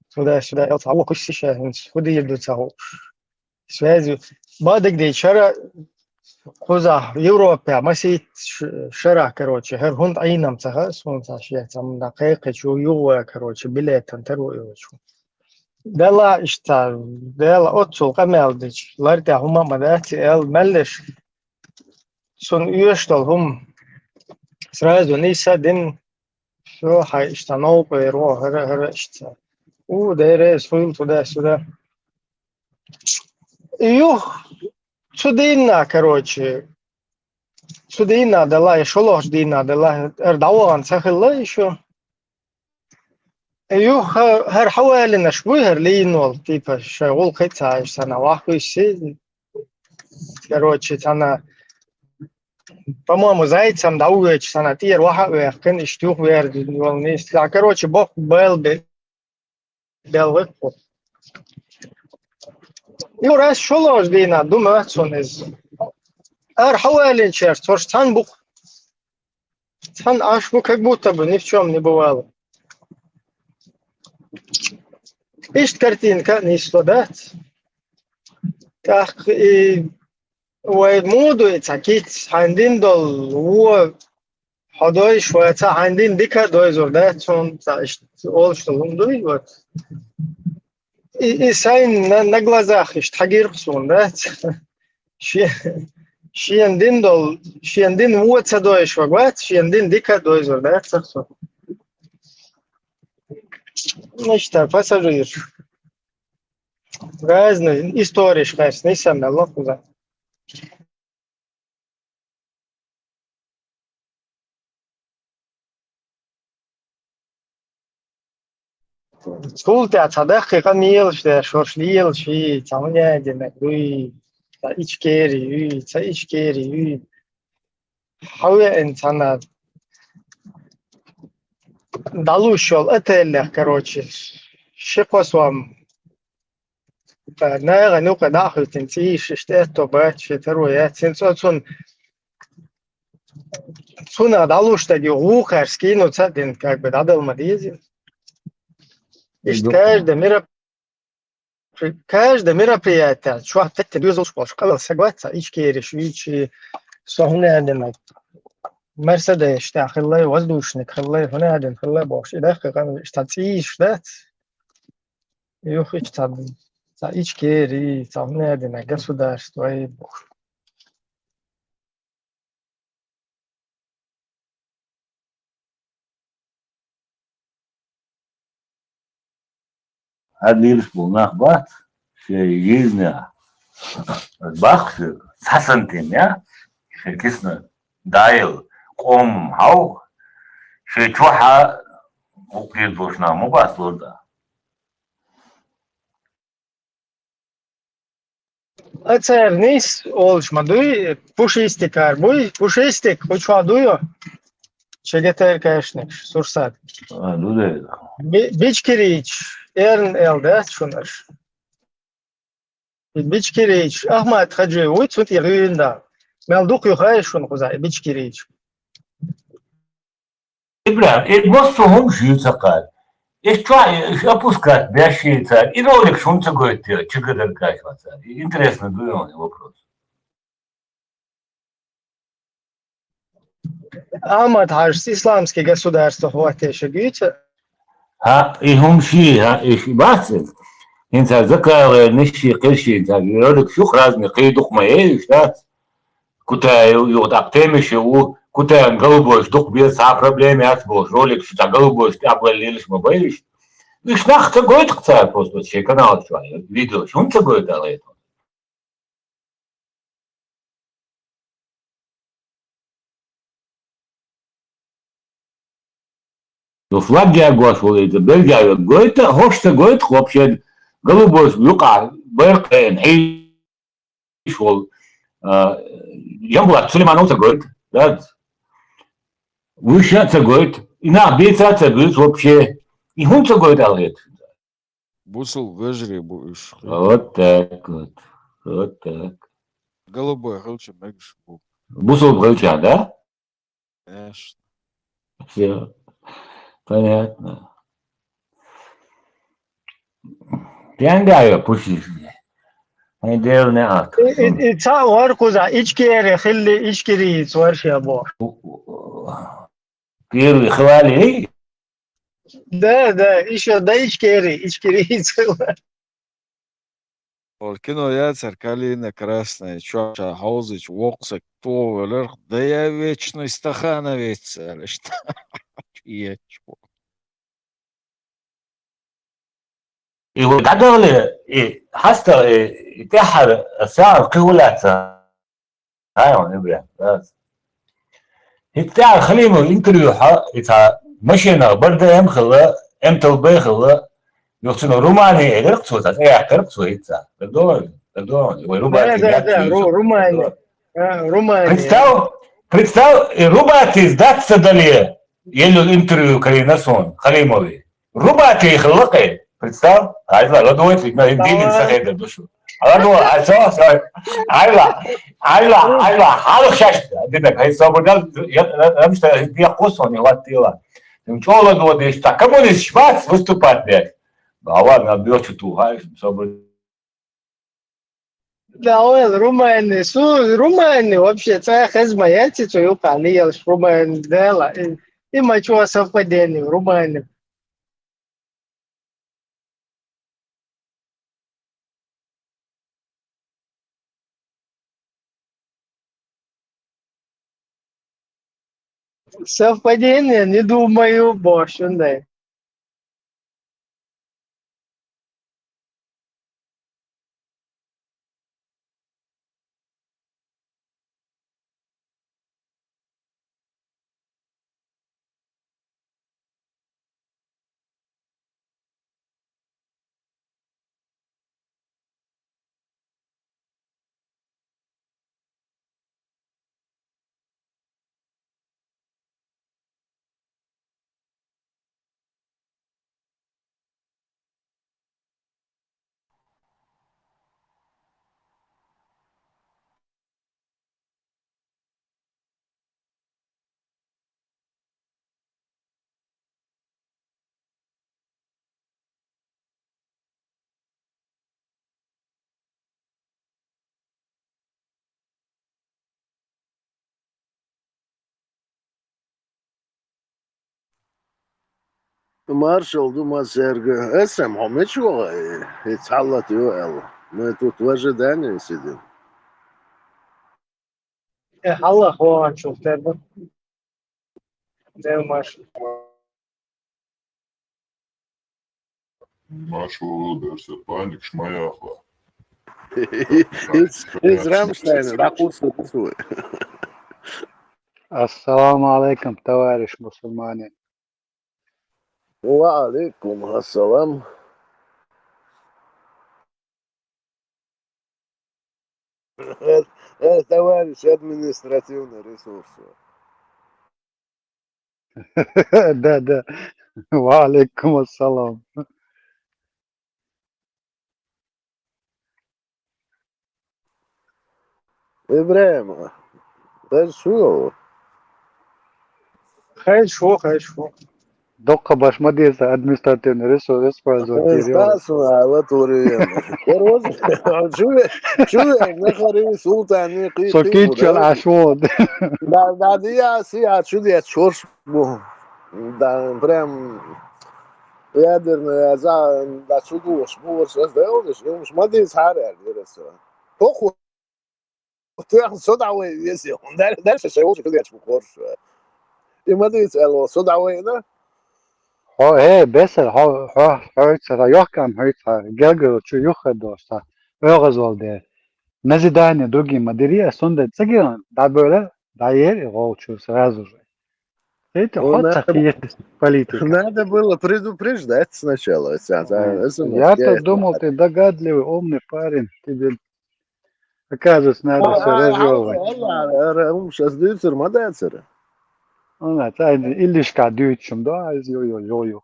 سودا يلتعو كل شيء شاهنس خدي يدو تاوش سوازي بعدك دي شرا خوزا يوروبا مسيت شرا كروتش هر هند أينام تها سون تاشية تام دقيقة شو يو كروتش بلاد تنترو يوشو دلا إشتا دلا أتصل قمال ديش لارتا هما مداتي إل ملش Son urstal сразу не садин все хайштанул поверо хрщца. Дерес фил туда-сюда. Юх, судина, короче. Судина дала, и шолош дина дала. Эрдауан сахилла еще. Юх, хер حوالي نشوي هر لينول типа شغل قطع سنة واحد شيء. Короче, она по-моему, зайцам даугач санатир вахавер, кен иштух верди, волнис. Короче, бог был белвыпу. И раз шолош дина, думаю, сон из. حوالي черт, тоже тан бух. Тан ашбу как будто бы ни в чем не бывало. Ишь картинка, не студать. Так и وموضوع تأكيد عندين دول هو حداي شوية عندين ديكا دوي زردات شون أول شلون دوي وقت إنسان نجلزاخ يشتحجير خصون ده شي عندين دول شي عندين هو تدوي شوية وقت شي عندين ديكا دوي زردات خصون نشتا пассажир разные истории шкаф не сам الله куда Skulta صدق قميل شوش ليل شي تمانية دينك دوي تا إيشكيري تا إيشكيري حوي إنسان دالوشول أتله короче شقوسوام فناغ نوك داخل تنتيش اشتاتو بات شترويات سنسون سونا دالوش تاجي غوخر скину цадин как бы дадал мадизи каждое мероприятие, что ты движешь по школе, согласен, ичкери, швичи, согнадина, Мерседес, так, хиллай воздушник, хиллай гнадин, хиллай бош, и так, как штатиш, да, юхич там, за ичкери, согнадина, государство и бош. Адилш булнах бат, жизнь бах, сасантин, я, кисно дайл, ком хау, чуха, укрит бушна, мубас лорда. Atcernis, olš madui, pušistik ar bui, pušistik, pučua dujo, čegeter kašniks, sursat. Dude. Bičkirič, elde, šunaš. Bičkirič, Ahmad Hadži, uit sunt irunda. Melduq yuxayışun kuzay, biçkiriç. إبراهيم بص هم شو تقال إيش تراي إيش أبوسكات بيشي تار إيرولك شو أنت قلت يا تشكر الكاش مثلا إنترسنا دويوني وبروس Ahmad Hajs, исламские государства хватеше, видите? ها إيه هم شي ها إيش بس أنت ذكر نشي قرشي أنت إيرولك شو خلاص نقيدك ما إيش ده كنت يوتاقتمش هو كنت نقلبوش دوك بيس ها проблемы أتبوش ролик что تقلبوش تقبل ليش ما بيش ليش نخت قلت قصار просто شيء канал شوية فيديو شو أنت قلت عليه لو فلاج جاكواش ولا بيرجع قلت هوش قلت خبشة قلبوش يقع برق نعيش وال ينبغى سليمان أوت قلت لا وش قلت إنها بيتا قلت вообще и он قلت عليه Бусул вежри буш. вот так вот вот так Голубой хылча мэгш бу. Бусул Галча, да? Конечно. Все понятно. Piangaya pushis. Hai devne ak. İça var kuzay, içkiri, xilli içkiriç var şey bu. Первый хвали. Да, еще да içkiriç var. Кино яцер калина красная, чаша хаузыч, воксак, товелер, да я вечный стахановец, или что? Я чё? И вот гадали, и хаста, и тяхар, сяр, кивуляца. هاي هون إبراهيم بس هتاع خلينا الانترفيو إذا مشينا برضه إم خلا إم تلبي خلا يوصلنا روماني إذا رقصوا إذا إيه رقصوا إذا بدون وروباتي Да, Румыния. Румыния. Представь, рубати сдаться далее. Еле интервью Карина Сон, Халимови. Рубати их лакай. Представь, айла, ладует, на день сахеда душу. Айла, халах шашта. Дедак, ай сободал, я что я косо не хватило. Чего ладует, что кому не швац выступать, блядь. А ладно, бьёт ту, ай, сободал. Да, ой, Румыния вообще, це хезма яйці, що юка, не єлш Румыния дела. І мачуа совпадение, Румыния. Совпадение, не думаю, больше, да. مارشال دوما سيرجا اسم هم شو يتحلط يو ما تتواجداني سيدي Allah hovan çok derdi. Ne maş. Mašu derse panik šmajāhla. Iz Рамштайна, да курсу свой. Ассаламу алейкум, товарищ мусульмане. Ва алейкум ассалам. Товарищ административный ресурс. Да. Ва алейкум ассалам. Ибраим, Хорошо. Дока baš madiesa administrativni resursi использовать Стасна, Латурин. Čujem, nehari sultāni Sokičal ašvod. Da ja čudiet čoršbu. Da prem ядерная да чуду шмурс сделаешь, и смотри, сарер, директор. Похуй. Ты сюда если он дальше все уже куда-то похож. И смотри, алло, сюда да? Besser, höjtsa, johkam höjtsa, gelgel, ču juhadosta, ögazolde, назидание другим материя, сонда цагилан, да böyle, да yer, волчу сразу же. Это хоть политика. Надо было предупреждать сначала. Я-то думал, ты догадливый, умный парень, тебе, оказывается, надо все разжевывать. Сейчас даются модацеры. Ilişka düğütçüm da yo.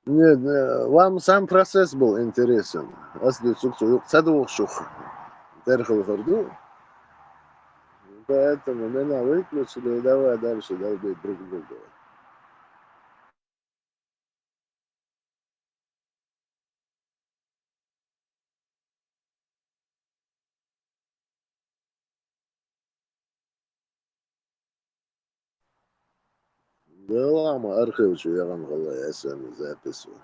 Нет, вам сам процесс был интересен. Поэтому меня выключили, и давай дальше долбить друг друга. Да ладно, архив, я вам говорю, я сам записываю.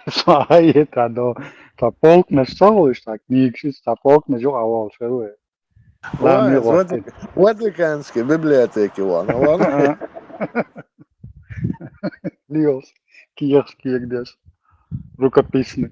Это, да. Та полк на что, так, никшись, та полк на жо, а вол, шеруе. Ватиканские библиотеки, ладно. Лиос, киевские где-то, рукописные.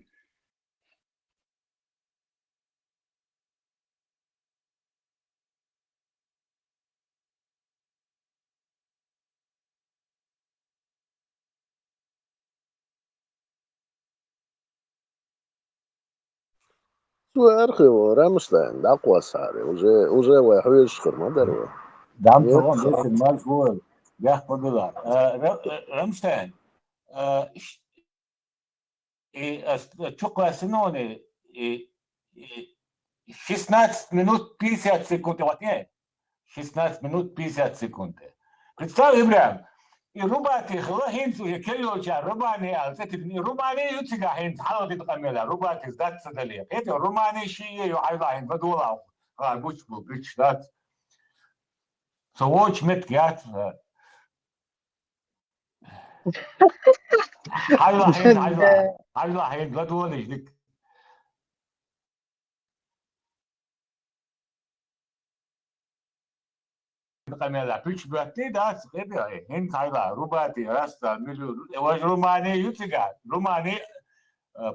Архив, Рамштайн, да, Квасари, уже вахуешь хурмадарва. Дам салам, если мальчик, я подала. Рамштайн, чукасиноне, 16 минут 50 секунд, вот не, 16 минут 50 секунд. Представь, Ибрахим, и рубати хлахинцу, и келлоча, рубани, рубани юцига хинц, халати ткамела, рубати сдат садали. Это рубани шие, юхайлахин, вадула, бучбу, бричдат. Соуч меткят. Хайлахин, вадула, ждик. Камера, ключ братни, да, это хинкайла, рубати, раста, милю, ваш румани ютига, румани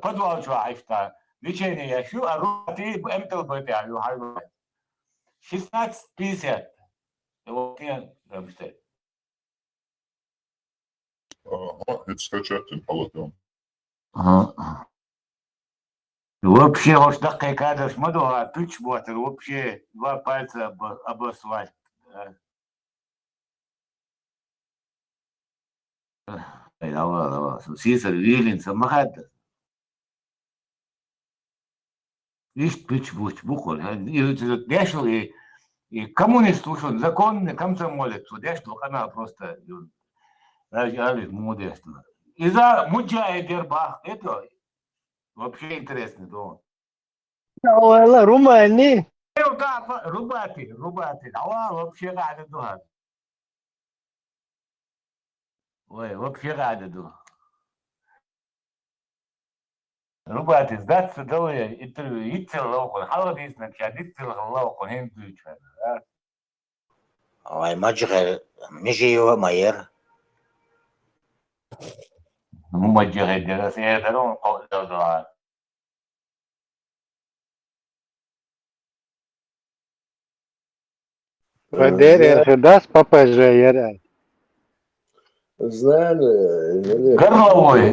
подвал чуайфта, лечение яшу, а рубати эмтел бэте, а юхайла. 16:50. Вот я Рамштайн. Это скачать полотен. Вообще, уж такая кадр шмадуга, ключ ботер, вообще 2 пальца об асфальт. Давай, Сисар, Вилин, Самахат. Видишь, ключ бухол. Дешл и коммунист слушал, законный комсомолец, дешл, она просто, мудест. Из-за Муджа Гербах, это вообще интересно, да. Румыния. Рубати, а вообще рады духа. Ой, вообще рады духа. Рубати, сдаться долой, и целовку, халдис на чадит целовку, хендуч. Ой, маджихер, межиева майер. Маджихер, дерас, я даром, да. Федерер, да, с ППЖ, ярай. Знали. Горловой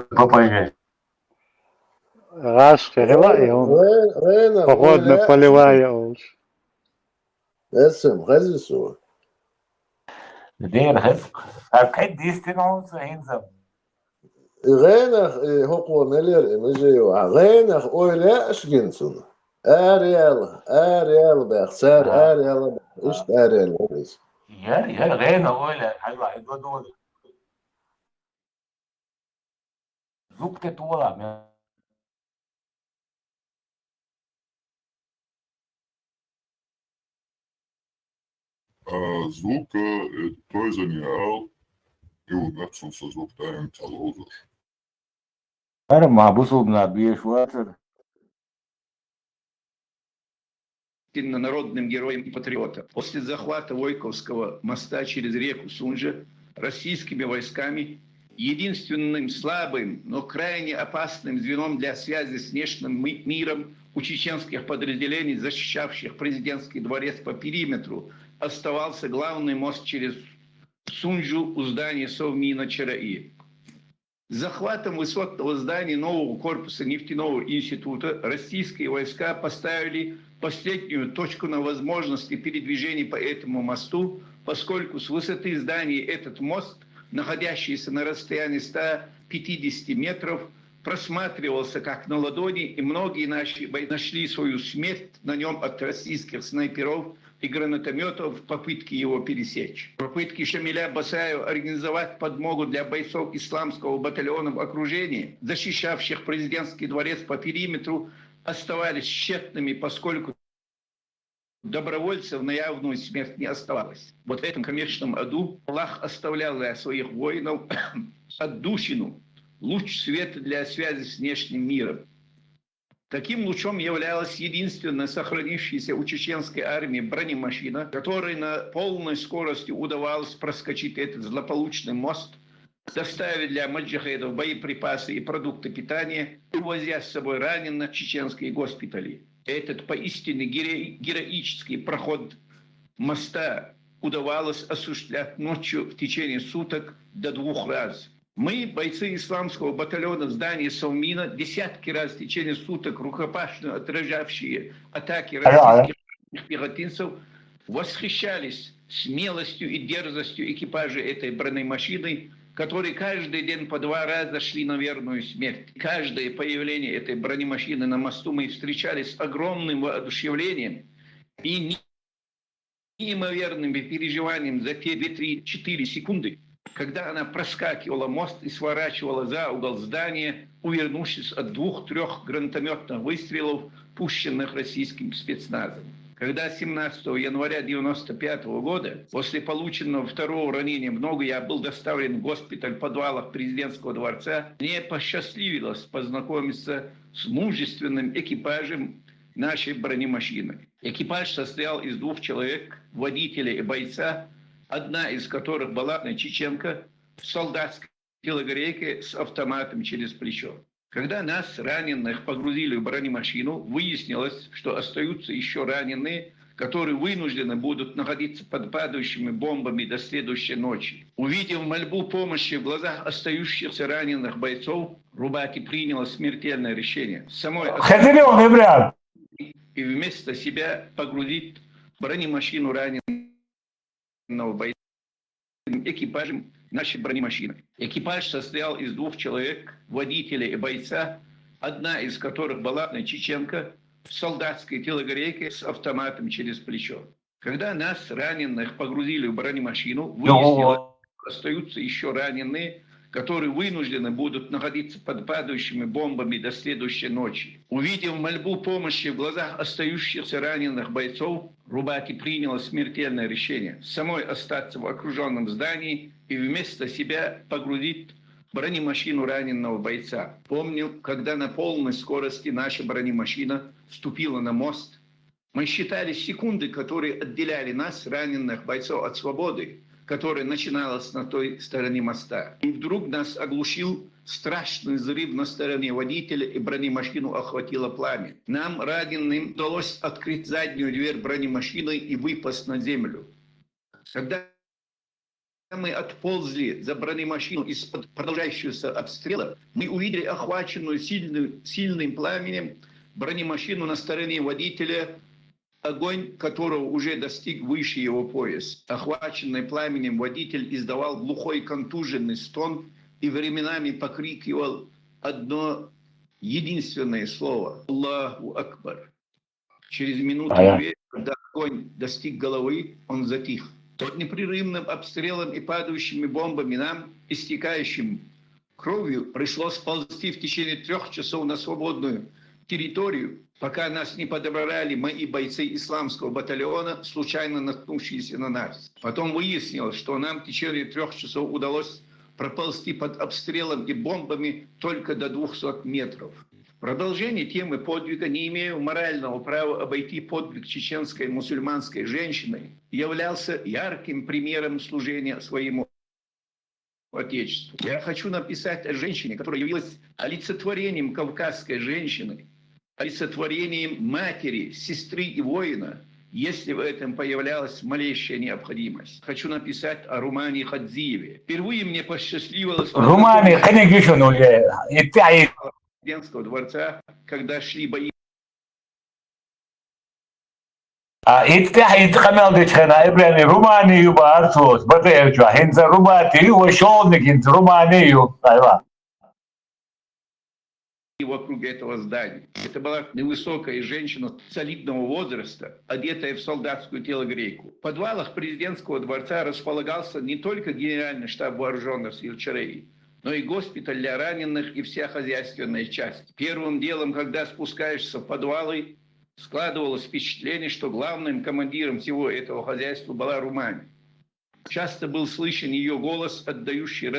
ППЖ. Раш, и он походно-полевая уж. اسم غزسو دير هف. Какая действительно инзам. غينخ هو ملير مجيو غينخ أويلا أشجنسون أريال بخسر أريال إيش أريال بس يا غينا ولا حلوة حلوة دول زوجة طولة Звука той занял и удачно со звуктаем телевизор. أنا ما بصوب نبيش واتر народным героем и патриотом. После захвата Войковского моста через реку Сунжа российскими войсками единственным слабым, но крайне опасным звеном для связи с внешним миром у чеченских подразделений, защищавших президентский дворец по периметру, оставался главный мост через Сунжу у здания Совмина Чараи. С захватом высотного здания нового корпуса нефтяного института российские войска поставили последнюю точку на возможности передвижения по этому мосту, поскольку с высоты здания этот мост, находящийся на расстоянии 150 метров, просматривался как на ладони, и многие нашли свою смерть на нем от российских снайперов и гранатометов в попытке его пересечь. Попытки Шамиля Басаева организовать подмогу для бойцов исламского батальона в окружении, защищавших президентский дворец по периметру, оставались тщетными, поскольку добровольцев на явную смерть не оставалось. Вот в этом коммерческом аду Аллах оставлял для своих воинов отдушину, луч света для связи с внешним миром. Таким лучом являлась единственная сохранившаяся у чеченской армии бронемашина, которой на полной скорости удавалось проскочить этот злополучный мост, доставить для маджахедов боеприпасы и продукты питания, увозя с собой раненых в чеченские госпитали. Этот поистине героический проход моста удавалось осуществлять ночью в течение суток до 2 раз. Мы, бойцы исламского батальона в здании Совмина, десятки раз в течение суток рукопашно отражавшие атаки российских пехотинцев, восхищались смелостью и дерзостью экипажа этой бронемашины, которые каждый день по 2 раза шли на верную смерть. Каждое появление этой бронемашины на мосту мы встречали с огромным воодушевлением и неимоверным переживанием за те 2-3-4 секунды, когда она проскакивала мост и сворачивала за угол здания, увернувшись от 2-3 гранатометных выстрелов, пущенных российским спецназом. Когда 17 января 1995 года, после полученного 2-го ранения в ногу, я был доставлен в госпиталь в подвалах президентского дворца, мне посчастливилось познакомиться с мужественным экипажем нашей бронемашины. Экипаж состоял из 2 человек, водителя и бойца, одна из которых была чеченка в солдатской телогрейке с автоматом через плечо. Когда нас, раненых, погрузили в бронемашину, выяснилось, что остаются еще раненые, которые вынуждены будут находиться под падающими бомбами до следующей ночи. Увидев мольбу помощи в глазах остающихся раненых бойцов, Рубаки приняла смертельное решение. Самой и вместо себя погрузить бронемашину раненого бойца экипажем нашей бронемашины. Экипаж состоял из 2 человек, водителя и бойца, одна из которых была чеченка в солдатской телогрейке с автоматом через плечо. Когда нас, раненых, погрузили в бронемашину, выяснилось, что остаются еще раненые, которые вынуждены будут находиться под падающими бомбами до следующей ночи. Увидев мольбу помощи в глазах остающихся раненых бойцов, Рубаки приняла смертельное решение самой остаться в окруженном здании и вместо себя погрузить бронемашину раненого бойца. Помню, когда на полной скорости наша бронемашина вступила на мост, мы считали секунды, которые отделяли нас, раненых бойцов, от свободы, которая начиналась на той стороне моста. И вдруг нас оглушил страшный взрыв на стороне водителя, и бронемашину охватило пламя. Нам, раненым, удалось открыть заднюю дверь бронемашины и выпасть на землю. Когда мы отползли за бронемашину из-под продолжающегося обстрела, мы увидели охваченную сильным пламенем бронемашину на стороне водителя, огонь которого уже достиг выше его пояс. Охваченный пламенем водитель издавал глухой контуженный стон и временами покрикивал одно единственное слово – Аллаху Акбар. Через минуту-две, когда огонь достиг головы, он затих. Под непрерывным обстрелом и падающими бомбами нам, истекающим кровью, пришлось ползти в течение 3 часов на свободную территорию, пока нас не подобрали мои бойцы исламского батальона, случайно наткнувшиеся на нас. Потом выяснилось, что нам в течение 3 часов удалось проползти под обстрелом и бомбами только до 200 метров. В продолжение темы подвига, не имея морального права обойти подвиг чеченской мусульманской женщины, являлся ярким примером служения своему Отечеству. Я хочу написать о женщине, которая явилась олицетворением кавказской женщины, олицетворением матери, сестры и воина, если в этом появлялась малейшая необходимость. Хочу написать о Румане Хадзиеве. Впервые мне посчастливилось... Румане, президентского дворца, когда шли бои. И вокруг этого здания. Это была невысокая женщина солидного возраста, одетая в солдатскую телогрейку. В подвалах президентского дворца располагался не только генеральный штаб вооруженных сил Чареи, но и госпиталь для раненых и вся хозяйственная часть. Первым делом, когда спускаешься в подвалы, складывалось впечатление, что главным командиром всего этого хозяйства была Румания. Часто был слышен ее голос, отдающий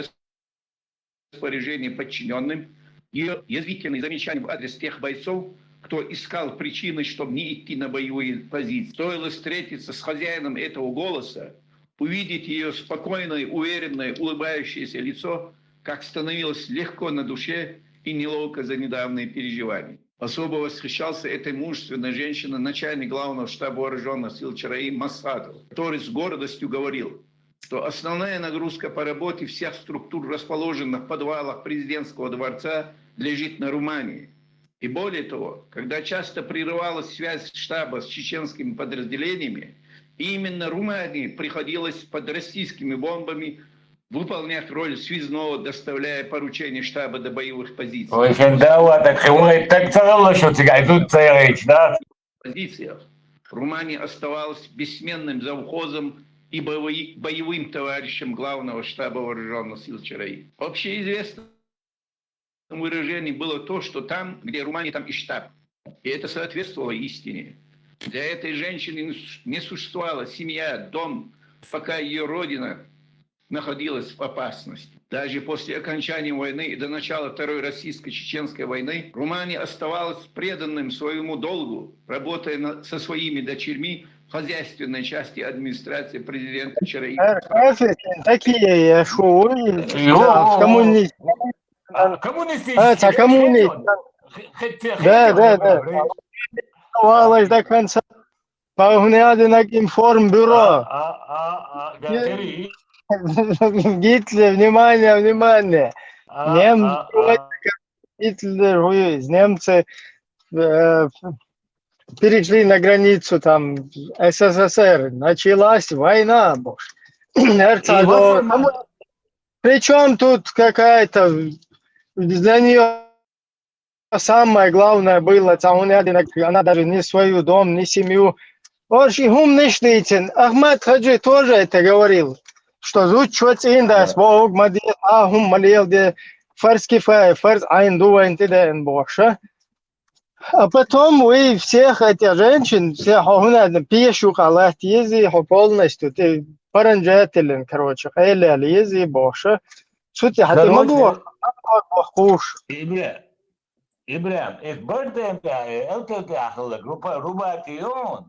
распоряжение подчиненным, ее язвительные замечания в адрес тех бойцов, кто искал причины, чтобы не идти на боевые позиции. Стоило встретиться с хозяином этого голоса, увидеть ее спокойное, уверенное, улыбающееся лицо, как становилось легко на душе и неловко за недавние переживания. Особо восхищался этой мужественной женщиной начальник главного штаба вооруженных сил Чараи Масхадов, который с гордостью говорил, что основная нагрузка по работе всех структур, расположенных в подвалах президентского дворца, лежит на Румынии. И более того, когда часто прерывалась связь штаба с чеченскими подразделениями, именно Румынии приходилось под российскими бомбами выполнять роль связного, доставляя поручения штаба до боевых позиций. В позициях Румыния оставалась бессменным завхозом и боевым товарищем главного штаба вооруженных сил Чараи. Общеизвестным выражением было то, что там, где Румыния, там и штаб. И это соответствовало истине. Для этой женщины не существовала семья, дом, пока ее родина находилась в опасности. Даже после окончания войны и до начала Второй российско-чеченской войны Румыния оставалась преданным своему долгу, работая со своими дочерьми в хозяйственной части администрации президента Чараи. Такие шоу. Коммунист. Коммунист. Да. Оставалось до конца. Погнали информбюро. Гитлер, внимание. Немцы перешли на границу там СССР. Началась война. Причем тут какая-то для нее самое главное было, она даже не свою дом, не семью. Очень умный Штейцин. Ахмад Хаджи тоже это говорил, что звучит индас, Бог мадис, ахум малил де фарскифай, фарс айнду айнтиден боша. А потом вы всех этих женщин, всех пишу халат ези полностью, ты паранджателен, короче, хейли ези боша. Сути, хаты могу хуш. Ибрам, if birthday grupa Rubation,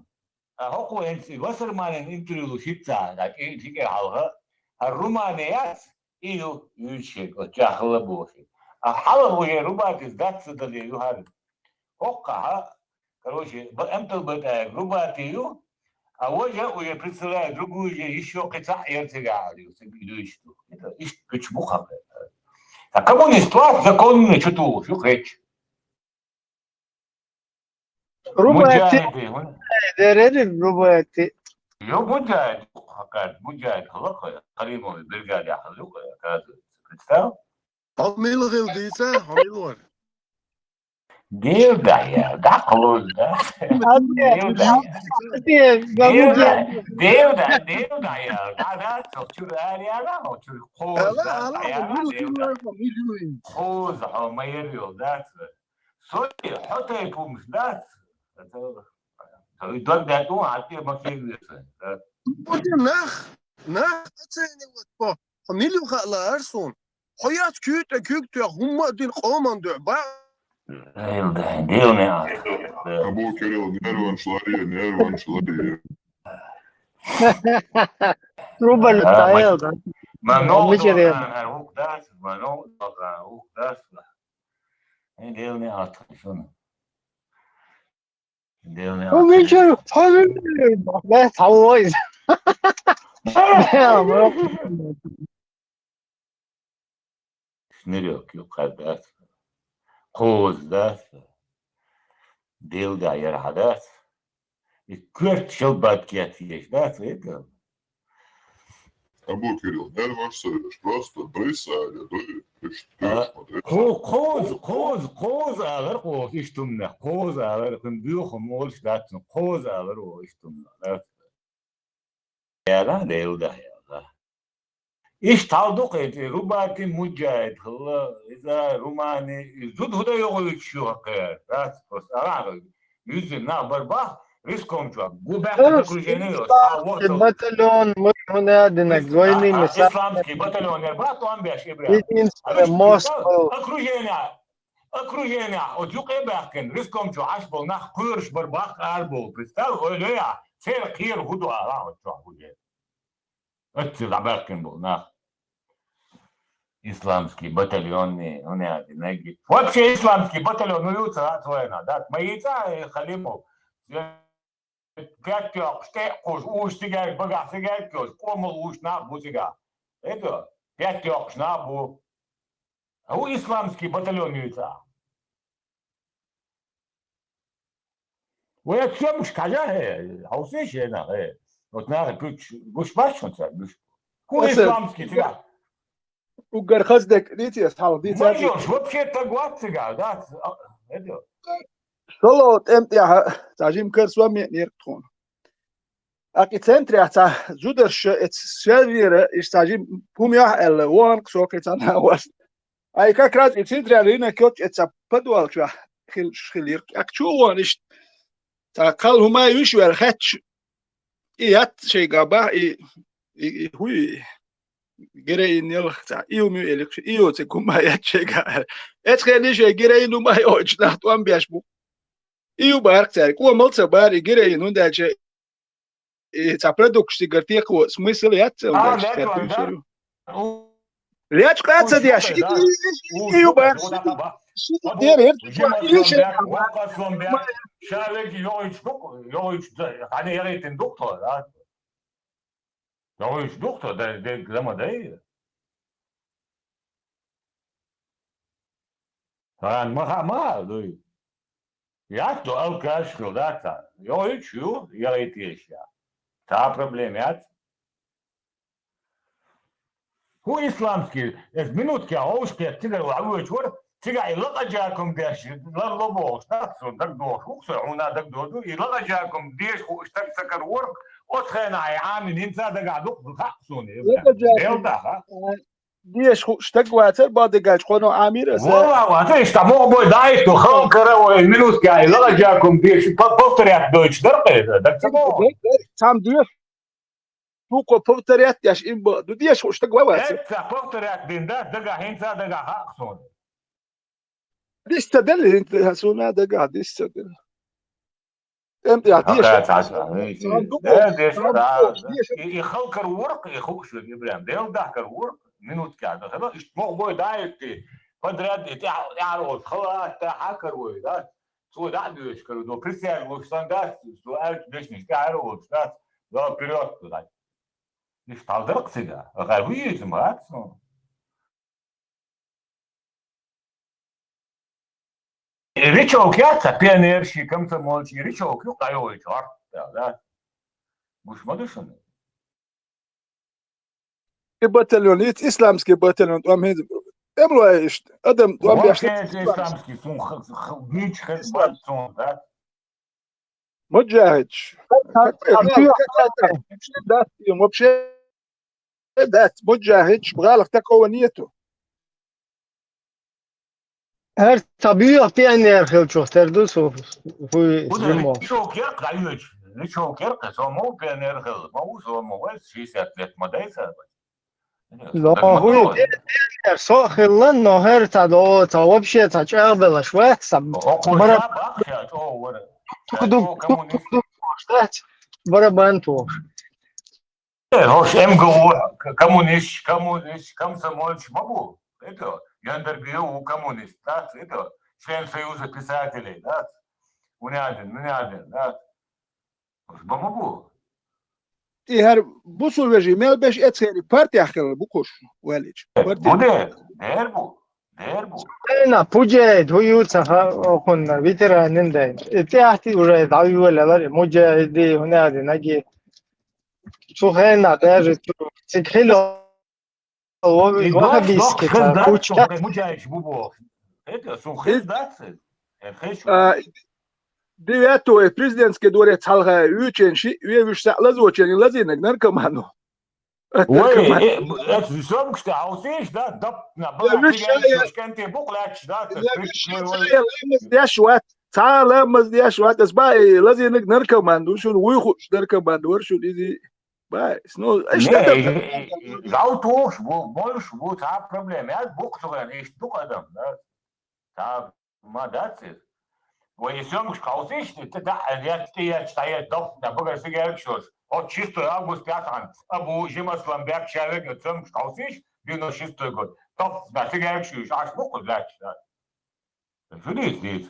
هو وصل معنا انتريو شيبتا لكن تيجي على الرومانيات إيو يشيك وتأخذ بوشي الحلب وهي روبات ذات سدلي يهار هوكها كروشي بأمتى بدأ روباتيو أوجه وهي بريسلا دروجي يشيو قطع يرتجع عليه وسبيلو يشتو إيش بتشبخه كمونيستوات законные что-то شو خيش روباتي يو مجاهد حكاد مجاهد خلقه قريبا من البرجاد يحلوه كذا представил Hamil gildiyse hamil var. Değil de ya. Da kılız da. Değil de ya. Değil de ya. Da çok çür ya da o çür koz da ya değil de. Koz ama yeriyor da. Soy hatta yapılmış da. Tabii da tu hatta bakıyorsun. Bu ne? Seni bu. Hamil yok Ersun. Hayat küt humma din qaman diyor. Değil ne artık. Abu Keril, nervan şulari. Truba letael da. Mano Michere. hukdas. Değil ne artık şunu. Değil ne O Michere. Ben savunmayız. Ama Nereye yok kardeş. Kozdas. Değil de yer hadas. Kurt şılbat getiriyor. Das öyle. Abu Keril, nervan söylüyor. Просто брысали. Koz ağır o iştumla. Koz ağır. Kındığım olmuş zaten. Koz ağır o iştumla. Ya değil de ya. İş tavduk eti. Rubati mücahit. İza Rumani. Zud huda yok uçuyor. Das ağır. Yüzün ne haber bak. Riskomcu. Bu ben okuyacağını. батальон мы на двойные места. Исламский батальон Ербат, он беш Ибрям. Единственное, мост был. Окружение. Оцюк Ибрахкен. Рискомчу ашбол нах курш барбах арбол. Представь, öyle ya. Ser kir hudu ara. Çok hudu. Ötçü Ибрахкен был нах. Исламский батальон не. Он я не. Вообще исламский батальон уются от война. Да, моица Халимов. 5 yok, işte koş, uç sigar, bagaj sigar, koş, komul uç, ne bu sigar. Это 5 yok, ne bu? Bu İslamski batalyon üyesi. Bu yapıyormuş kaca he, havse şey ne he. Otnar güç, güç başmasa güç. Bu İslamski sigar. У гархаздек дите саудица. Можешь вообще так sigar, да? Это. Шолот эмтя тажим керсвами ниртхон. Aki centriata juders et servire is tажим пумя эл вон ксокетана was. Ai как раз и центриалина кёч это подвалча хилир. Акчуон is та кал хума юшвер хач. И ят шей габа и хуй гереин елхта. Иу ми элик иу те кума ят шега. Эт хени шей гереин ума оч на туам биашбу. Iu barceri, ko mulca bari girei nu dace ța product gartie ko smysl jace un dace terpiu. Riač kaca diaš. Iu barci. Şarek yoğuç hani yeritin doktor da. Yoğuç doktor da zaman değil. Han ma duy. Ja, to elke schildata. Jo, iets, joh, je weet het, ja. Dat probleem, ja. Hoe islamski, es minutke, ooskeer, tiga, wauwet, hoor. Tiga, ilaqa jaakum desh, labo, staatso, dagdo, hoekse, una dagdo, ilaqa jaakum desh, ishtak sakar work, otgena, عامل انسان ده قاعد يخصوني. دلتا، ها. ديش اشتقواتر بعد قاعد قانو عامير والله واتر اشتمو بو دايتو خنكره ومنوت كاي لا جاكم ديش بوفتريات دويتش درقه دكتمو تام ديش توكو بوفتريات ياش امبو ديش اشتقواتر انت بوفتريات دين ده دغا هنسا دغا حقصون ديش تدل انت هسونا دغا ديش تدل انت يا ديش يخلكر ورق يخوش ابراهيم ديل دهكر ورق minut geldi. Ama işte bu dayetti. Padret يعرف خلاص حكر وده سو ده دوش كده دو بريسير وستاندارد سو ارك ديش مش تعرف ده ده بيريود ده مش تعذرق سيدا غاوي زمات ريتشو كياتا بيانير شي كم تمولشي ريتشو كيو قايو يشار ده مش مدشن باتاليونيت اسلامسكي باتاليون ام هند Эмлуэш, Адам, вам Вообще бяшт. исламский бич хэтбатсон, да? Моджахич. Вообще, да, Моджахич, бралах такого нету. Her tabii bir enerji çok terdus o bu Куда? зимой. Шокер, даёч. Шокер, само пенергел. Могу мовать 60 лет модайса. لاهوی در ساخلن نهر تدا تا вообще та чабела швецам. Окуша бахша, то вора. Барабан тош. Хош МГУ, коммунист, комсомольч, могу. Это, я интервью у коммунист, да, это, член Союза писателей, да, уняден, да. Могу. И her bu süreci melbeş etseri parti akıl bu koş veliç. Bu der bu. Na puje duyuca ha okun veteranin de. Tehti уже daviyelalar mujahidi hunadi nagi. Suhena der sikelo o bisketa kucha. Мучаешь бубо. Это сухой датсы. Девятое президентское дворе цалга üçenşi üye vüşsakla zoçeni lazinek narkomanu. Ой, это сам, кстати, аусиш, да, на была шкенте буклач, да, ya şuat sağlamaz ya şuat asbay lazinek narkomanu şun uyuş narkomanu var şun izi bay sno işte gautoş bu больше bu ta problem ya buktugan işte bu adam da ta madats ويسموش قوسيش я стоять доп на богасигарик шош от 6 август 5 абу жимаслам бяк человек сомш قوسيش 96 год топ на сигарик шош аж бок дач да здесь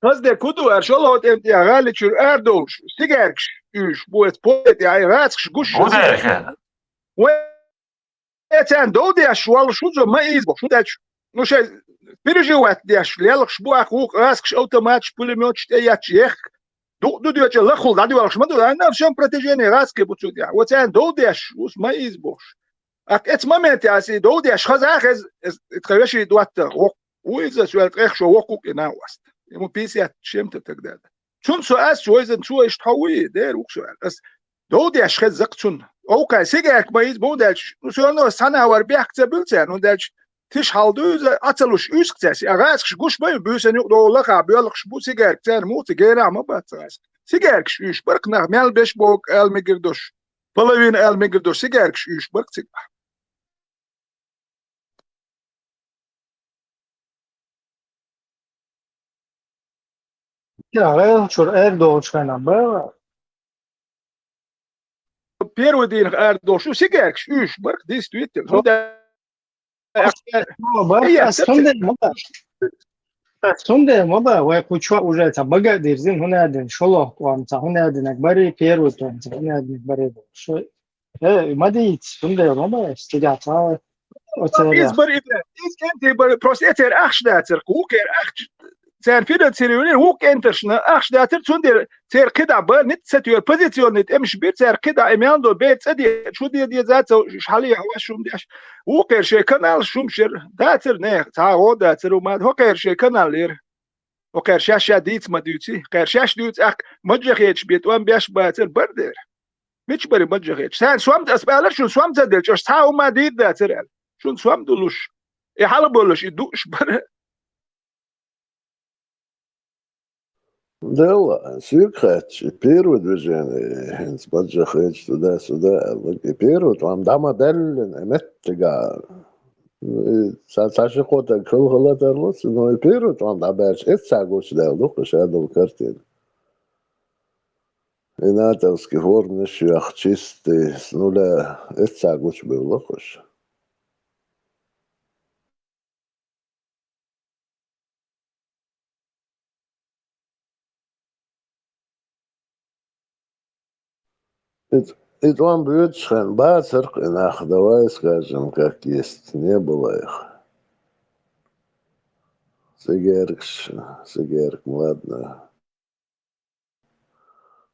Hazde kudu er şolot em ya galiçür erdoş sigarik üş bu et poet ya ratsk guş ve eten do de şwal şuzo ma izbo şu daç ну şey переживать деш лелх шбуах ух раск автомат пулемет я чех ду дёче лахул да дюал шмаду на всем протяжении раске бучу я вот эн до деш ус ма избош ак эт момент я си до деш хазах tkhavеши дуатта уиза суэлт эх шо окук на васт ему 50 чем-то тогда чун суас суэзен суэш тауи дер укшуал ас до деш хазакчун اوكا سيجاك ما izbo delç ну sana var biakça bülsen und delç tiş haldı atılış üst kses ya gas guş boy büsen yok dola ka biyoluk bu sigar ter mu sigara ama batras sigar üş bark na mel 5 bok el migirdoş polovin el migirdoş sigar üş bark sigar Ya çor erdoğan kana ba. Первый день эрдош sigar üş bark действительно ну да Сонде моба ва кучва уже та бага дерзин хунаден шоло квам та хунаден акбари первый тон та хунаден акбари шо мадит сонде моба стига та избор искенте просто этер ахшдатер кукер ахш sen finansiyonu huk entersne achdater zunder ser kida ba nit setür position nit emş bir ser kida emyando bet sedi şu diye zaten hali hava şum diye huk her şey kanal şumşer dater ne ta o dater umad huk her şey kanallar huk her şey şadit madüti her şey şadit ak majghet bit wan beş bater barder miç bari majghet sen swam asbalar şu swam zader şu ta umad dater şu swam duluş hal boluş duş bar Дело, свиркач, первое движение, спаджахач туда-сюда, и первое, там дама делен, эметтега, саши кота кылгылатарлыс, но и первое, там да бәш, эт сагуч дел, духа шадал картин. И натовский формы шях чистый, с нуля, эт сагуч был, лохуш. И там бьются, бацерк, и нах, давай скажем, как есть, не было их. Сигарк, ладно.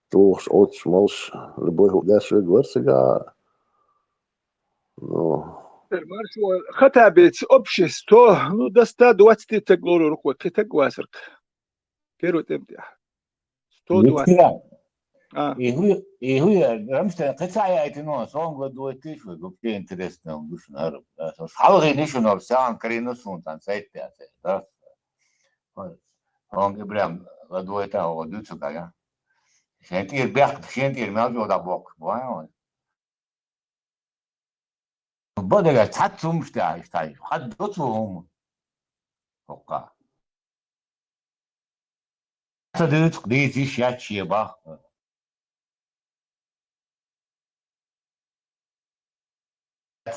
Тух, отш, молш, любой худяший гварсига. Ну, خطابت общество, ну, до 120 теглору рукой, китагвасерк. Керу темтях. 120. И вы, рамste, какая это нос, он говорит, ты что, вообще интересно, он душ народ. Халги ничего, сам коренусун, там, сайт-то, да? Он прям, говорит, а, вот, дучу, да? Шентир, бях, шентир, мяу, да, бок, понял? بدأ تحتهم شتاي حدثهم وقع تدرس ديزي شاتشي با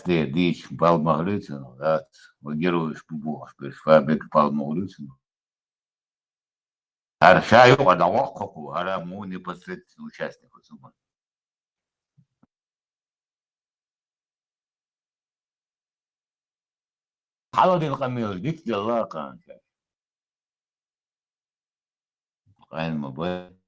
ديش بالمغرب ذات وجروش ببوح بالفابك بالمغرب هذا شاي وقد وقفوا هذا مو نبسط участник وسمع حاول القميص ديك الله كان قاين موبايل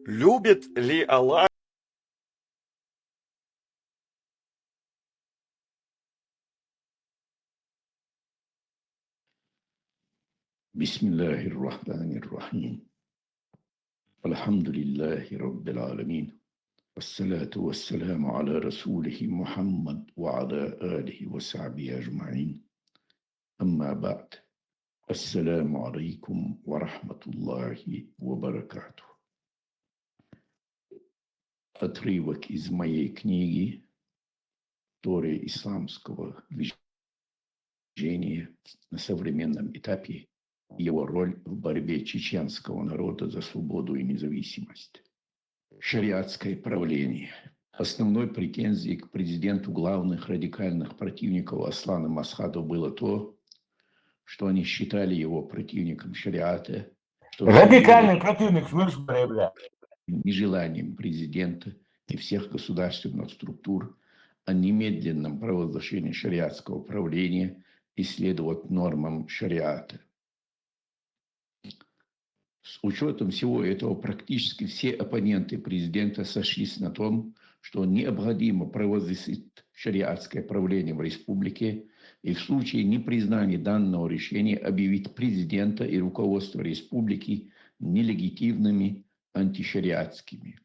Любит ли Аллах? بسم الله الرحمن الرحيم الحمد لله رب العالمين والصلاة والسلام على رسوله محمد وعلى آله وصحبه أجمعين أما بعد السلام عليكم ورحمة الله وبركاته. Отрывок из моей книги «Теория исламского движения на современном этапе. Его роль в борьбе чеченского народа за свободу и независимость». Шариатское правление. Основной претензией к президенту главных радикальных противников Аслана Масхадова было то, что они считали его противником шариата. Радикальный противник, смысл проявляет. Нежеланием президента и всех государственных структур о немедленном провозглашении шариатского правления и следовать нормам шариата. С учетом всего этого практически все оппоненты президента сошлись на том, что необходимо провозгласить шариатское правление в республике и в случае непризнания данного решения объявить президента и руководство республики нелегитимными антишариатскими.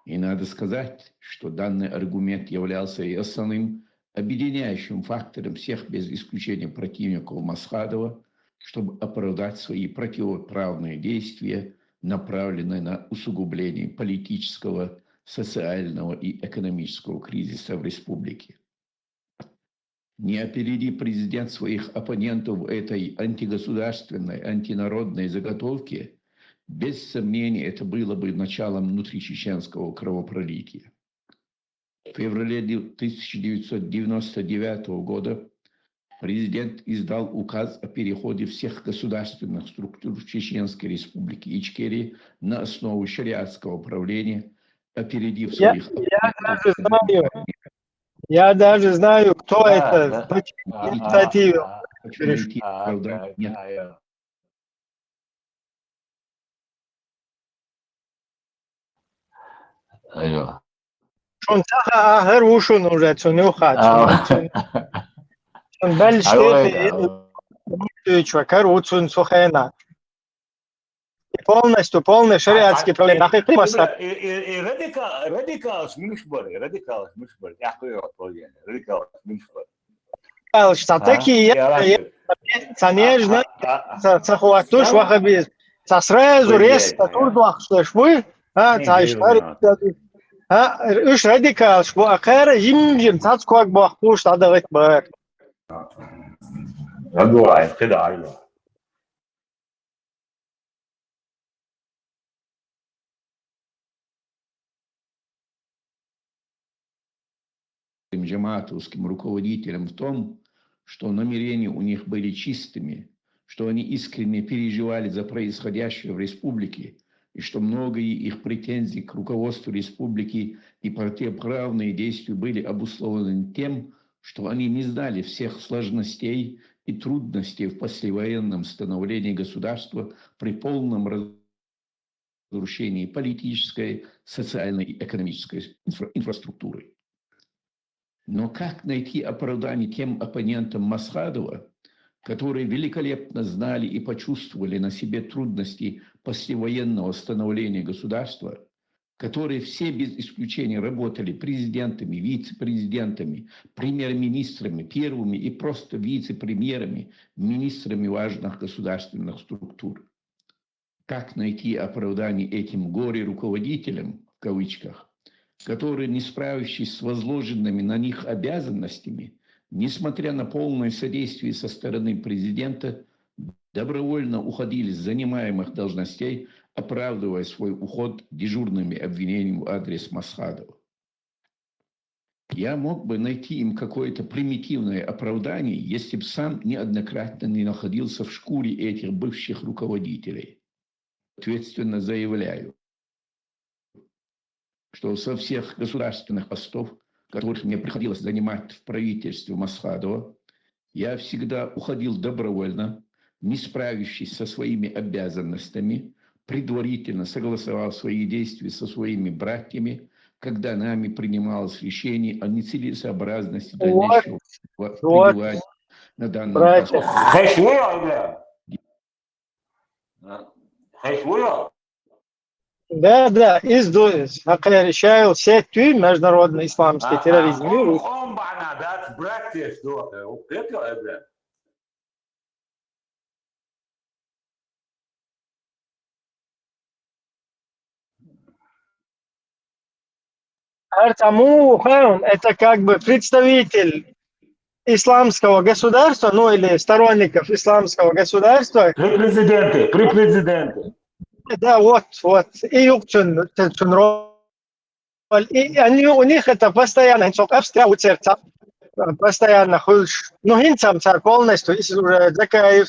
И надо сказать, что данный аргумент являлся и основным объединяющим фактором всех без исключения противников Масхадова, чтобы оправдать свои противоправные действия, направленные на усугубление политического, социального и экономического кризиса в республике. Не опереди президент своих оппонентов в этой антигосударственной, антинародной заготовке, без сомнения, это было бы началом внутричеченского кровопролития. В феврале 1999 года президент издал указ о переходе всех государственных структур Чеченской Республики Ичкерия на основу шариатского правления, опередив своих оппонентов. Я даже знаю, кто это. Инициативу. ايوه شون ساخه آخر وشون уже цунюхат. Шон бельштейф каруцун сухена. Полностью полный шариатский правление. И радикал смешбор. Яхуй отвоен. Радикал смешбор. Такие конечно, захватуш вахабиз. Сразу резко турдуах шлешвы. Үш радикал шбу ахара жим цацкуак бахтуш тадагык бак. Радуай, кидай. Джаматовским руководителям в том, что намерения у них были чистыми, что они искренне переживали за происходящее в республике, и что многие их претензии к руководству республики и противоправные действия были обусловлены тем, что они не знали всех сложностей и трудностей в послевоенном становлении государства при полном разрушении политической, социальной и экономической инфраструктуры. Но как найти оправдание тем оппонентам Масхадова, которые великолепно знали и почувствовали на себе трудности послевоенного становления государства, которые все без исключения работали президентами, вице-президентами, премьер-министрами, первыми и просто вице-премьерами, министрами важных государственных структур. Как найти оправдание этим горе-руководителям, в кавычках, которые, не справившись с возложенными на них обязанностями, несмотря на полное содействие со стороны президента, добровольно уходили с занимаемых должностей, оправдывая свой уход дежурными обвинениями в адрес Масхадова. Я мог бы найти им какое-то примитивное оправдание, если бы сам неоднократно не находился в шкуре этих бывших руководителей. Ответственно заявляю, что со всех государственных постов, которых мне приходилось занимать в правительстве Масхадова, я всегда уходил добровольно, не справившись со своими обязанностями, предварительно согласовав свои действия со своими братьями, когда нами принималось решение о нецелесообразности дальнейшего пребывания на данном посту. Да, да, издует. Как я решаю, все ты международный исламский терроризм. Артаму Хан – это как бы представитель исламского государства, ну или сторонников исламского государства. При президенте. Да, вот. И Юкчун роль. И они, у них это постоянно, постоянно хульш. Ну, хинцам полностью, уже Закаев,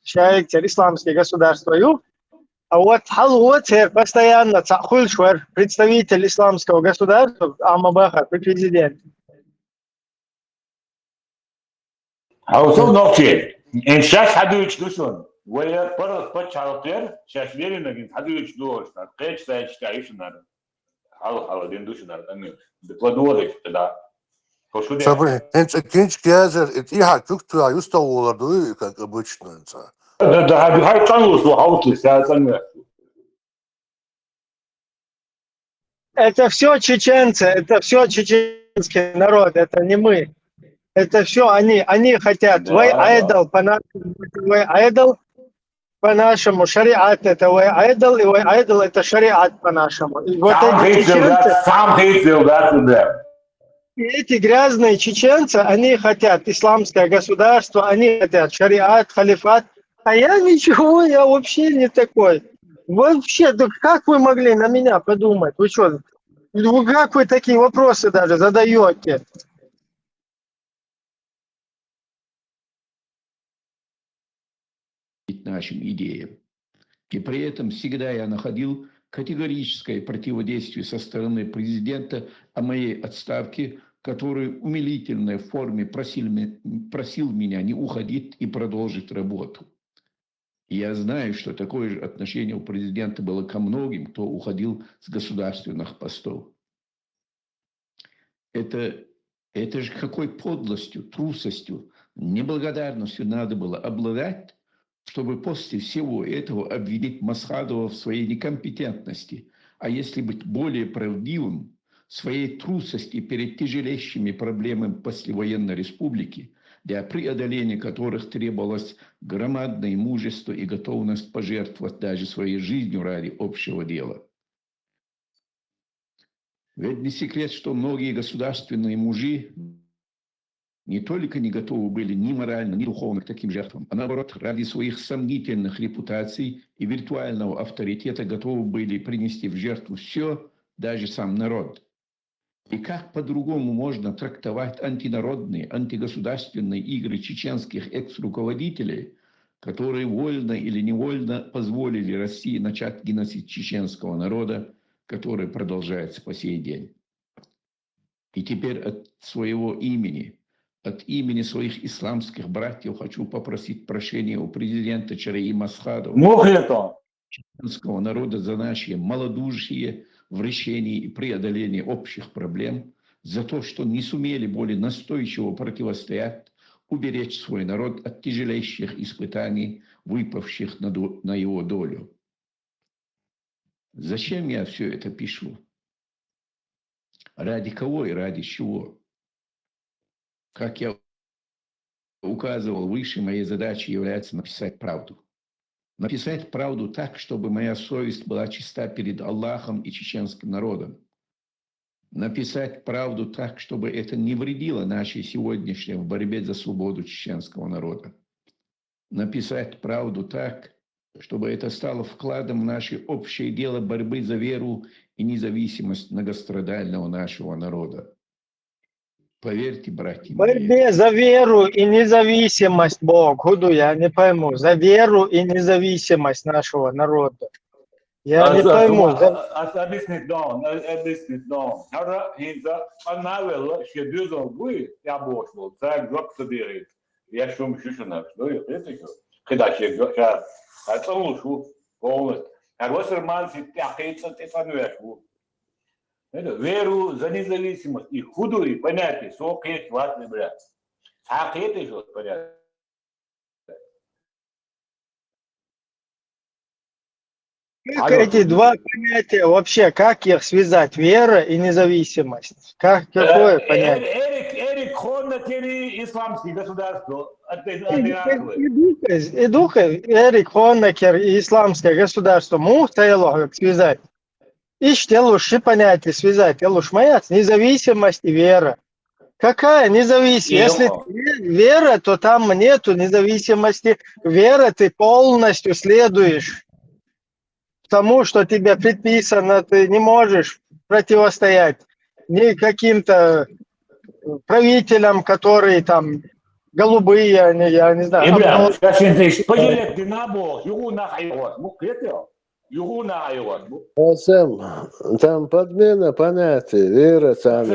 Шайктер, исламские государства. А вот Халуотер постоянно хульшвер, представитель исламского государства, Амабаха, президент. А вот он ночи. Сейчас Хадуич Дусон. Вы порос почалкер, сейчас верено, Хадуич Дусон. Пять стоит, читаешь надо. Хало, день Дусон надо. Докладывай тогда. Sabri, genç gezer, я чувствую, я устал, как обычно. Да, хай канулу, хауты, сясанга. Это все чеченцы, это все чеченский народ, это не мы. Это все они хотят. Вы айдол по-нашему, шариат это вы айдол, и вы айдол это шариат по-нашему. И вот эти чеченцы, эти грязные чеченцы, они хотят исламское государство, они хотят шариат, халифат. А я ничего, я вообще не такой. Вообще, да как вы могли на меня подумать? Вы что, как вы такие вопросы даже задаете? Нашим идеям. И при этом всегда я находил категорическое противодействие со стороны президента о моей отставке, который в умилительной форме просил меня не уходить и продолжить работу. И я знаю, что такое же отношение у президента было ко многим, кто уходил с государственных постов. Это же какой подлостью, трусостью, неблагодарностью надо было обладать, чтобы после всего этого обвинить Масхадова в своей некомпетентности, а если быть более правдивым, своей трусости перед тяжелейшими проблемами послевоенной республики, для преодоления которых требовалось громадное мужество и готовность пожертвовать даже своей жизнью ради общего дела. Ведь не секрет, что многие государственные мужи не только не готовы были ни морально, ни духовно к таким жертвам, а наоборот, ради своих сомнительных репутаций и виртуального авторитета готовы были принести в жертву все, даже сам народ. И как по-другому можно трактовать антинародные, антигосударственные игры чеченских экс-руководителей, которые вольно или невольно позволили России начать геноцид чеченского народа, который продолжается по сей день. И теперь от своего имени, от имени своих исламских братьев хочу попросить прощения у президента Чараи Масхадова. чеченского народа за наши малодушие в решении и преодолении общих проблем, за то, что не сумели более настойчиво противостоять, уберечь свой народ от тяжелейших испытаний, выпавших на его долю. Зачем я все это пишу? Ради кого и ради чего? Как я указывал выше, моей задачей является написать правду. Написать правду так, чтобы моя совесть была чиста перед Аллахом и чеченским народом. Написать правду так, чтобы это не вредило нашей сегодняшней в борьбе за свободу чеченского народа. Написать правду так, чтобы это стало вкладом в наше общее дело борьбы за веру и независимость многострадального нашего народа. Поверьте, братья мои. Борьбе за веру и независимость, Бог, Худу, я не пойму. За веру и независимость нашего народа. Я не пойму. Объяснить, да. Ара хинза анавела шедюзал буй я бошвал. Так гок соберет. Я шум шушунак. Что это еще? Когда человек сейчас отслушу полностью. А вот роман ситяхается ты понуешку. Веру за независимость и худую понятие, сок есть важный брат. А это еще понятие. Как эти два понятия вообще, как их связать? Вера и независимость. Какое понятие? Эрик Хонекер и исламское государство одинаковые. Эрик Хонекер и исламское государство могут связать. Ищите лучше понятие связать. Лучше моя независимость и вера. Какая независимость? Если вера, то там нету независимости. Вера, ты полностью следуешь тому, что тебе предписано, ты не можешь противостоять ни каким-то правителям, которые там голубые, я не знаю. Ибрам, скажи, ты поделять ты на Бог, его на хайвот, его на хайвот. Там подмена понятия, вера там,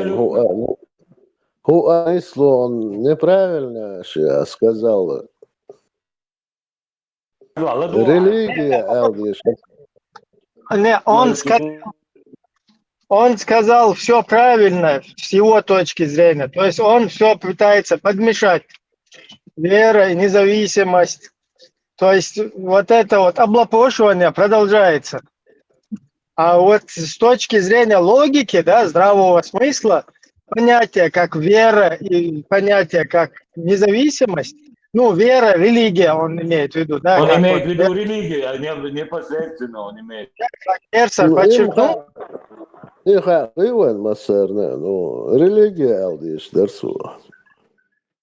Хуаисло, он неправильно сказал. Религия, Алдиш. Не, он сказал все правильно с его точки зрения. То есть он все пытается подмешать. Вера и независимость. То есть вот это вот облапошивание продолжается. А вот с точки зрения логики, да, здравого смысла, понятие как вера и понятие как независимость, ну, вера, религия он имеет в виду, да? Он имеет в виду религию, а не непосредственно он имеет. Подчеркнул. Религия, Алдиш, Дарсу.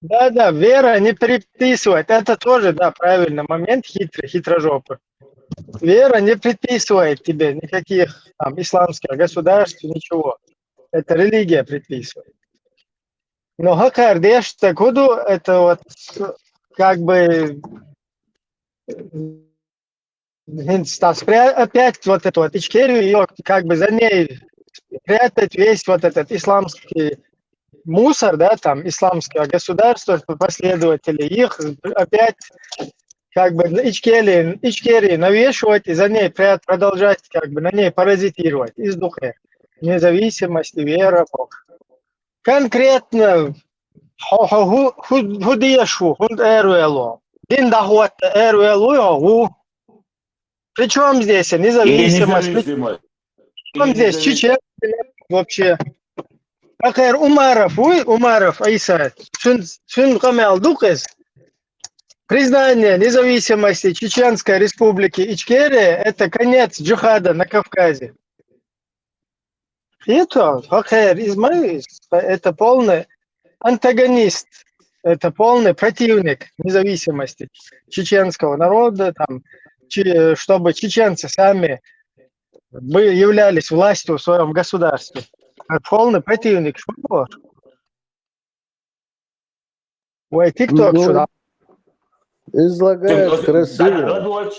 Да, вера не предписывает. Это тоже, да, правильный момент, хитрожопый. Вера не предписывает тебе никаких там исламских государств, ничего. Это религия предписывает. Но Хакардеш Такуду, это вот как бы опять вот эту вот Ичкерию, ее как бы за ней прятать весь вот этот исламский мусор, да, там, исламского государства, последователи их опять как бы Ичкерии навешивать и за ней продолжать как бы на ней паразитировать из духа. Независимость, вера, Бог. Конкретно худешу, худ эруэлу. Дин дахуат эруэлу, причем здесь независимость? Причем здесь чеченцы вообще? Акер Умаров, Айса, шун камел дукес. Признание независимости Чеченской Республики Ичкерия – это конец джихада на Кавказе. Это Хакер Измаил – это полный антагонист, это полный противник независимости чеченского народа, там, чтобы чеченцы сами являлись властью в своем государстве. Полный противник. Что? Ой, ТикТок сюда. Излагает красиво.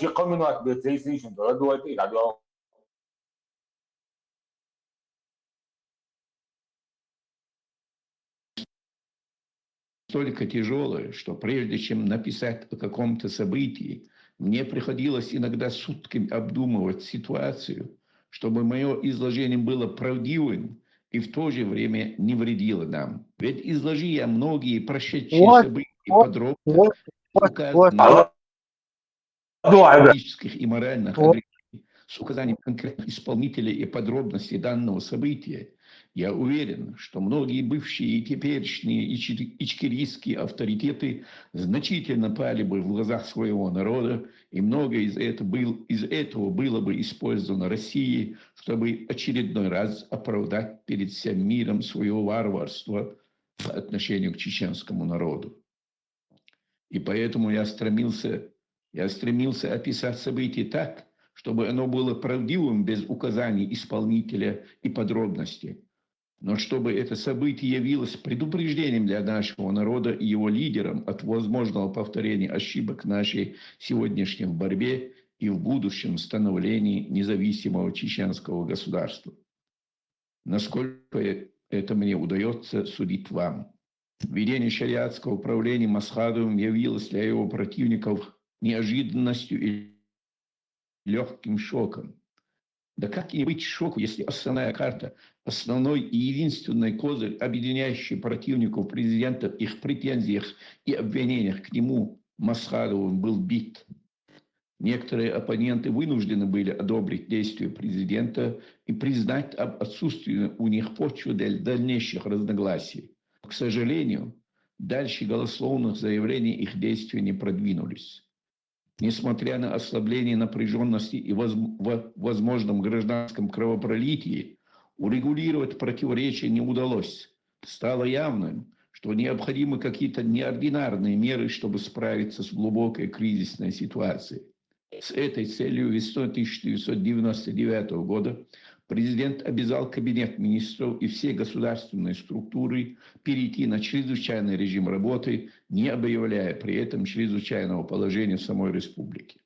Столько тяжелое, что прежде чем написать о каком-то событии, Мне приходилось иногда сутками обдумывать ситуацию, чтобы мое изложение было правдивым и в то же время не вредило нам. Ведь изложи я многие прошедшие события подробно, указывая на политических и моральных ограничений, с указанием конкретных исполнителей и подробностей данного события, я уверен, что многие бывшие и теперешние ичкерийские авторитеты значительно пали бы в глазах своего народа, и многое из этого было бы использовано Россией, чтобы очередной раз оправдать перед всем миром свое варварство по отношению к чеченскому народу. И поэтому я стремился описать события так, чтобы оно было правдивым без указаний исполнителя и подробностей, но чтобы это событие явилось предупреждением для нашего народа и его лидерам от возможного повторения ошибок нашей сегодняшней борьбе и в будущем становлении независимого чеченского государства. Насколько это мне удается судить вам. Введение шариатского управления Масхадовым явилось для его противников неожиданностью и легким шоком. Да как не быть шоку, если основная карта, основной и единственный козырь, объединяющий противников президента в их претензиях и обвинениях к нему, Масхадовым, был бит. Некоторые оппоненты вынуждены были одобрить действия президента и признать об отсутствии у них почвы для дальнейших разногласий. К сожалению, дальше голословных заявлений их действия не продвинулись. Несмотря на ослабление напряженности и возможном гражданском кровопролитии, урегулировать противоречия не удалось. Стало явным, что необходимы какие-то неординарные меры, чтобы справиться с глубокой кризисной ситуацией. С этой целью весной 1999 года президент обязал Кабинет министров и все государственные структуры перейти на чрезвычайный режим работы, не объявляя при этом чрезвычайного положения в самой республике.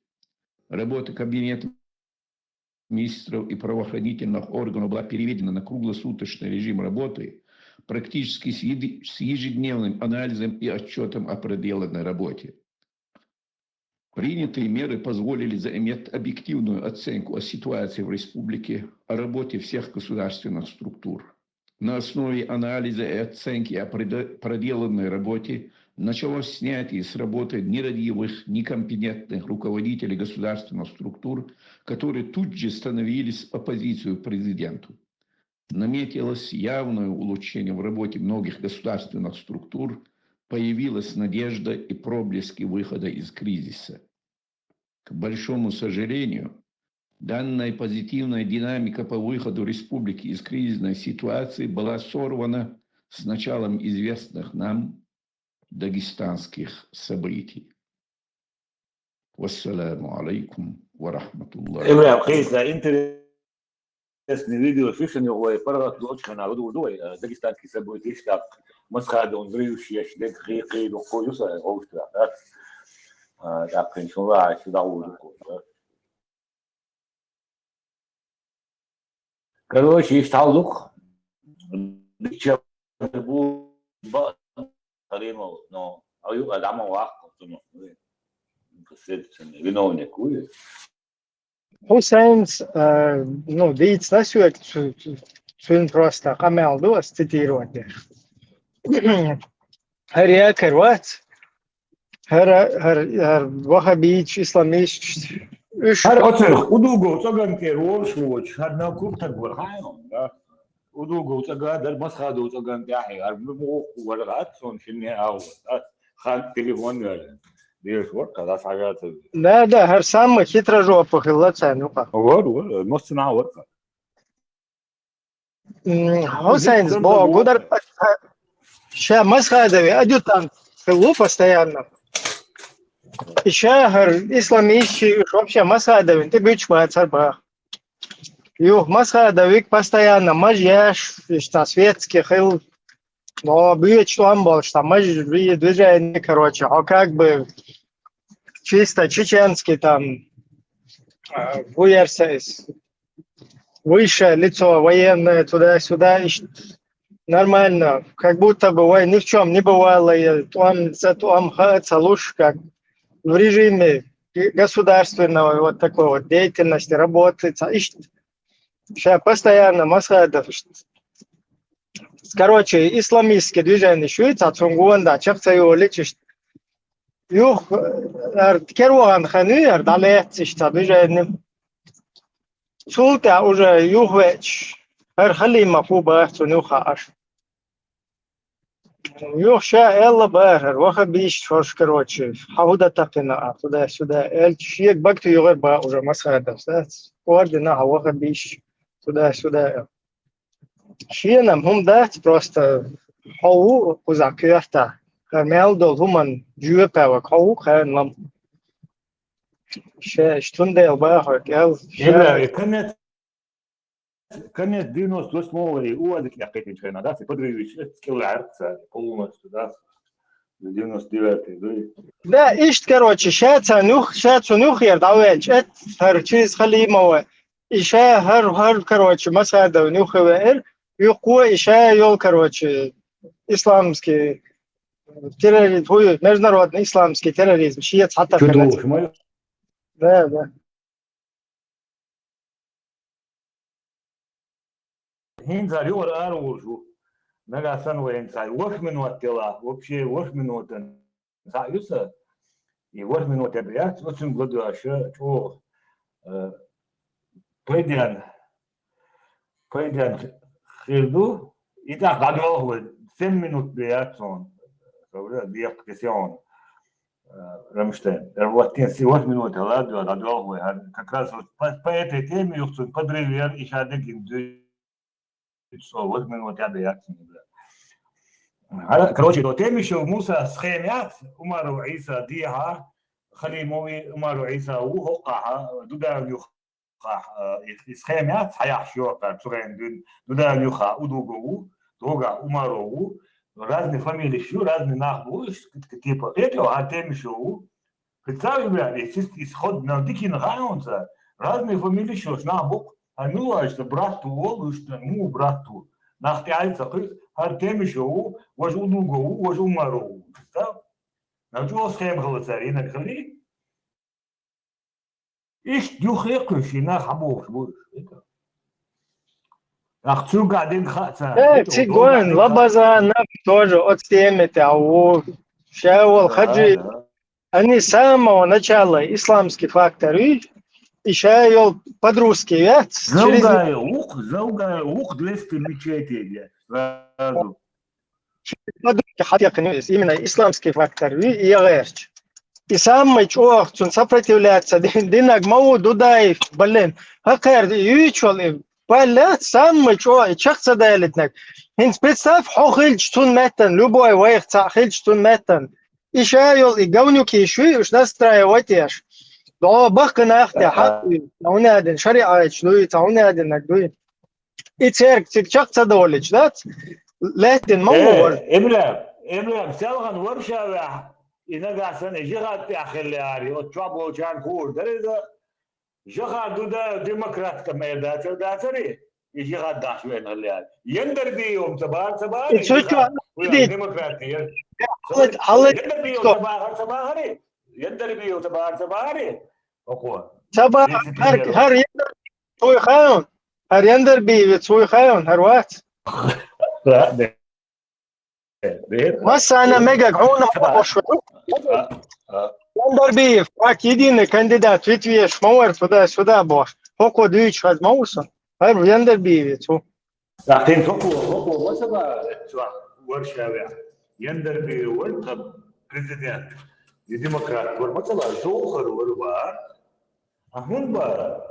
Работа Кабинета министров и правоохранительных органов была переведена на круглосуточный режим работы, практически с ежедневным анализом и отчетом о проделанной работе. Принятые меры позволили заиметь объективную оценку о ситуации в республике, о работе всех государственных структур. На основе анализа и оценки о проделанной работе началось снятие с работы нерадивых, некомпетентных руководителей государственных структур, которые тут же становились оппозицией президенту. Наметилось явное улучшение в работе многих государственных структур, появилась надежда и проблески выхода из кризиса. К большому сожалению, данная позитивная динамика по выходу республики из кризисной ситуации была сорвана с началом известных нам дагестанских событий. Вассаламу алейкум ва рахматуллахи. Ибрahim, Khisa, интересное видео, слышание, ой, парад дочка народу, дагестанские события, штаб, Масхадов, взрывающий, хей, духоюса, Оустра, так, конечно, сюда уже. Короче, есть талдук, чем был, но, а я Адама Вахта, виновник, Хусейнс, ну, дīts nesjūt, sun просто камел dos цитировать. Her керват, her вахабич, исламист, Her otur, udugo, togan keror şuç, her ne kurtar bu hayvan. Udugo, togan der Maskhado, togan dahi, her bu ورقات son şimdi av. Khan telefon ver. Diyor şu kadar sagat. Да, her самый хитрожопых и лацанука. Var, nasıl ne var? Хусейнс, Гудар, ща Масхадови, адъютант, ФЛУ постоянно. И ща исламисты, вообще Масхадови, ты бич мацарба. Юх, Масхадови постоянно, мажьяш, что светских, но бич там был, что маж движение, короче, а как бы чисто чеченский там, выше лицо военное, туда-сюда, нормально, как будто бы ни в чем не бывало, там лучше, как в режиме государственного вот такой вот деятельности, работы. Сейчас постоянно масхадов. Короче, исламистские движения шуица, цунгуанда, чахцаю лечишь. Юх, керуан хануер, далеет движение. Султа уже юхвеч. Халима фуба цунюхаш. Юх ша элла бахер, ваха биш форш, короче. Хауда тапина, туда-сюда. Шиек бакту югер ба уже масхадов. Ордена, ваха биш. Туда-сюда. Шиенам хум дать просто хау узакюрта. Мелдол хуман жуепева хау хэнлам. Штундел бахер, гел. Конец 98-го и уадик я хотел сказать, да, подривись, скилларца, полностью, да, 99-й, да. Да, короче, шаца нух ердавелч, через халимова. Иша короче, масада нюхавер, юху иша йол, короче, исламский терроризм, международный исламский терроризм, шиец хата. Да. Хинза рюр аружу, нагасан венцай, 8 минут тела, вообще 8 минут, заюса, и 8 минут обряд, очень году аж, что, пойдем, хилду, и так, гадал, 7 минут обряд, он, бьет кисион, Рамштейн, вот 8 минут, ладно, гадал, как раз по этой теме, я хочу подревер, и шадыгин, 8 минут обряд. короче, до тем еще Муса схемят, Умару Иса диха, Халимови Умару Иса ухоха, дуда юха, схемят, хаях шока, цурен, дуда юха, удугу, друга Умару, разные фамилии еще, разные нахбу, типа этого, а тем еще, представь, бля, исход на дикий нахаунца, разные фамилии еще, нахбу, а ну, а что брат ту, что ну брат ту. Нахтяется, har темишо, вож удугу, вож умару. Так? На чего схем голосари на хали? Иш дюхекуш на хабов будешь. Ах, цуга один хаца. Цигон, лабаза, нап тоже от стемета, ау, шаул, хаджи. Они с самого начала исламский фактор, и шаул под-русски, я? Заугая ух, 200 мечетей, сразу. Именно исламский фактор, и ярче. И самый чувак, он сопротивляется, динаг мау дудай, блин, хакер, ючоли, блин, самый чувак, чахца дайлитнак. Инс представь, хохильч тун метан, любой ваих цахильч тун метан. И шайл, и говнюки еще, уж настраивать ешь. Да, бахка нахте, хатуй, таунядин, шариач, дуй, таунядин, нагдуй. И церк, чахца долич, да? Летин мау. Эмлям, сялган воршава. إذا قاسن جهات أخلياري وتشابو كان كور دريدا جهات دودا ديمقراط كميدا تداتري جهات داش وين هاليار يندر بيوم تبار ديمقراطي يندر بيوم تبار أقوى تبار هر يندر توي خاون هر يندر بي توي خاون هر وقت بس أنا ميجا عونه وشو يندر بي فاك يدين كانديدات فيتويش مور سودا باش هوكو دويش هاد موسى هر يندر بي تو لكن هوكو وسبا ورشة يندر بي ورد بريزيدنت الديمقراط ورمسبا زوخر وربار هون با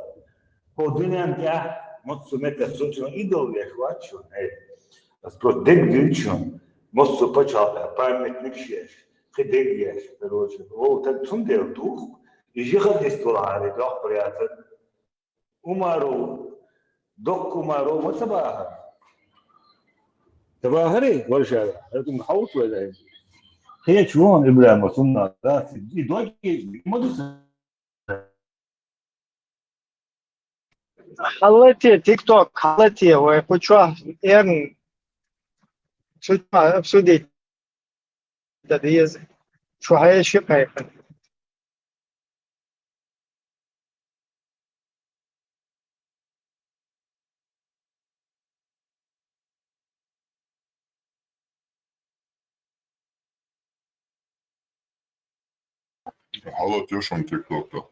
هو دنيا انتيا مصمت السوتشون إيدو يشواتشون بس برودك ديتشون مصر بچا پایمت نکشیش خدیگیش دروچه او تون دیو دوخ یجی خد استواره دوخ پریاتن عمرو مصباح تباهري ورشة هذا محوط ولا هي شلون إبراهيم وصلنا ذات دي دوكي مدرسة حلتي تيك توك حلتي وكوشوا يعني شو أبسودي تدريز شو هاي شو هاي Hala tiešām tik tā.